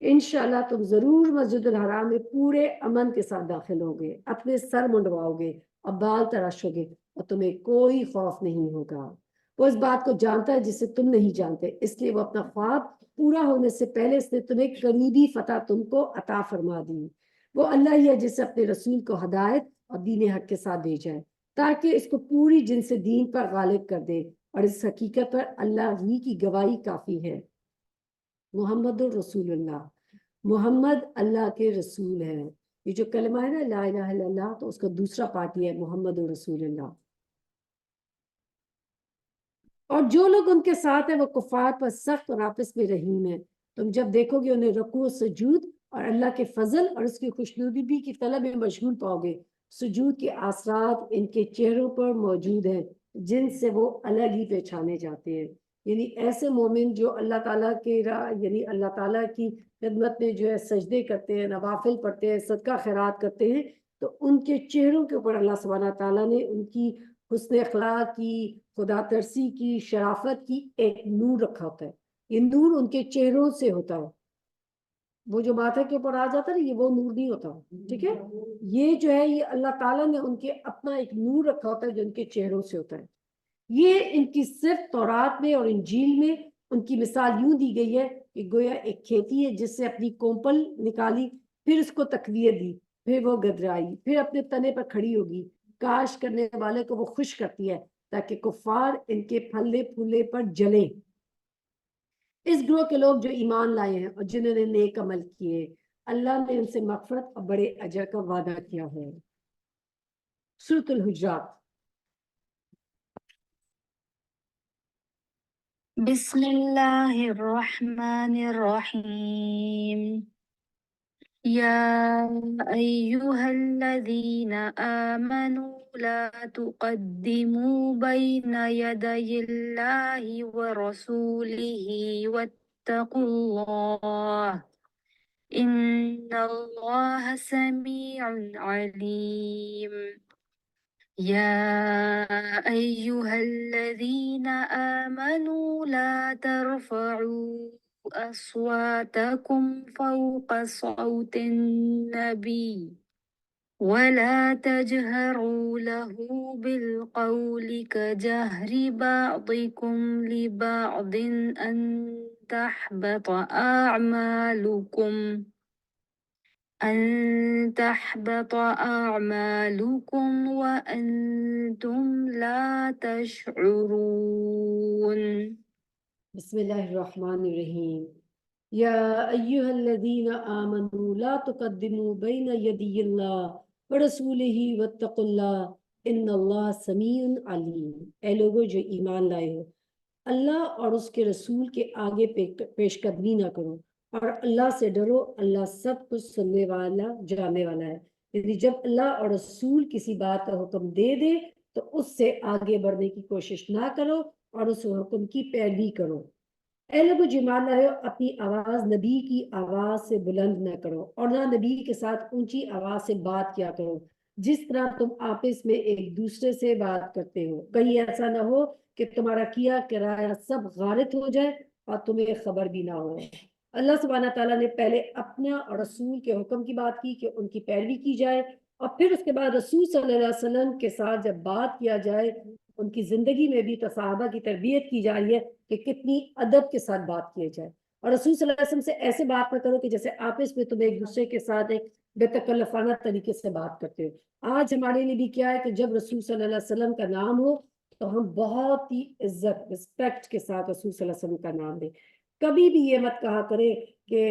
انشاءاللہ تم ضرور مسجد الحرام میں پورے امن کے ساتھ داخل ہوگے، اپنے سر منڈواؤ گے اور بال تراشو گے اور تمہیں کوئی خوف نہیں ہوگا۔ وہ اس بات کو جانتا ہے جسے تم نہیں جانتے، اس لیے وہ اپنا خواب پورا ہونے سے پہلے اس نے تمہیں قریبی فتح تم کو عطا فرما دی۔ وہ اللہ ہی ہے جسے اپنے رسول کو ہدایت اور دین حق کے ساتھ بھیجا ہے تاکہ اس کو پوری جن سے دین پر غالب کر دے، اور اس حقیقت پر اللہ ہی کی گواہی کافی ہے۔ محمد الرسول اللہ، محمد اللہ کے رسول ہے۔ یہ جو کلمہ ہے نا لا الہ الا اللہ، تو اس کا دوسرا پارٹ یہ ہے محمد الرسول اللہ۔ اور جو لوگ ان کے ساتھ ہیں وہ کفار پر سخت اور آپس میں رحیم ہیں۔ تم جب دیکھو گے انہیں رکوع و سجود اور اللہ کے فضل اور اس کی خوشنودی کی طلب میں مشغول پاؤ گے۔ سجود کے اثرات ان کے چہروں پر موجود ہیں جن سے وہ الگ ہی پہچانے جاتے ہیں۔ یعنی ایسے مومن جو اللہ تعالیٰ کے یعنی اللہ تعالیٰ کی خدمت میں جو ہے سجدے کرتے ہیں، نوافل پڑھتے ہیں، صدقہ خیرات کرتے ہیں، تو ان کے چہروں کے اوپر اللہ سبحانہ تعالیٰ نے ان کی حسن اخلاق کی، خدا ترسی کی، شرافت کی ایک نور رکھا ہوتا ہے۔ یہ نور ان کے چہروں سے ہوتا ہے، وہ جو ماتھے کے اوپر آ جاتا ہے یہ وہ نور نہیں ہوتا، ٹھیک ہے؟ یہ جو ہے یہ اللہ تعالیٰ نے ان کے اپنا ایک نور رکھا ہوتا ہے جو ان کے چہروں سے ہوتا ہے۔ یہ ان کی صرف تورات میں اور انجیل میں ان کی مثال یوں دی گئی ہے کہ گویا ایک کھیتی ہے جس سے اپنی کومپل نکالی، پھر اس کو تقویت دی، پھر وہ گدرائی، پھر اپنے تنے پر کھڑی ہوگی، کاش کرنے والے کو وہ خوش کرتی ہے تاکہ کفار ان کے پھلے پھولے پر جلیں۔ اس گروہ کے لوگ جو ایمان لائے ہیں اور جنہوں نے نیک عمل کیے، اللہ نے ان سے مغفرت اور بڑے اجر کا وعدہ کیا ہے۔ سورۃ الحجرات۔ بسم اللہ الرحمن الرحیم۔ یا ایہا الذین آمنوا لا تقدموا بین یدی اللہ ورسولہ واتقوا اللہ ان اللہ سمیع علیم۔ يا أيها الذين آمنوا لا ترفعوا أصواتكم فوق صوت النبي ولا تجهروا له بالقول كجهر بعضكم لبعض أن تحبط أعمالكم وأنتم لا تشعرون. بسم الله الرحمن الرحيم. يا أيها الذين آمنوا لا تقدموا بين يدي الله ورسوله واتقوا الله إن الله سميع عليم. اے لوگو جو ایمان لائے ہو، اللہ اور اس کے رسول کے آگے پیش قدمی نہ کرو، اور اللہ سے ڈرو، اللہ سب کچھ سننے والا جاننے والا ہے۔ یعنی جب اللہ اور رسول کسی بات کا حکم دے دے تو اس سے آگے بڑھنے کی کوشش نہ کرو اور اس حکم کی پیروی کرو۔ اے لوگو جو ایمان لائے ہو، اپنی آواز نبی کی آواز سے بلند نہ کرو اور نہ نبی کے ساتھ اونچی آواز سے بات کیا کرو، جس طرح تم آپس میں ایک دوسرے سے بات کرتے ہو، کہیں ایسا نہ ہو کہ تمہارا کیا کرایہ سب غارت ہو جائے اور تمہیں خبر بھی نہ ہو۔ اللہ سبحانہ تعالیٰ نے پہلے اپنا اور رسول کے حکم کی بات کی کہ ان کی پیروی کی جائے، اور پھر اس کے بعد رسول صلی اللہ علیہ وسلم کے ساتھ جب بات کیا جائے ان کی زندگی میں بھی تو صحابہ کی تربیت کی جا رہی ہے کہ کتنی ادب کے ساتھ بات کی جائے، اور رسول صلی اللہ علیہ وسلم سے ایسے بات نہ کرو کہ جیسے آپس میں تم ایک دوسرے کے ساتھ ایک بے تکلفانہ طریقے سے بات کرتے ہو۔ آج ہمارے لیے بھی کیا ہے کہ جب رسول صلی اللہ علیہ وسلم کا نام ہو تو ہم بہت ہی عزت رسپیکٹ کے ساتھ رسول صلی اللہ علیہ وسلم کا نام دیں۔ کبھی بھی یہ مت کہا کرے کہ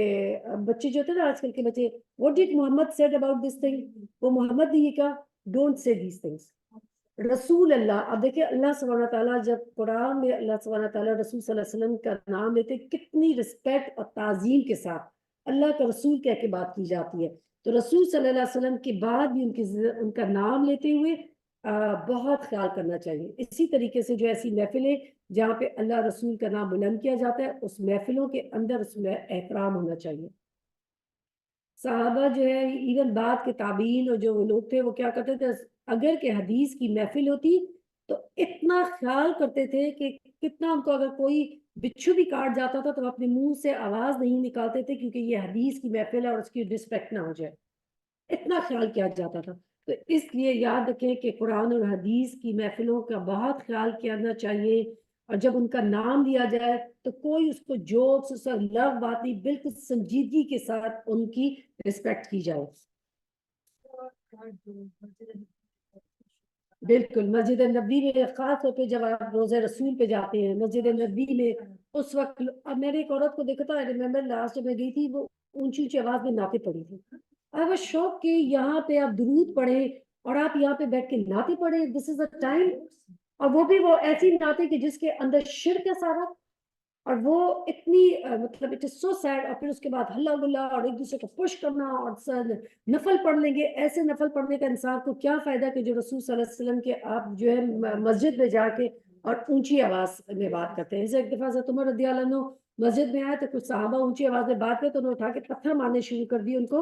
بچے جو ہوتے ہیں نا آج کل کے بچے، what did Muhammad said about this thing، وہ محمد نے یہ کہا، don't say these things۔ رسول اللہ، اب دیکھیں اللہ سبحانہ تعالیٰ جب قرآن میں اللہ سبحانہ تعالیٰ رسول صلی اللہ علیہ وسلم کا نام لیتے کتنی رسپیکٹ اور تعظیم کے ساتھ اللہ کا رسول کہہ کے بات کی جاتی ہے، تو رسول صلی اللہ علیہ وسلم کے بعد بھی ان کا نام لیتے ہوئے بہت خیال کرنا چاہیے۔ اسی طریقے سے جو ایسی محفلیں جہاں پہ اللہ رسول کا نام بلند کیا جاتا ہے اس محفلوں کے اندر اس میں احترام ہونا چاہیے۔ صحابہ جو ہے ایون بعد کے تابعین اور جو وہ لوگ تھے وہ کیا کرتے تھے، اگر کہ حدیث کی محفل ہوتی تو اتنا خیال کرتے تھے کہ کتنا ان کو اگر کوئی بچھو بھی کاٹ جاتا تھا تو اپنے منہ سے آواز نہیں نکالتے تھے کیونکہ یہ حدیث کی محفل ہے اور اس کی ڈسپیکٹ نہ ہو جائے، اتنا خیال کیا جاتا تھا۔ تو اس لیے یاد رکھیں کہ قرآن اور حدیث کی محفلوں کا بہت خیال کرنا چاہیے، اور جب ان کا نام لیا جائے تو کوئی اس کو جوکس اس کا لو بات نہیں، بالکل سنجیدگی کے ساتھ ان کی رسپیکٹ کی جائے۔ بالکل مسجد نبی میں خاص طور پہ جب آپ روزہ رسول پہ جاتے ہیں مسجد نبی میں، اس وقت اب میں نے ایک عورت کو دیکھا تھا، ریمبر لاسٹ جب میں گئی تھی وہ اونچی اونچی آواز میں نعتیں پڑھی تھی۔ I was shocked کہ یہاں پہ آپ درود پڑھیں اور آپ یہاں پہ بیٹھ کے نعتیں پڑھیں، دس از اے ٹائم، اور وہ بھی وہ ایسی نعتیں کہ جس کے اندر شرک ہے سارا، اور وہ اتنی مطلب اٹ از سو سیڈ، اور پھر اس کے بعد ہلا گلا اور ایک دوسرے کو پش کرنا اور نفل پڑھ لیں گے۔ ایسے نفل پڑھنے کا انسان کو کیا فائدہ کہ جو رسول صلی اللہ علیہ وسلم کے آپ جو ہے مسجد میں جا کے اور اونچی آواز میں بات کرتے ہیں۔ ایک دفعہ حضرت عمر رضی اللہ عنہ مسجد میں آئے تو کچھ صحابہ اونچی آواز میں بات کرتے تو انہوں نے اٹھا کے پتھر مارنے شروع کر دیے ان کو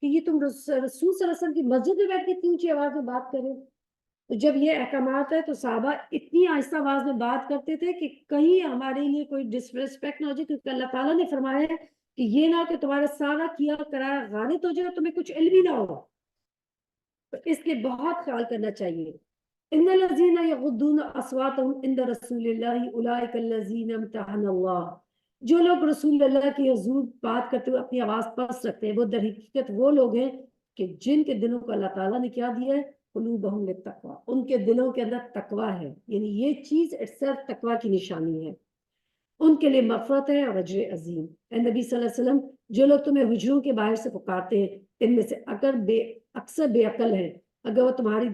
کہ یہ تم رسول صلی اللہ علیہ وسلم کی مسجد میں بیٹھ کے اتنی اونچی آواز میں بات کریں۔ تو جب یہ احکامات ہے تو صحابہ اتنی آہستہ آواز میں بات کرتے تھے کہ کہیں ہمارے لیے کوئی ڈسریسپیکٹ نہ ہو جائے، کیونکہ اللہ تعالیٰ نے فرمایا ہے کہ یہ نہ ہو کہ تمہارا سارا کیا کرایا غارت ہو جائے اور تمہیں کچھ علم ہی نہ ہو، تو اس لیے بہت خیال کرنا چاہیے۔ ان الذین یغضون اصواتهم عند رسول اللہ اولئک الذین امتحن اللہ، جو لوگ رسول اللہ کی حضور بات کرتے ہوئے اپنی آواز پست رکھتے ہیں وہ در حقیقت وہ لوگ ہیں کہ جن کے دلوں کو اللہ تعالیٰ نے کیا دیا ہے، قلوبہم للتقوی، ان کے دلوں کے اندر تقوی ہے، یعنی یہ چیز اٹسیلف تقوی کی نشانی ہے، ان کے لیے مغفرت ہے اور اجر عظیم۔ اے نبی صلی اللہ علیہ وسلم، جو لوگ تمہیں حجروں کے باہر سے پکارتے ہیں ان میں سے اکثر بے عقل ہیں، اگر وہ تمہاری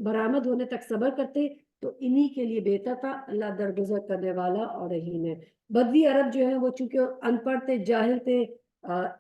برآمد ہونے تک صبر کرتے تو انہی کے لیے بہتر تھا، اللہ درگزر کرنے والا اور رحیم ہے۔ بدوی عرب جو ہیں وہ چونکہ ان پڑھ تھے، جاہل تھے،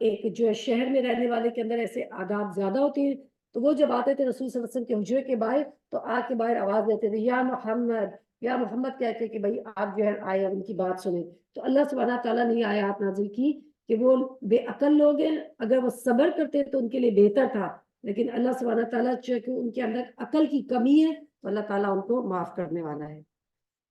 ایک جو ہے شہر میں رہنے والے کے اندر ایسے آداب زیادہ ہوتے ہیں، تو وہ جب آتے تھے رسول صلی اللہ علیہ وسلم کے حجرے کے باہر تو آ کے باہر آواز دیتے تھے یا محمد یا محمد کہتے کہ بھائی آپ جو ہے آئے ان کی بات سنیں۔ تو اللہ سبحانہ تعالیٰ نے یہ آیات نازل کی کہ وہ بے عقل لوگ ہیں، اگر وہ صبر کرتے تو ان کے لیے بہتر تھا، لیکن اللہ سبحانہ تعالیٰ چونکہ ان کے اندر عقل کی کمی ہے تو اللہ تعالیٰ ان کو معاف کرنے والا ہے۔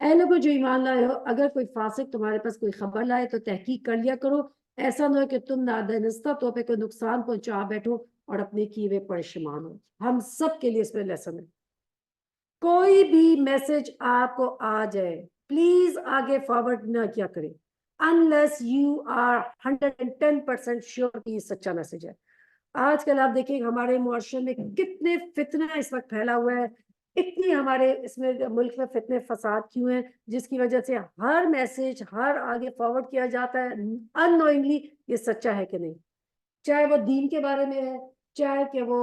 اے لوگوں جو ایمان لائے ہو، اگر کوئی فاسق تمہارے پاس کوئی خبر لائے تو تحقیق کر لیا کرو، ایسا نہ ہو کہ تم نادانستہ طور پہ کوئی نقصان پہنچا بیٹھو اور اپنے کیے ہوئے پریشان ہو۔ ہم سب کے لیے اس میں لیسن ہے۔ کوئی بھی میسج آپ کو آ جائے پلیز آگے فارورڈ نہ کیا کرے unless you are 110% sure کہ یہ سچا میسج ہے۔ آج کل آپ دیکھیں ہمارے معاشرے میں کتنے فتنہ اس وقت پھیلا ہوا ہے، اتنی ہمارے اس میں ملک میں فتنے فساد کیوں ہیں، جس کی وجہ سے ہر میسج ہر آگے فارورڈ کیا جاتا ہے unknowingly یہ سچا ہے کہ نہیں، چاہے وہ دین کے بارے میں ہے، چاہے کہ وہ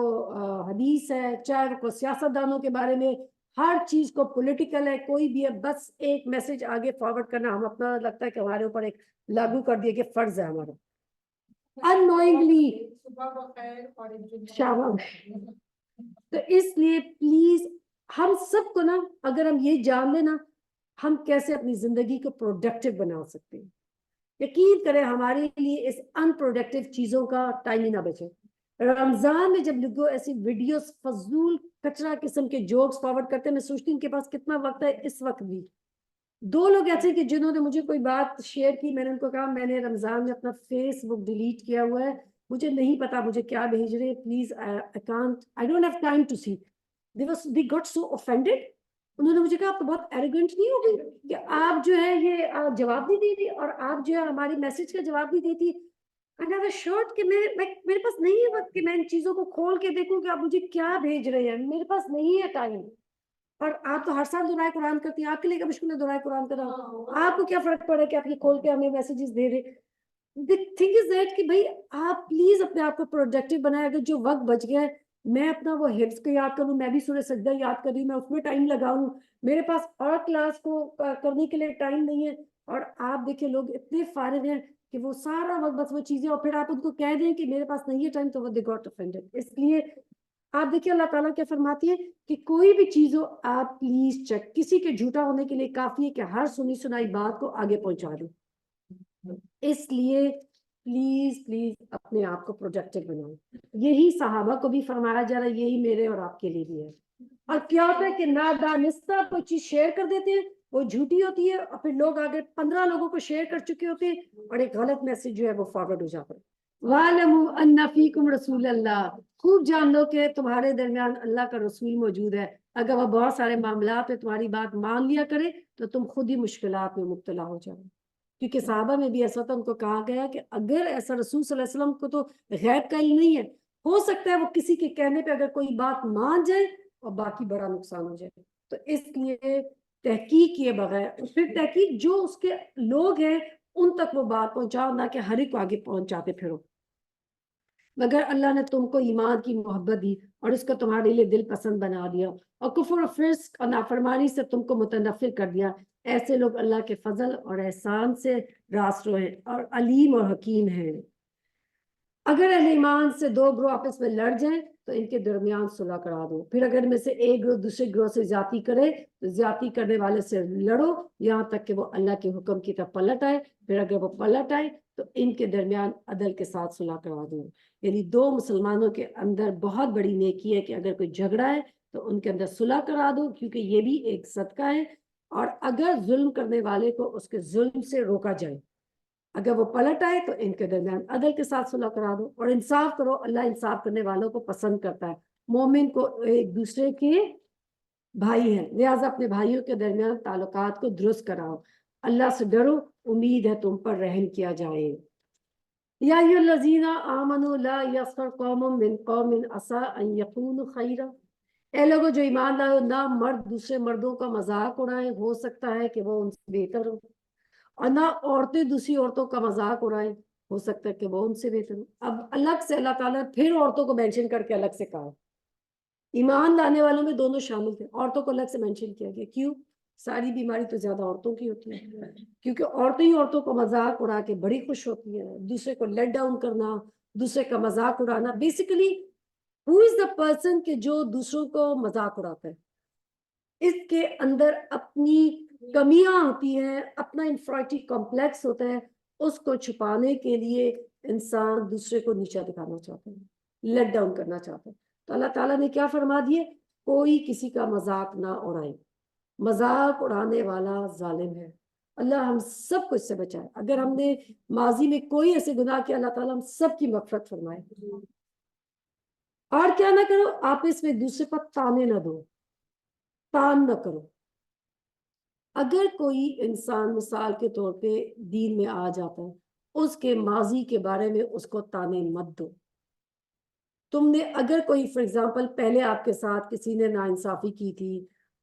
حدیث ہے، چاہے وہ سیاست دانوں کے بارے میں، ہر چیز کو پولیٹیکل ہے کوئی بھی ہے، بس ایک میسج آگے فارورڈ کرنا ہم اپنا لگتا ہے کہ ہمارے اوپر ایک لاگو کر دیا کہ فرض ہے ہمارا unknowingly تو اس لیے پلیز ہم سب کو نا اگر ہم یہ جان لیں نا ہم کیسے اپنی زندگی کو پروڈکٹیو بنا سکتے ہیں، یقین کریں ہمارے لیے اس ان پروڈکٹیو چیزوں کا ٹائم ہی نہ بچے۔ رمضان میں جب لوگوں ایسی ویڈیوز فضول کچرا قسم کے جوکس فارورڈ کرتے ہیں، میں سوچتی ہوں ان کے پاس کتنا وقت ہے اس وقت بھی۔ دو لوگ ایسے کہ جنہوں نے مجھے کوئی بات شیئر کی، میں نے ان کو کہا میں نے رمضان میں اپنا فیس بک ڈیلیٹ کیا ہوا ہے، مجھے نہیں پتا مجھے کیا بھیج رہے ہیں، please I don't have time to see۔ They got so offended۔ انہوں نے مجھے کہا آپ تو بہت ایروگنٹ نہیں ہو گئی کہ آپ جو ہے یہ جواب نہیں دے رہی اور آپ جو ہے ہماری میسج کا جواب نہیں دیتی۔ شارٹ کہ میرے پاس نہیں ہے وقت کہ میں ان چیزوں کو کھول کے دیکھوں کہ آپ مجھے کیا بھیج رہے ہیں، میرے پاس نہیں ہے ٹائم۔ اور آپ تو ہر سال دعائے قرآن کرتی ہیں، آپ کے لیے کیا مشکل ہے دعائے قرآن کرنا؟ آپ کو کیا فرق پڑا کہ آپ یہ کھول کے ہمیں میسیجز دے رہے؟ The thing is that کہ بھائی آپ پلیز اپنے آپ کو پروڈکٹیو بنائیں۔ اگر جو وقت بچ گیا ہے میں اپنا وہ حفظ کو یاد کروں، میں بھی سورہ سجدہ یاد کر رہی ہوں، میں اس میں ٹائم لگاؤں، میرے پاس اور کلاس کو کرنے کے لیے ٹائم نہیں ہے۔ اور آپ دیکھیں لوگ اتنے فارغ ہیں کہ وہ سارا وقت بس وہ چیزیں، اور پھر آپ ان کو کہہ دیں کہ میرے پاس نہیں ہے ٹائم تو وہ they got offended۔ اس لیے آپ دیکھیں اللہ تعالیٰ کیا فرماتی ہے کہ کوئی بھی چیز ہو آپ پلیز چیک، کسی کے جھوٹا ہونے کے لیے کافی ہے کہ ہر سنی سنائی بات کو آگے پہنچا دیں۔ اس لیے پلیز پلیز اپنے آپ کو پروڈکٹیو بناؤ۔ یہی صحابہ کو بھی فرمایا جا رہا ہے، یہی میرے اور آپ کے لیے بھی ہے۔ اور کیا ہوتا ہے کہ نادانستہ کوئی چیز شیئر کر دیتے ہیں، وہ جھوٹی ہوتی ہے، اور پھر لوگ آگے 15 لوگوں کو شیئر کر چکے ہوتے ہیں اور ایک غلط میسج جو ہے وہ فارورڈ ہو جاتا ہے۔ وَاعْلَمُوا أَنَّ فِيكُمْ رَسُولَ اللَّهِ، خوب جان لو کہ تمہارے درمیان اللہ کا رسول موجود ہے۔ اگر وہ بہت سارے معاملات میں تمہاری بات مان لیا کرے تو تم خود ہی مشکلات میں مبتلا ہو جاؤ۔ کیونکہ صحابہ میں بھی ایسا تھا، ان کو کہا گیا کہ اگر ایسا رسول صلی اللہ علیہ وسلم کو تو غیب کا علم نہیں ہے، ہو سکتا ہے وہ کسی کے کہنے پہ اگر کوئی بات مان جائے اور باقی بڑا نقصان ہو جائے۔ تو اس لیے تحقیق کیے بغیر، پھر تحقیق جو اس کے لوگ ہیں ان تک وہ بات پہنچاؤ، نہ کہ ہر ایک کو آگے پہنچاتے پھرو۔ مگر اللہ نے تم کو ایمان کی محبت دی اور اس کو تمہارے لیے دل پسند بنا دیا، اور کفر و فسق اور نافرمانی سے تم کو متنفر کر دیا۔ ایسے لوگ اللہ کے فضل اور احسان سے راستو ہیں اور علیم اور حکیم ہیں۔ اگر اہل ایمان سے دو گروہ آپس میں لڑ جائیں تو ان کے درمیان صلح کرا دو، پھر اگر میں سے ایک گروہ دوسرے گروہ سے زیادتی کرے تو زیادتی کرنے والے سے لڑو یہاں تک کہ وہ اللہ کے حکم کی طرف پلٹ آئے، پھر اگر وہ پلٹ آئے تو ان کے درمیان عدل کے ساتھ صلح کرا دو۔ یعنی دو مسلمانوں کے اندر بہت بڑی نیکی ہے کہ اگر کوئی جھگڑا ہے تو ان کے اندر صلح کرا دو، کیونکہ یہ بھی ایک صدقہ ہے، اور اگر ظلم کرنے والے کو اس کے ظلم سے روکا جائے، اگر وہ پلٹ آئے تو ان کے درمیان عدل کے ساتھ صلح کرا دو، اور انصاف کرو، اللہ انصاف کرنے والوں کو پسند کرتا ہے۔ مومن کو ایک دوسرے کے بھائی ہیں، لہٰذا اپنے بھائیوں کے درمیان تعلقات کو درست کراؤ، اللہ سے ڈرو، امید ہے تم پر رحم کیا جائے۔ یا ایھا الذین آمنوا لا یسخر قوم من قوم عسیٰ ان یکونوا خیرا، اے لوگوں جو ایمان لائے ہو، نہ مرد دوسرے مردوں کا مذاق اڑائیں، ہو سکتا ہے کہ وہ ان سے بہتر ہو، اور نہ عورتیں دوسری عورتوں کا مذاق اڑائیں، ہو سکتا ہے کہ وہ ان سے بہتر ہو۔ اب الگ سے اللہ تعالیٰ نے پھر عورتوں کو مینشن کر کے الگ سے کہا، ایمان لانے والوں میں دونوں شامل تھے، عورتوں کو الگ سے مینشن کیا گیا۔ کیوں؟ ساری بیماری تو زیادہ عورتوں کی ہوتی ہے، کیونکہ عورتیں ہی عورتوں کو مذاق اڑا کے بڑی خوش ہوتی ہیں، دوسرے کو لیٹ ڈاؤن کرنا، دوسرے کا مذاق اڑانا۔ Basically who is the person کہ جو دوسروں کو مذاق اڑاتا ہے، اس کے اندر اپنی کمیاں ہوتی ہیں، اپنا انفیریٹی کمپلیکس ہوتا ہے، اس کو چھپانے کے لیے انسان دوسرے کو نیچا دکھانا چاہتا ہے، لیٹ ڈاؤن کرنا چاہتا ہے۔ تو اللہ تعالیٰ نے کیا فرما دیے؟ کوئی کسی کا مذاق نہ اڑائے، مذاق اڑانے والا ظالم ہے۔ اللہ ہم سب کو اس سے بچائے۔ اگر ہم نے ماضی میں کوئی ایسے گناہ کیا، اللہ تعالیٰ ہم سب کی مغفرت فرمائے۔ اور کیا نہ کرو، آپس میں ایک دوسرے پر تانے نہ دو، تان نہ کرو۔ اگر کوئی انسان مثال کے طور پہ دین میں آ جاتا ہے، اس کے ماضی کے بارے میں اس کو تانے مت دو۔ تم نے اگر کوئی فار ایگزامپل پہلے آپ کے ساتھ کسی نے ناانصافی کی تھی،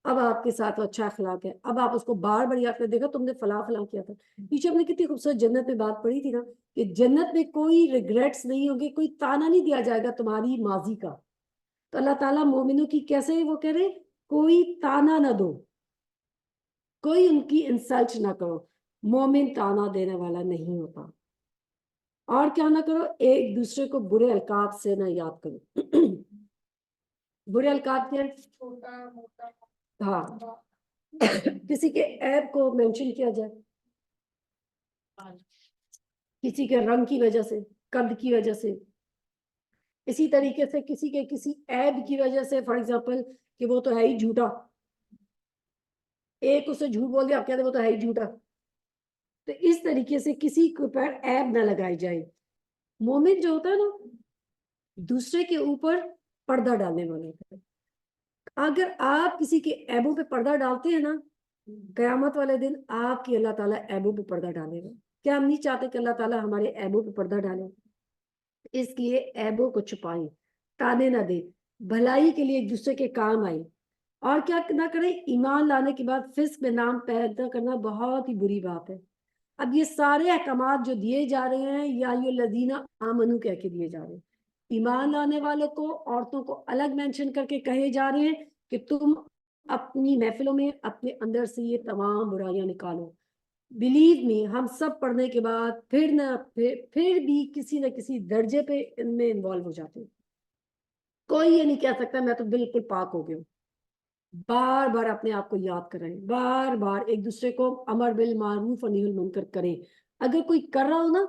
اب آپ کے ساتھ وہ اچھا اخلاق ہے، اب آپ اس کو بار بار یاد کر، دیکھا تم نے فلاں فلاں کیا تھا۔ پیچھے ہم نے کتنی خوبصورت جنت میں بات پڑھی تھی نا، کہ جنت میں کوئی ریگریٹس نہیں ہوں گے، کوئی تانا نہیں دیا جائے گا تمہاری ماضی کا۔ تو اللہ تعالیٰ مومنوں کی کیسے وہ کہہ رہے، کوئی تانا نہ دو، کوئی ان کی انسلٹ نہ کرو۔ مومن تانا دینے والا نہیں ہوتا۔ اور کیا نہ کرو، ایک دوسرے کو برے القاب سے نہ یاد کرو۔ برے القاب کیا؟ ہاں، کسی کے عیب کو مینشن کیا جائے، کسی کے رنگ کی وجہ سے، قد کی وجہ سے، اسی طریقے سے کسی کے کسی عیب کی وجہ سے، فار ایگزامپل کہ وہ تو ہے ہی جھوٹا، ایک اسے جھوٹ بول دیا، آپ کہتے ہیں وہ تو ہے ہی جھوٹا۔ تو اس طریقے سے کسی کے پر عیب نہ لگائی جائے۔ مومن جو ہوتا ہے نا، دوسرے کے اوپر پردہ ڈالنے والا ہوتا ہے۔ اگر آپ کسی کے عیبوں پہ پردہ ڈالتے ہیں نا، قیامت والے دن آپ کی اللہ تعالیٰ عیبوں پہ پردہ ڈالے گا۔ کیا ہم نہیں چاہتے کہ اللہ تعالیٰ ہمارے عیبوں پہ پردہ ڈالے؟ اس لیے عیبوں کو چھپائیں، تانے نہ دیں، بھلائی کے لیے ایک دوسرے کے کام آئیں۔ اور کیا نہ کریں، ایمان لانے کے بعد فسق میں نام پیدا کرنا بہت ہی بری بات ہے۔ اب یہ سارے احکامات جو دیے جا رہے ہیں، یا الذین آمنو کہہ کے دیے جا رہے ہیں، ایمان لانے والوں کو، عورتوں کو الگ مینشن کر کے کہے جا رہے ہیں کہ تم اپنی محفلوں میں اپنے اندر سے یہ تمام برائیاں نکالو۔ بلیو می، ہم سب پڑھنے کے بعد پھر بھی کسی نہ کسی درجے پہ ان میں انوالو ہو جاتے ہیں۔ کوئی یہ نہیں کہہ سکتا میں تو بالکل پاک ہو گیا ہوں۔ بار بار اپنے آپ کو یاد کریں، بار بار ایک دوسرے کو امر بالمعروف اور نہی عن المنکر کریں۔ اگر کوئی کر رہا ہو نا،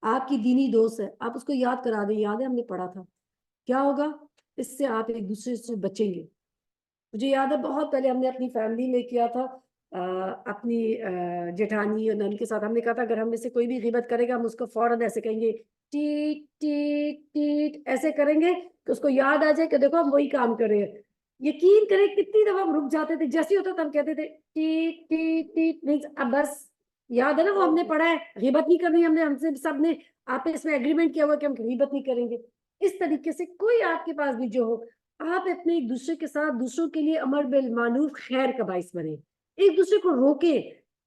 آپ کی دینی دوست ہے، آپ اس کو یاد کرا دیں، یاد ہے ہم نے پڑھا تھا، کیا ہوگا؟ اس سے آپ ایک دوسرے سے بچیں گے۔ مجھے یاد ہے بہت پہلے ہم نے اپنی فیملی میں کیا تھا، اپنی جیٹھانی اور نن کے ساتھ ہم نے کہا تھا اگر ہم میں سے کوئی بھی غیبت کرے گا، ہم اس کو فوراً ایسے کہیں گے، ٹیٹ ٹیٹ ٹیٹ، ایسے کریں گے کہ اس کو یاد آ جائے کہ دیکھو ہم وہی کام کر رہے ہیں۔ یقین کریں کتنی دفعہ ہم رک جاتے تھے، جیسے ہوتا تھا ہم کہتے تھے ٹیٹ ٹیٹ ٹیٹ، نہیں اب بس یاد ہے نا، وہ ہم نے پڑھا ہے غیبت نہیں کرنی، ہم سے سب نے آپس میں ایگریمنٹ کیا ہوا کہ ہم غیبت نہیں کریں گے۔ اس طریقے سے کوئی آپ کے پاس بھی جو ہو، آپ اپنے ایک دوسرے کے ساتھ دوسروں کے لیے امر بالمعروف خیر کا باعث بنے، ایک دوسرے کو روکے۔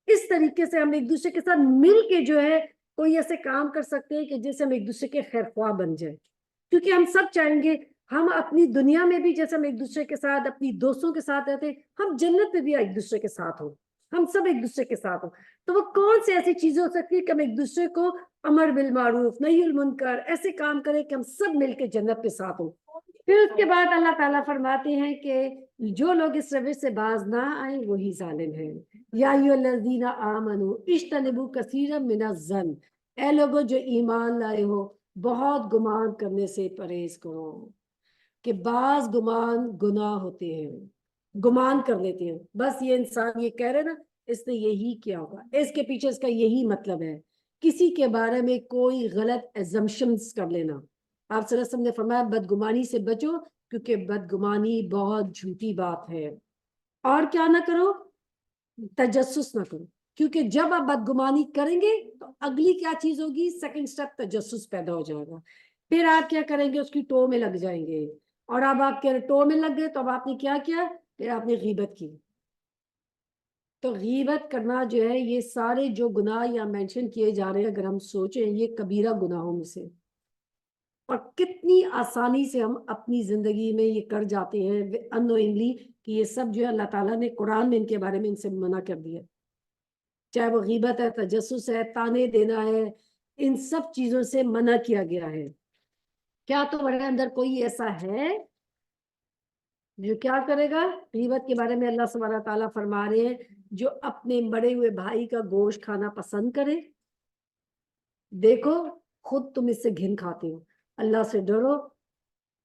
اس طریقے سے ہم ایک دوسرے کے ساتھ مل کے جو ہے کوئی ایسے کام کر سکتے ہیں کہ جس سے ہم ایک دوسرے کے خیر خواہ بن جائیں، کیونکہ ہم سب چاہیں گے ہم اپنی دنیا میں بھی جیسے ہم ایک دوسرے کے ساتھ اپنی دوستوں کے ساتھ رہتے ہیں، ہم جنت میں بھی ایک دوسرے کے ساتھ ہوں، ہم سب ایک دوسرے کے ساتھ ہوں۔ تو وہ کون سی ایسی چیزیں ہو سکتی ہے کہ ہم ایک دوسرے کو امر بالمعروف نہی عن المنکر ایسے کام کریں کہ ہم سب مل کے جنت پہ ساتھ ہوں۔ پھر اس کے بعد اللہ تعالیٰ فرماتے ہیں کہ جو لوگ اس روش سے باز نہ آئیں وہی ظالم ہیں۔ یا ایھا الذین آمنوا اجتنبوا کثیرا من الظن، اے لوگوں جو ایمان لائے ہو، بہت گمان کرنے سے پرہیز کرو، کہ بعض گمان گناہ ہوتے ہیں، گمان کر لیتے ہیں بس یہ انسان یہ کہہ رہے نا اس نے یہی کیا ہوگا، اس کے پیچھے اس کا یہی مطلب ہے، کسی کے بارے میں کوئی غلط ایزمپشنز کر لینا۔ آپ صلی اللہ علیہ وسلم نے فرمایا بدگمانی سے بچو، کیونکہ بدگمانی بہت جھوٹی بات ہے۔ اور کیا نہ کرو، تجسس نہ کرو، کیونکہ جب آپ بدگمانی کریں گے تو اگلی کیا چیز ہوگی، سیکنڈ سٹیپ تجسس پیدا ہو جائے گا۔ پھر آپ کیا کریں گے، اس کی ٹو میں لگ جائیں گے، اور اب آپ کے ٹو میں لگ گئے تو اب آپ نے کیا کیا، پھر آپ نے غیبت کی۔ تو غیبت کرنا جو ہے، یہ سارے جو گناہ یا مینشن کیے جا رہے ہیں، اگر ہم سوچیں یہ کبیرہ گناہوں میں سے، اور کتنی آسانی سے ہم اپنی زندگی میں یہ کر جاتے ہیں انوئنگلی، کہ یہ سب جو ہے اللہ تعالیٰ نے قرآن میں ان کے بارے میں ان سے منع کر دیا، چاہے وہ غیبت ہے، تجسس ہے، تانے دینا ہے، ان سب چیزوں سے منع کیا گیا ہے۔ کیا تمہارے اندر کوئی ایسا ہے جو کیا کرے گا؟ غیبت کے بارے میں اللہ سبحانہ تعالیٰ فرما رہے ہیں جو اپنے مرے ہوئے بھائی کا گوشت کھانا پسند کرے، دیکھو خود تم اس سے گھن کھاتے ہو، اللہ سے ڈرو،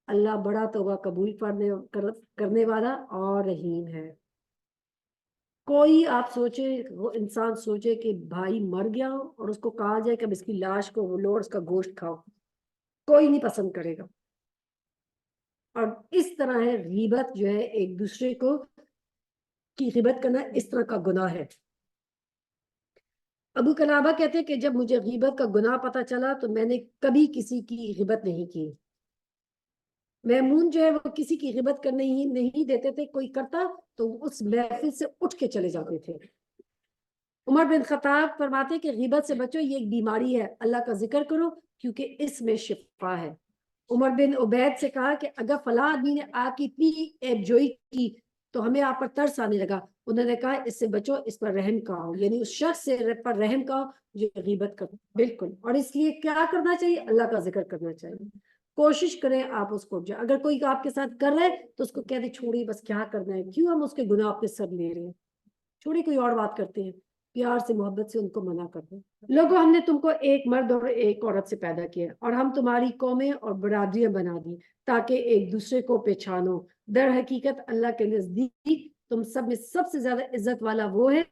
اللہ بڑا توبہ قبول کرنے والا اور رحیم ہے۔ کوئی آپ سوچے، وہ انسان سوچے کہ بھائی مر گیا ہو اور اس کو کہا جائے کہ اب اس کی لاش کو وہ لو اور اس کا گوشت کھاؤ، کوئی نہیں پسند کرے گا۔ اور اس طرح ہے غیبت جو ہے، ایک دوسرے کو کی غیبت کرنا اس طرح کا گناہ ہے۔ ابو قلابہ کہتے ہیں کہ جب مجھے غیبت کا گناہ پتا چلا تو میں نے کبھی کسی کی غیبت نہیں کی۔ میمون جو ہے وہ کسی کی غیبت کرنے ہی نہیں دیتے تھے، کوئی کرتا تو اس محفل سے اٹھ کے چلے جاتے تھے۔ عمر بن خطاب فرماتے کہ غیبت سے بچو، یہ ایک بیماری ہے، اللہ کا ذکر کرو کیونکہ اس میں شفا ہے۔ عمر بن عبید سے کہا کہ اگر فلاں آدمی نے آپ کی اتنی عیب جوئی کی تو ہمیں آپ پر ترس آنے لگا۔ انہوں نے کہا اس سے بچو، اس پر رحم کہو، یعنی اس شخص سے پر رحم کہو جو غیبت کرو۔ بالکل، اور اس لیے کیا کرنا چاہیے؟ اللہ کا ذکر کرنا چاہیے۔ کوشش کریں آپ اس کو، اگر کوئی آپ کے ساتھ کر رہے ہے تو اس کو کہہ دیں چھوڑیے، بس کیا کرنا ہے، کیوں ہم اس کے گناہ اپنے سر لے رہے ہیں، چھوڑیے کوئی اور بات کرتے ہیں، پیار سے محبت سے ان کو منع کر دیں۔ لوگوں، ہم نے تم کو ایک مرد اور ایک عورت سے پیدا کیا اور ہم تمہاری قومیں اور برادریاں بنا دی تاکہ ایک دوسرے کو پہچانو۔ در حقیقت اللہ کے نزدیک تم سب میں سب سے زیادہ عزت والا وہ ہے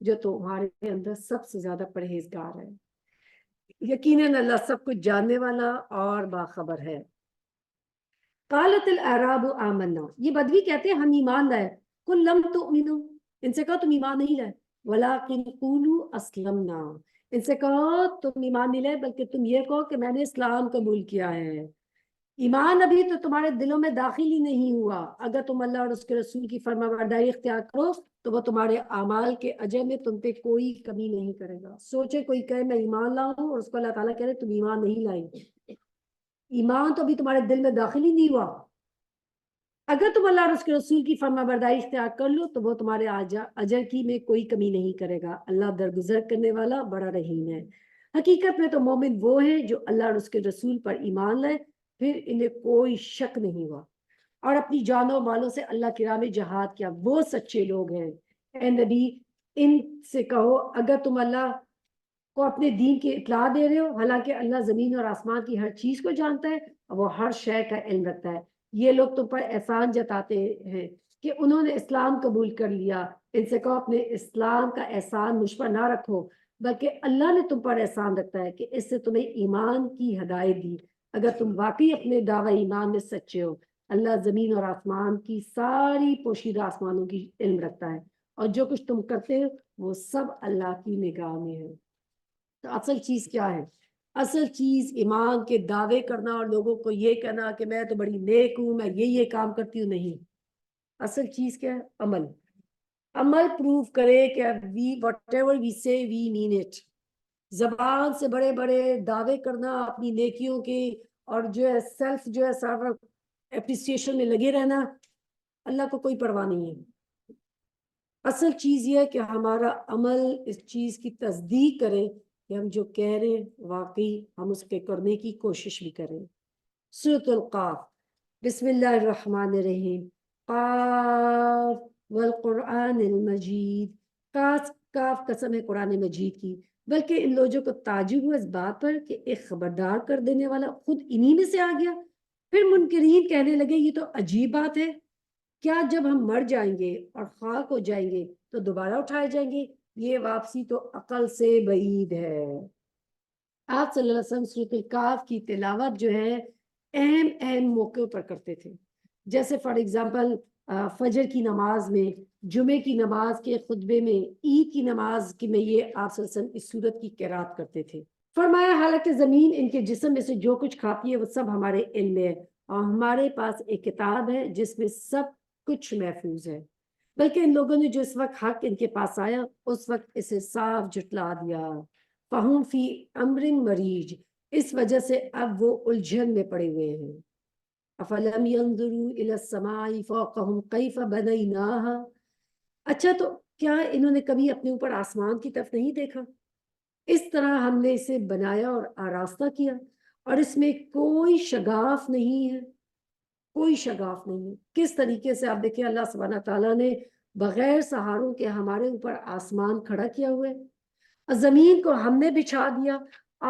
جو تمہارے اندر سب سے زیادہ پرہیزگار ہے۔ یقیناً اللہ سب کچھ جاننے والا اور باخبر ہے۔ قالت الاعراب آمنا، یہ بدوی کہتے ہیں ہم ایمان لائے۔ قل لم تؤمنوا، ان سے کہا تم ایمان نہیں لائے، ولکن قولوا اسلمنا، ان سے کہو تم ایمان نہیں لائے بلکہ تم یہ کہو کہ میں نے اسلام قبول کیا ہے۔ ایمان ابھی تو تمہارے دلوں میں داخل ہی نہیں ہوا۔ اگر تم اللہ اور اس کے رسول کی فرمانبرداری اختیار کرو تو وہ تمہارے اعمال کے اجر میں تم پہ کوئی کمی نہیں کرے گا۔ سوچے کوئی کہے میں ایمان لاؤں اور اس کو اللہ تعالیٰ کہہ رہے تم ایمان نہیں لائے، ایمان تو ابھی تمہارے دل میں داخل ہی نہیں ہوا۔ اگر تم اللہ اور اس کے رسول کی فرمانبرداری اختیار کر لو تو وہ تمہارے اجر کی میں کوئی کمی نہیں کرے گا۔ اللہ درگزر کرنے والا بڑا رحیم ہے۔ حقیقت میں تو مومن وہ ہیں جو اللہ اور اس کے رسول پر ایمان لائے پھر انہیں کوئی شک نہیں ہوا اور اپنی جانوں و مالوں سے اللہ کی راہ میں جہاد کیا، وہ سچے لوگ ہیں۔ اے نبی، ان سے کہو اگر تم اللہ کو اپنے دین کی اطلاع دے رہے ہو، حالانکہ اللہ زمین اور آسمان کی ہر چیز کو جانتا ہے اور وہ ہر شے کا علم رکھتا ہے۔ یہ لوگ تم پر احسان جتاتے ہیں کہ انہوں نے اسلام قبول کر لیا۔ ان سے کہو اپنے اسلام کا احسان مجھ پر نہ رکھو، بلکہ اللہ نے تم پر احسان رکھتا ہے کہ اس سے تمہیں ایمان کی ہدایت دی۔ اگر تم واقعی اپنے دعوی ایمان میں سچے ہو، اللہ زمین اور آسمان کی ساری پوشیدہ آسمانوں کی علم رکھتا ہے اور جو کچھ تم کرتے ہو وہ سب اللہ کی نگاہ میں ہے۔ تو اصل چیز کیا ہے؟ اصل چیز ایمان کے دعوے کرنا اور لوگوں کو یہ کہنا کہ میں تو بڑی نیک ہوں، میں یہ کام کرتی ہوں، نہیں۔ اصل چیز کیا ہے؟ عمل۔ عمل پروف کرے کہ whatever we say we mean it۔ زبان سے بڑے بڑے دعوے کرنا اپنی نیکیوں کے اور جو ہے سیلف جو ہے سارا اپریسیشن میں لگے رہنا، اللہ کو کوئی پرواہ نہیں ہے۔ اصل چیز یہ ہے کہ ہمارا عمل اس چیز کی تصدیق کرے کہ ہم جو کہہ رہے ہیں واقعی ہم اس کے کرنے کی کوشش بھی کریں۔ سورۃ القاف، بسم اللہ الرحمن الرحیم، قاف والقرآن المجید، کاف قسم ہے قرآن مجید کی، بلکہ ان لوگوں کو تعجب ہوا اس بات پر کہ ایک خبردار کر دینے والا خود انہی میں سے آ گیا۔ پھر منکرین کہنے لگے یہ تو عجیب بات ہے، کیا جب ہم مر جائیں گے اور خاک ہو جائیں گے تو دوبارہ اٹھائے جائیں گے؟ یہ واپسی تو عقل سے بعید ہے۔ آپ صلی اللہ علیہ وسلم سورۃ الکاف کی تلاوت جو ہے اہم موقعوں پر کرتے تھے، جیسے فار ایگزامپل فجر کی نماز میں، جمعے کی نماز کے خطبے میں، عید کی نماز میں یہ آپ صلی اللہ علیہ وسلم اس سورت کی قرات کرتے تھے۔ فرمایا حالانکہ زمین ان کے جسم میں سے جو کچھ کھاتی ہے وہ سب ہمارے علم میں ہے اور ہمارے پاس ایک کتاب ہے جس میں سب کچھ محفوظ ہے، بلکہ ان لوگوں نے جو اس وقت حق ان کے پاس آیا اس وقت اسے صاف جھٹلا دیا۔ فہم فی امر مریج، اس وجہ سے اب وہ الجھن میں پڑے ہوئے ہیں۔ افلم ينظروا الى السماء فوقهم كيف بنيناها، اچھا تو کیا انہوں نے کبھی اپنے اوپر آسمان کی طرف نہیں دیکھا؟ اس طرح ہم نے اسے بنایا اور آراستہ کیا اور اس میں کوئی شگاف نہیں ہے، کوئی شگاف نہیں ہے۔ کس طریقے سے آپ دیکھیں اللہ سبحانہ تعالیٰ نے بغیر سہاروں کے ہمارے اوپر آسمان کھڑا کیا ہوا ہے اور زمین کو ہم نے بچھا دیا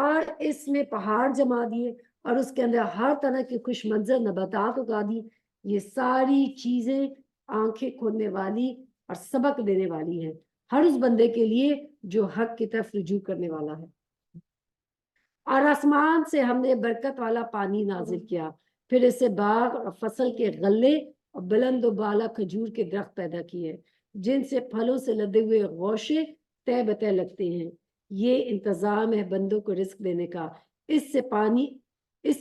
اور اس میں پہاڑ جما دیے اور اس کے اندر ہر طرح کی خوش منظر نباتات اگا دی. یہ ساری چیزیں آنکھیں کھولنے والی اور سبق دینے والی ہیں ہر اس بندے کے لیے جو حق کی طرف رجوع کرنے والا ہے. اور آسمان سے ہم نے برکت والا پانی نازل کیا، پھر اسے باغ اور فصل کے غلے اور بلند و بالا کھجور کے درخت پیدا کیے جن سے پھلوں سے لدے ہوئے غوشے تہ بتہ لگتے ہیں. یہ انتظام ہے بندوں کو رزق دینے کا. اس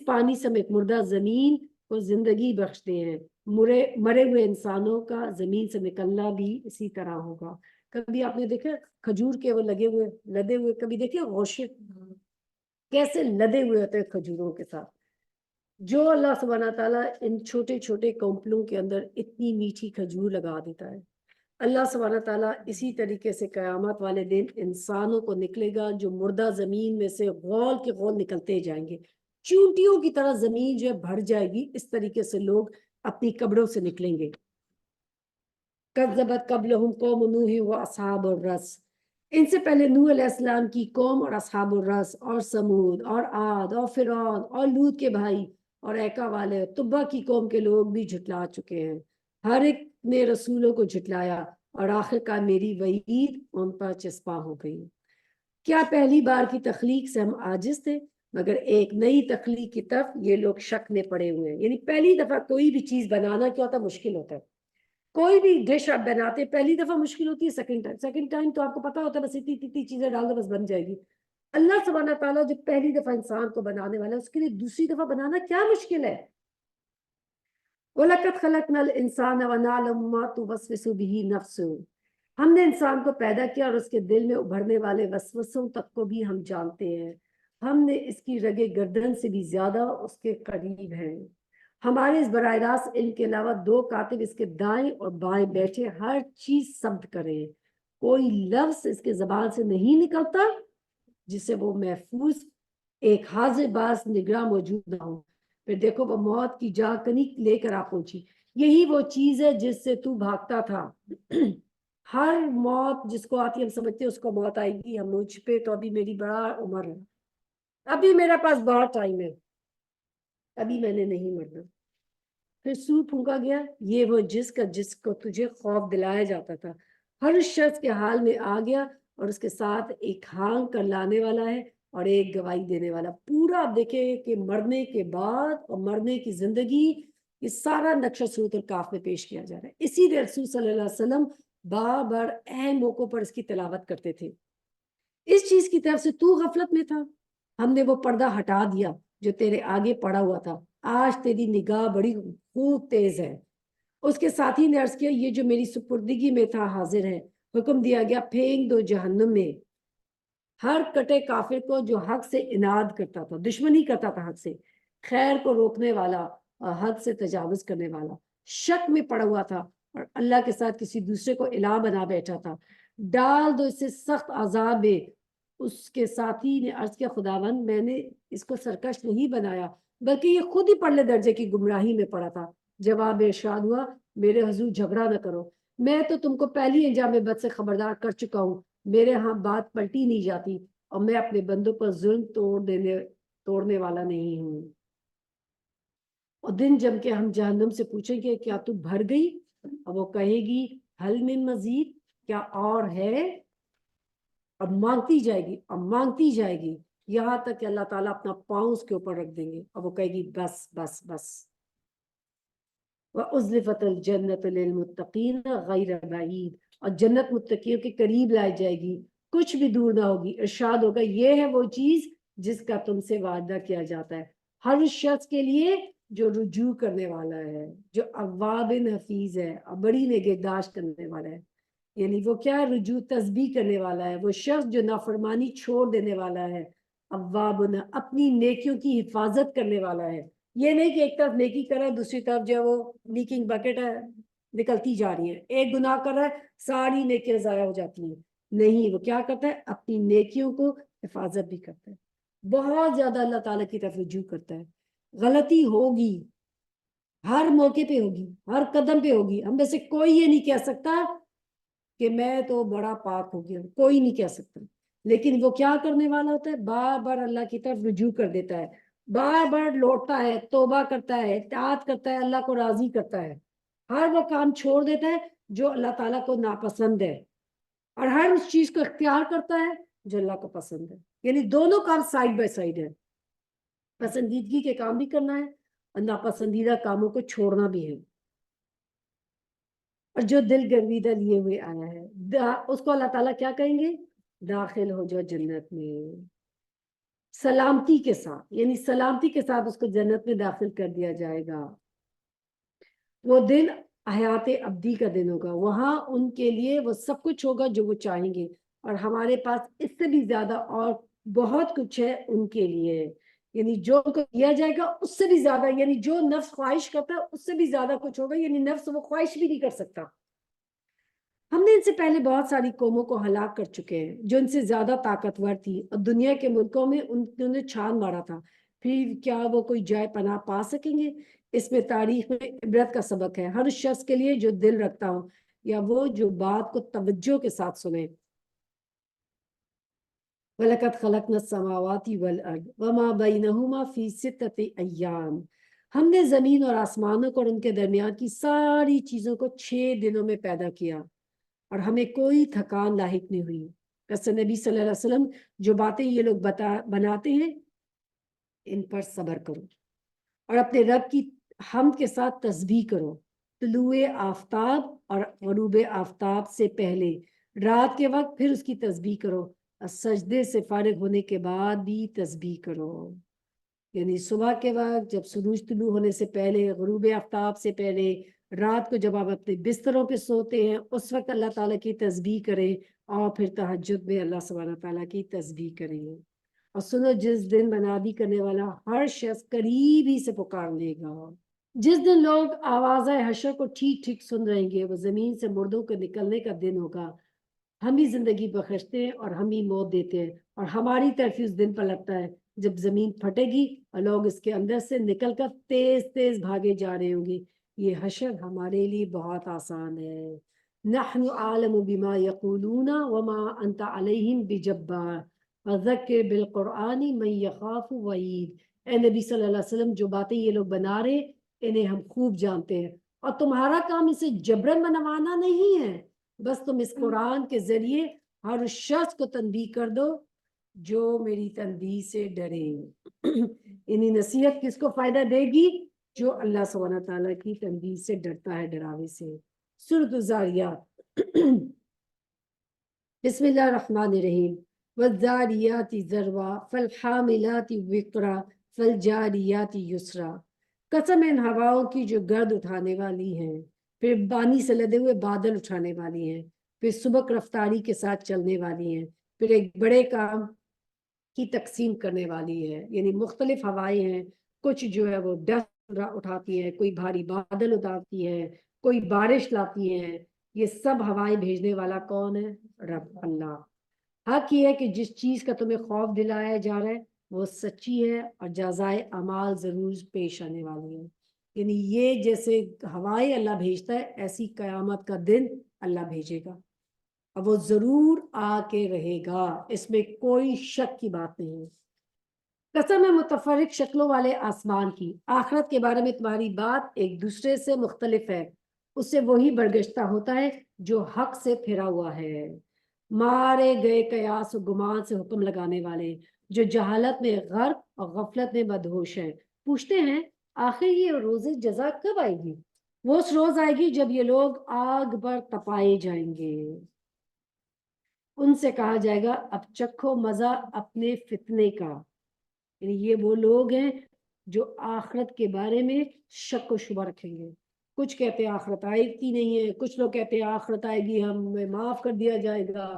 پانی سمیت مردہ زمین کو زندگی بخشتے ہیں. مرے ہوئے انسانوں کا زمین سے نکلنا بھی اسی طرح ہوگا. کبھی آپ نے دیکھا کھجور کے وہ لدے ہوئے کبھی دیکھے غوشے کیسے لدے ہوئے ہوتے ہیں کھجوروں کے ساتھ. جو اللہ سبحانہ تعالیٰ ان چھوٹے چھوٹے کونپلوں کے اندر اتنی میٹھی کھجور لگا دیتا ہے. اللہ سبحانہ تعالیٰ اسی طریقے سے قیامت والے دن انسانوں کو نکلے گا جو مردہ زمین میں سے غول کے غول نکلتے جائیں گے. چونٹیوں کی طرح زمین جو ہے بھر جائے گی. اس طریقے سے لوگ اپنی قبروں سے نکلیں گے. کذبت قبلہم قوم نوح و اصحاب الرس. ان سے پہلے نوح علیہ السلام کی قوم اور اصحاب الرس اور سمود اور عاد اور فرعون اور لوط کے بھائی اور ایکا والے تبا کی قوم کے لوگ بھی جھٹلا چکے ہیں. ہر ایک نے رسولوں کو جھٹلایا اور آخر کار میری وعید ان پر چسپاں ہو گئی. کیا پہلی بار کی تخلیق سے ہم عاجز تھے؟ مگر ایک نئی تخلیق کی طرف یہ لوگ شک میں پڑے ہوئے ہیں. یعنی پہلی دفعہ کوئی بھی چیز بنانا کیا ہوتا ہے؟ مشکل ہوتا ہے. کوئی بھی ڈش آپ بناتے پہلی دفعہ مشکل ہوتی ہے، سیکنڈ ٹائم تو آپ کو پتا ہوتا ہے بس اتنی چیزیں ڈال دو بس بن جائے گی. اللہ سبحانہ تعالیٰ جو پہلی دفعہ انسان کو بنانے والا ہے اس کے لیے دوسری دفعہ بنانا کیا مشکل ہے. وَلَقَدْ خَلَقْنَا الْإِنسَانَ وَنَعْلَمُ مَا تُوَسْوِسُ بِهِ نَفْسُهُ. ہم نے انسان کو پیدا کیا اور اس کے دل میں ابھرنے والے وسوسوں تک کو بھی ہم جانتے ہیں. ہم نے اس کی رگے گردن سے بھی زیادہ اس کے قریب ہیں. ہمارے اس براہ راست علم کے علاوہ دو کاتب اس کے دائیں اور بائیں بیٹھے ہر چیز ثبت کریں. کوئی لفظ اس کے زبان سے نہیں نکلتا جسے وہ محفوظ ایک حاضر باز نگراں موجود نہ ہو. پھر دیکھو وہ موت کی جا کنی لے کر آ پہنچی. یہی وہ چیز ہے جس سے تو بھاگتا تھا. ہر موت جس کو آتی ہے ہم سمجھتے ہیں اس کو موت آئے گی. ہم مجھ پہ تو ابھی میری بڑا عمر ہے، ابھی میرا پاس بہت ٹائم ہے، ابھی میں نے نہیں مرنا. پھر سور پھونکا گیا. یہ وہ جس کو تجھے خوف دلایا جاتا تھا ہر شخص کے حال میں آ گیا اور اس کے ساتھ ایک ہانگ کر لانے والا ہے اور ایک گواہی دینے والا. پورا آپ دیکھیں کہ مرنے کے بعد اور مرنے کی زندگی یہ سارا نقشہ سورۃ الکاف میں پیش کیا جا رہا ہے. اسی لیے رسول صلی اللہ علیہ وسلم بار بار اہم موقعوں پر اس کی تلاوت کرتے تھے. اس چیز کی طرف سے تو غفلت میں تھا، ہم نے وہ پردہ ہٹا دیا جو تیرے آگے پڑا ہوا تھا. آج تیری نگاہ بڑی خوب تیز ہے. اس کے ساتھی نے عرض کیا یہ جو میری سپردگی میں تھا حاضر ہے. حکم دیا گیا پھینک دو جہنم میں ہر کٹے کافر کو جو حق سے اناد کرتا تھا، دشمنی کرتا تھا حق سے، خیر کو روکنے والا اور حد سے تجاوز کرنے والا، شک میں پڑا ہوا تھا اور اللہ کے ساتھ کسی دوسرے کو الہ بنا بیٹھا تھا. ڈال دو اسے سخت عذاب میں. اس کے ساتھی نے عرض کیا خداوند میں نے اس کو سرکش نہیں بنایا بلکہ یہ خود ہی پرلے درجے کی گمراہی میں پڑا تھا. جواب ارشاد ہوا میرے حضور جھگڑا نہ کرو، میں تو تم کو پہلی انجام بد سے خبردار کر چکا ہوں. میرے ہاں بات پلٹی نہیں جاتی اور میں اپنے بندوں پر ظلم توڑنے والا نہیں ہوں. اور دن جم کے ہم جہنم سے پوچھیں گے کیا تو بھر گئی؟ اور وہ کہے گی حل من مزید، کیا اور ہے؟ اور مانگتی جائے گی اور مانگتی جائے گی یہاں تک کہ اللہ تعالیٰ اپنا پاؤں اس کے اوپر رکھ دیں گے اور وہ کہے گی بس بس بس. وَأُزْلِفَتِ الْجَنَّةُ لِلْمُتَّقِينَ غَيْرَ بَعِيدٍ. اور جنت متقیوں کے قریب لائی جائے گی، کچھ بھی دور نہ ہوگی. ارشاد ہوگا یہ ہے وہ چیز جس کا تم سے وعدہ کیا جاتا ہے ہر شخص کے لیے جو رجوع کرنے والا ہے، جو اواب حفیظ ہے اور بڑی نگہداشت کرنے والا ہے. یعنی وہ کیا ہے؟ رجوع تسبیح کرنے والا ہے، وہ شخص جو نافرمانی چھوڑ دینے والا ہے. اواب اپنی نیکیوں کی حفاظت کرنے والا ہے. یہ نہیں کہ ایک طرف نیکی کر رہا ہے دوسری طرف جو ہے وہ لیکنگ بکٹ ہے نکلتی جا رہی ہے. ایک گناہ کر رہا ہے ساری نیکیاں ضائع ہو جاتی ہیں. نہیں، وہ کیا کرتا ہے؟ اپنی نیکیوں کو حفاظت بھی کرتا ہے. بہت زیادہ اللہ تعالیٰ کی طرف رجوع کرتا ہے. غلطی ہوگی، ہر موقع پہ ہوگی، ہر قدم پہ ہوگی. ہم میں سے کوئی یہ نہیں کہہ سکتا کہ میں تو بڑا پاک ہو گیا، کوئی نہیں کہہ سکتا. لیکن وہ کیا کرنے والا ہوتا ہے؟ بار بار اللہ کی طرف رجوع کر دیتا ہے بار بار لوٹتا ہے، توبہ کرتا ہے، اطاعت کرتا ہے، اللہ کو راضی کرتا ہے، ہر وہ کام چھوڑ دیتا ہے جو اللہ تعالیٰ کو ناپسند ہے، اور ہر اس چیز کو اختیار کرتا ہے جو اللہ کو پسند ہے. یعنی دونوں کام سائڈ بائی سائڈ ہے، پسندیدگی کے کام بھی کرنا ہے اور ناپسندیدہ کاموں کو چھوڑنا بھی ہے. اور جو دل گرویدہ لیے ہوئے آیا ہے اس کو اللہ تعالیٰ کیا کہیں گے؟ داخل ہو جاؤ جنت میں سلامتی کے ساتھ، یعنی سلامتی کے ساتھ اس کو جنت میں داخل کر دیا جائے گا. وہ دن حیات ابدی کا دن ہوگا، وہاں ان کے لیے وہ سب کچھ ہوگا جو وہ چاہیں گے، اور ہمارے پاس اس سے بھی زیادہ اور بہت کچھ ہے ان کے لیے. یعنی جو ان کو دیا جائے گا اس سے بھی زیادہ، یعنی جو نفس خواہش کرتا ہے اس سے بھی زیادہ کچھ ہوگا، یعنی نفس وہ خواہش بھی نہیں کر سکتا. ہم نے ان سے پہلے بہت ساری قوموں کو ہلاک کر چکے ہیں جو ان سے زیادہ طاقتور تھی، اور دنیا کے ملکوں میں انہوں نے چھان مارا تھا، پھر کیا وہ کوئی جائے پناہ پا سکیں گے؟ اس میں تاریخ میں عبرت کا سبق ہے ہر اس شخص کے لیے جو دل رکھتا ہو، یا وہ جو بات کو توجہ کے ساتھ سنے. وَلَقَدْ خَلَقْنَا السَّمَاوَاتِ وَالْأَرْضَ وَمَا بَيْنَهُمَا فِي سِتَّةِ أَيَّامٍ. ہم نے زمین اور آسمانوں کو اور ان کے درمیان کی ساری چیزوں کو 6 دنوں میں پیدا کیا، اور ہمیں کوئی تھکان لاحق نہیں ہوئی. بس نبی صلی اللہ علیہ وسلم جو باتیں یہ لوگ بناتے ہیں ان پر صبر کرو، اور اپنے رب کی حمد کے ساتھ تسبیح کرو، طلوع آفتاب اور غروب آفتاب سے پہلے، رات کے وقت پھر اس کی تسبیح کرو، اور سجدے سے فارغ ہونے کے بعد بھی تسبیح کرو. یعنی صبح کے وقت جب سورج طلوع ہونے سے پہلے، غروب آفتاب سے پہلے، رات کو جب آپ اپنے بستروں پہ سوتے ہیں اس وقت اللہ تعالیٰ کی تسبیح کریں، اور پھر تہجد میں اللہ سبحانہ تعالیٰ کی تسبیح کریں. اور سنو، جس دن منادی کرنے والا ہر شخص قریب ہی سے پکار لے گا. جس دن لوگ آواز حشر کو ٹھیک ٹھیک سن رہیں گے، وہ زمین سے مردوں کے نکلنے کا دن ہوگا. ہم ہی زندگی بخشتے ہیں اور ہم ہی موت دیتے ہیں، اور ہماری طرف ہی اس دن پر لگتا ہے جب زمین پھٹے گی اور لوگ اس کے اندر سے نکل کر تیز تیز بھاگے جا رہے ہوں گے. یہ حشر ہمارے لیے بہت آسان ہے. نحن عالم بما یقولون وما انت علیہم بجبار فذکر بالقرآن من یخاف وعید. اے نبی صلی اللہ علیہ وسلم، جو باتیں یہ لوگ بنا رہے انہیں ہم خوب جانتے ہیں، اور تمہارا کام اسے جبرن بنوانا نہیں ہے، بس تم اس قرآن کے ذریعے ہر شخص کو تنبیہ کر دو جو میری تنبیہ سے ڈرے. یعنی نصیحت کس کو فائدہ دے گی؟ جو اللہ سبحانہ تعالیٰ کی تنبیہ سے ڈرتا ہے، ڈراوے سے. سورۃ الذاریات. بسم اللہ الرحمن الرحیم. والذاریات ذروا فالحاملات وقرا فالجاریات یسرا. قسم ان ہواؤں کی جو گرد اٹھانے والی ہیں، پھر پانی سے لدے ہوئے بادل اٹھانے والی ہیں، پھر سبک رفتاری کے ساتھ چلنے والی ہیں، پھر ایک بڑے کام کی تقسیم کرنے والی ہے. یعنی مختلف ہوائیں ہیں، کچھ جو ہے وہ ڈسٹ اٹھاتی ہے، کوئی بھاری بادل اٹھاتی ہے، کوئی بارش لاتی ہے. یہ سب ہوائیں بھیجنے والا کون ہے؟ رب اللہ. حق یہ ہے کہ جس چیز کا تمہیں خوف دلایا جا رہا ہے وہ سچی ہے، اور جزائے اعمال ضرور پیش آنے والی ہے. یعنی یہ جیسے ہوائیں اللہ بھیجتا ہے، ایسی قیامت کا دن اللہ بھیجے گا، اور وہ ضرور آ کے رہے گا، اس میں کوئی شک کی بات نہیں. قسم ہے متفرق شکلوں والے آسمان کی، آخرت کے بارے میں تمہاری بات ایک دوسرے سے مختلف ہے، اس سے وہی برگشتہ ہوتا ہے جو حق سے پھرا ہوا ہے. مارے گئے قیاس و گمان سے حکم لگانے والے جو جہالت میں غرق اور غفلت میں مدہوش ہیں، پوچھتے ہیں آخر یہ روز جزا کب آئے گی؟ وہ اس روز آئے گی جب یہ لوگ آگ پر تپائے جائیں گے. ان سے کہا جائے گا اب چکھو مزہ اپنے فتنے کا. یعنی یہ وہ لوگ ہیں جو آخرت کے بارے میں شک و شبہ رکھیں گے. کچھ کہتے ہیں آخرت آئے گی نہیں ہے، کچھ لوگ کہتے ہیں آخرت آئے گی ہمیں معاف کر دیا جائے گا،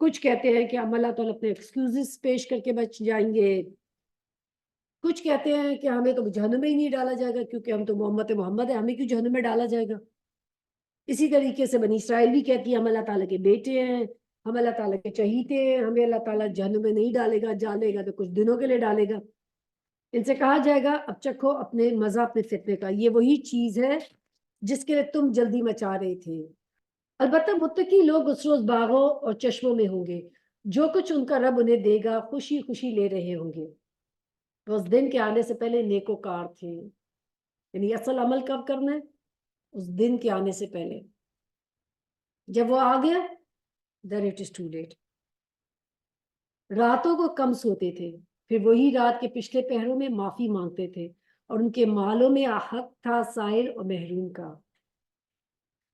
کچھ کہتے ہیں کہ ہم اللہ تعالیٰ اپنے ایکسکیوزز پیش کر کے بچ جائیں گے، کچھ کہتے ہیں کہ ہمیں تو جہنم میں ہی نہیں ڈالا جائے گا کیونکہ ہم تو محمد ہیں، ہمیں کیوں جہنم میں ڈالا جائے گا. اسی طریقے سے بنی اسرائیل بھی کہتی ہے ہم اللہ تعالیٰ کے بیٹے ہیں، ہم اللہ تعالیٰ کے چہیتے ہیں، ہمیں اللہ تعالیٰ جہنم میں نہیں ڈالے گا، ڈالے گا تو کچھ دنوں کے لیے ڈالے گا. ان سے کہا جائے گا اب چکھو اپنے مزہ اپنے فتنے کا. یہ وہی چیز ہے جس کے لیے تم جلدی مچا رہے تھے. البتہ متقی لوگ اس روز باغوں اور چشموں میں ہوں گے، جو کچھ ان کا رب انہیں دے گا خوشی خوشی لے رہے ہوں گے. تو اس دن کے آنے سے پہلے نیکوکار تھے. یعنی اصل عمل کب کرنا ہے؟ اس دن کے آنے سے پہلے. جب وہ آ گیا then it is too late. راتوں کو کم سوتے تھے، پھر وہی رات کے پچھلے پہروں میں معافی مانگتے تھے، اور ان کے مالوں میں حق تھا سائل اور محروم کا.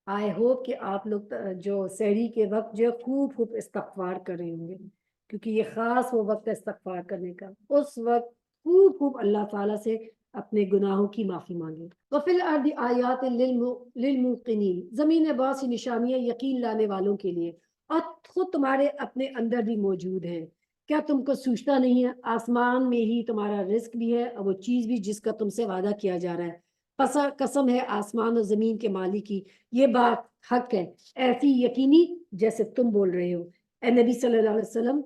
آئی ہوپ کہ آپ لوگ جو سحری کے وقت جو خوب خوب استغفار کر رہے ہوں گے، کیونکہ یہ خاص وہ وقت ہے استغفار کرنے کا. اس وقت خوب خوب اللہ تعالیٰ سے اپنے گناہوں کی معافی مانگے. وفی الارض آیات للموقنین، زمین میں بہت سی نشانیاں یقین لانے والوں کے لیے، اور خود تمہارے اپنے اندر بھی موجود ہیں. کیا تم کو سوچتا نہیں ہے آسمان میں ہی تمہارا رزق بھی ہے اور وہ چیز بھی جس کا تم سے وعدہ کیا جا رہا ہے. پس قسم ہے آسمان اور زمین کے مالک کی، یہ بات حق ہے، ایسی یقینی جیسے تم بول رہے ہو. اے نبی صلی اللہ علیہ وسلم،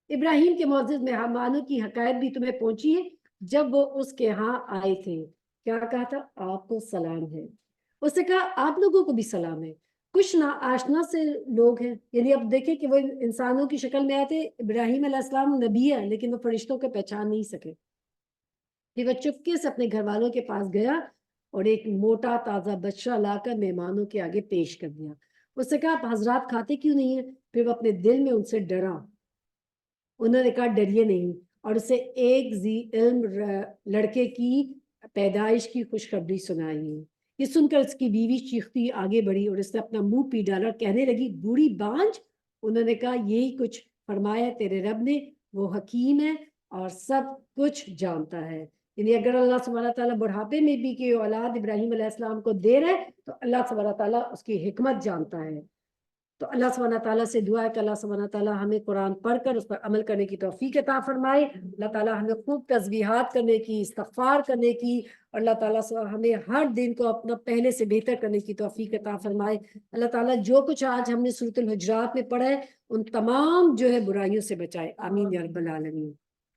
ابراہیم کے معزز مہمانوں کی حکایت بھی تمہیں پہنچی ہے جب وہ اس کے ہاں آئے تھے. کیا کہا تھا؟ آپ کو سلام ہے. اس نے کہا آپ لوگوں کو بھی سلام ہے. کچھ نا آشنا سے لوگ ہیں. یعنی اب دیکھیں کہ وہ انسانوں کی شکل میں آئے تھے. ابراہیم علیہ السلام نبی ہے لیکن وہ فرشتوں کو پہچان نہیں سکے. پھر وہ چپکے سے اپنے گھر والوں کے پاس گیا اور ایک موٹا تازہ بچہ لا کر مہمانوں کے آگے پیش کر دیا. اس نے کہا آپ حضرات کھاتے کیوں نہیں ہیں؟ پھر وہ اپنے دل میں ان سے ڈرا. انہوں نے کہا ڈریے نہیں، اور اسے ایک ذی علم لڑکے کی پیدائش کی خوشخبری سنائی. یہ سن کر اس کی بیوی چیختی آگے بڑھی اور اس نے اپنا منہ پی ڈالا، کہنے لگی بوڑھی بانجھ. انہوں نے کہا یہی کچھ فرمایا تیرے رب نے، وہ حکیم ہے اور سب کچھ جانتا ہے. یعنی اگر اللہ سبحانہ تعالیٰ بڑھاپے میں بھی کہ اولاد ابراہیم علیہ السلام کو دے رہے تو اللہ سبحانہ تعالیٰ اس کی حکمت جانتا ہے. تو اللہ سبحانہ تعالیٰ سے دعا ہے کہ اللہ سبحانہ تعالیٰ ہمیں قرآن پڑھ کر اس پر عمل کرنے کی توفیق عطا فرمائے. اللہ تعالیٰ ہمیں خوب تسبیحات کرنے کی، استغفار کرنے کی، اور اللہ تعالیٰ سے ہمیں ہر دن کو اپنا پہلے سے بہتر کرنے کی توفیق عطا فرمائے. اللہ تعالیٰ جو کچھ آج ہم نے سورۃ الحجرات میں پڑھا ہے ان تمام جو ہے برائیوں سے بچائے. آمین یا رب العالمین.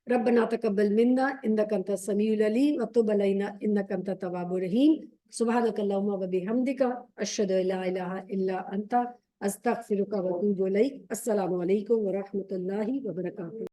ربنا تقبل منا انک انت السمیع العلیم وتب علینا انک انت التواب الرحیم. سبحانک اللہم وبحمدک اشہد ان لا الہ الا انت استغفرک و اتوب الیک. السلام علیکم ورحمۃ اللہ وبرکاتہ.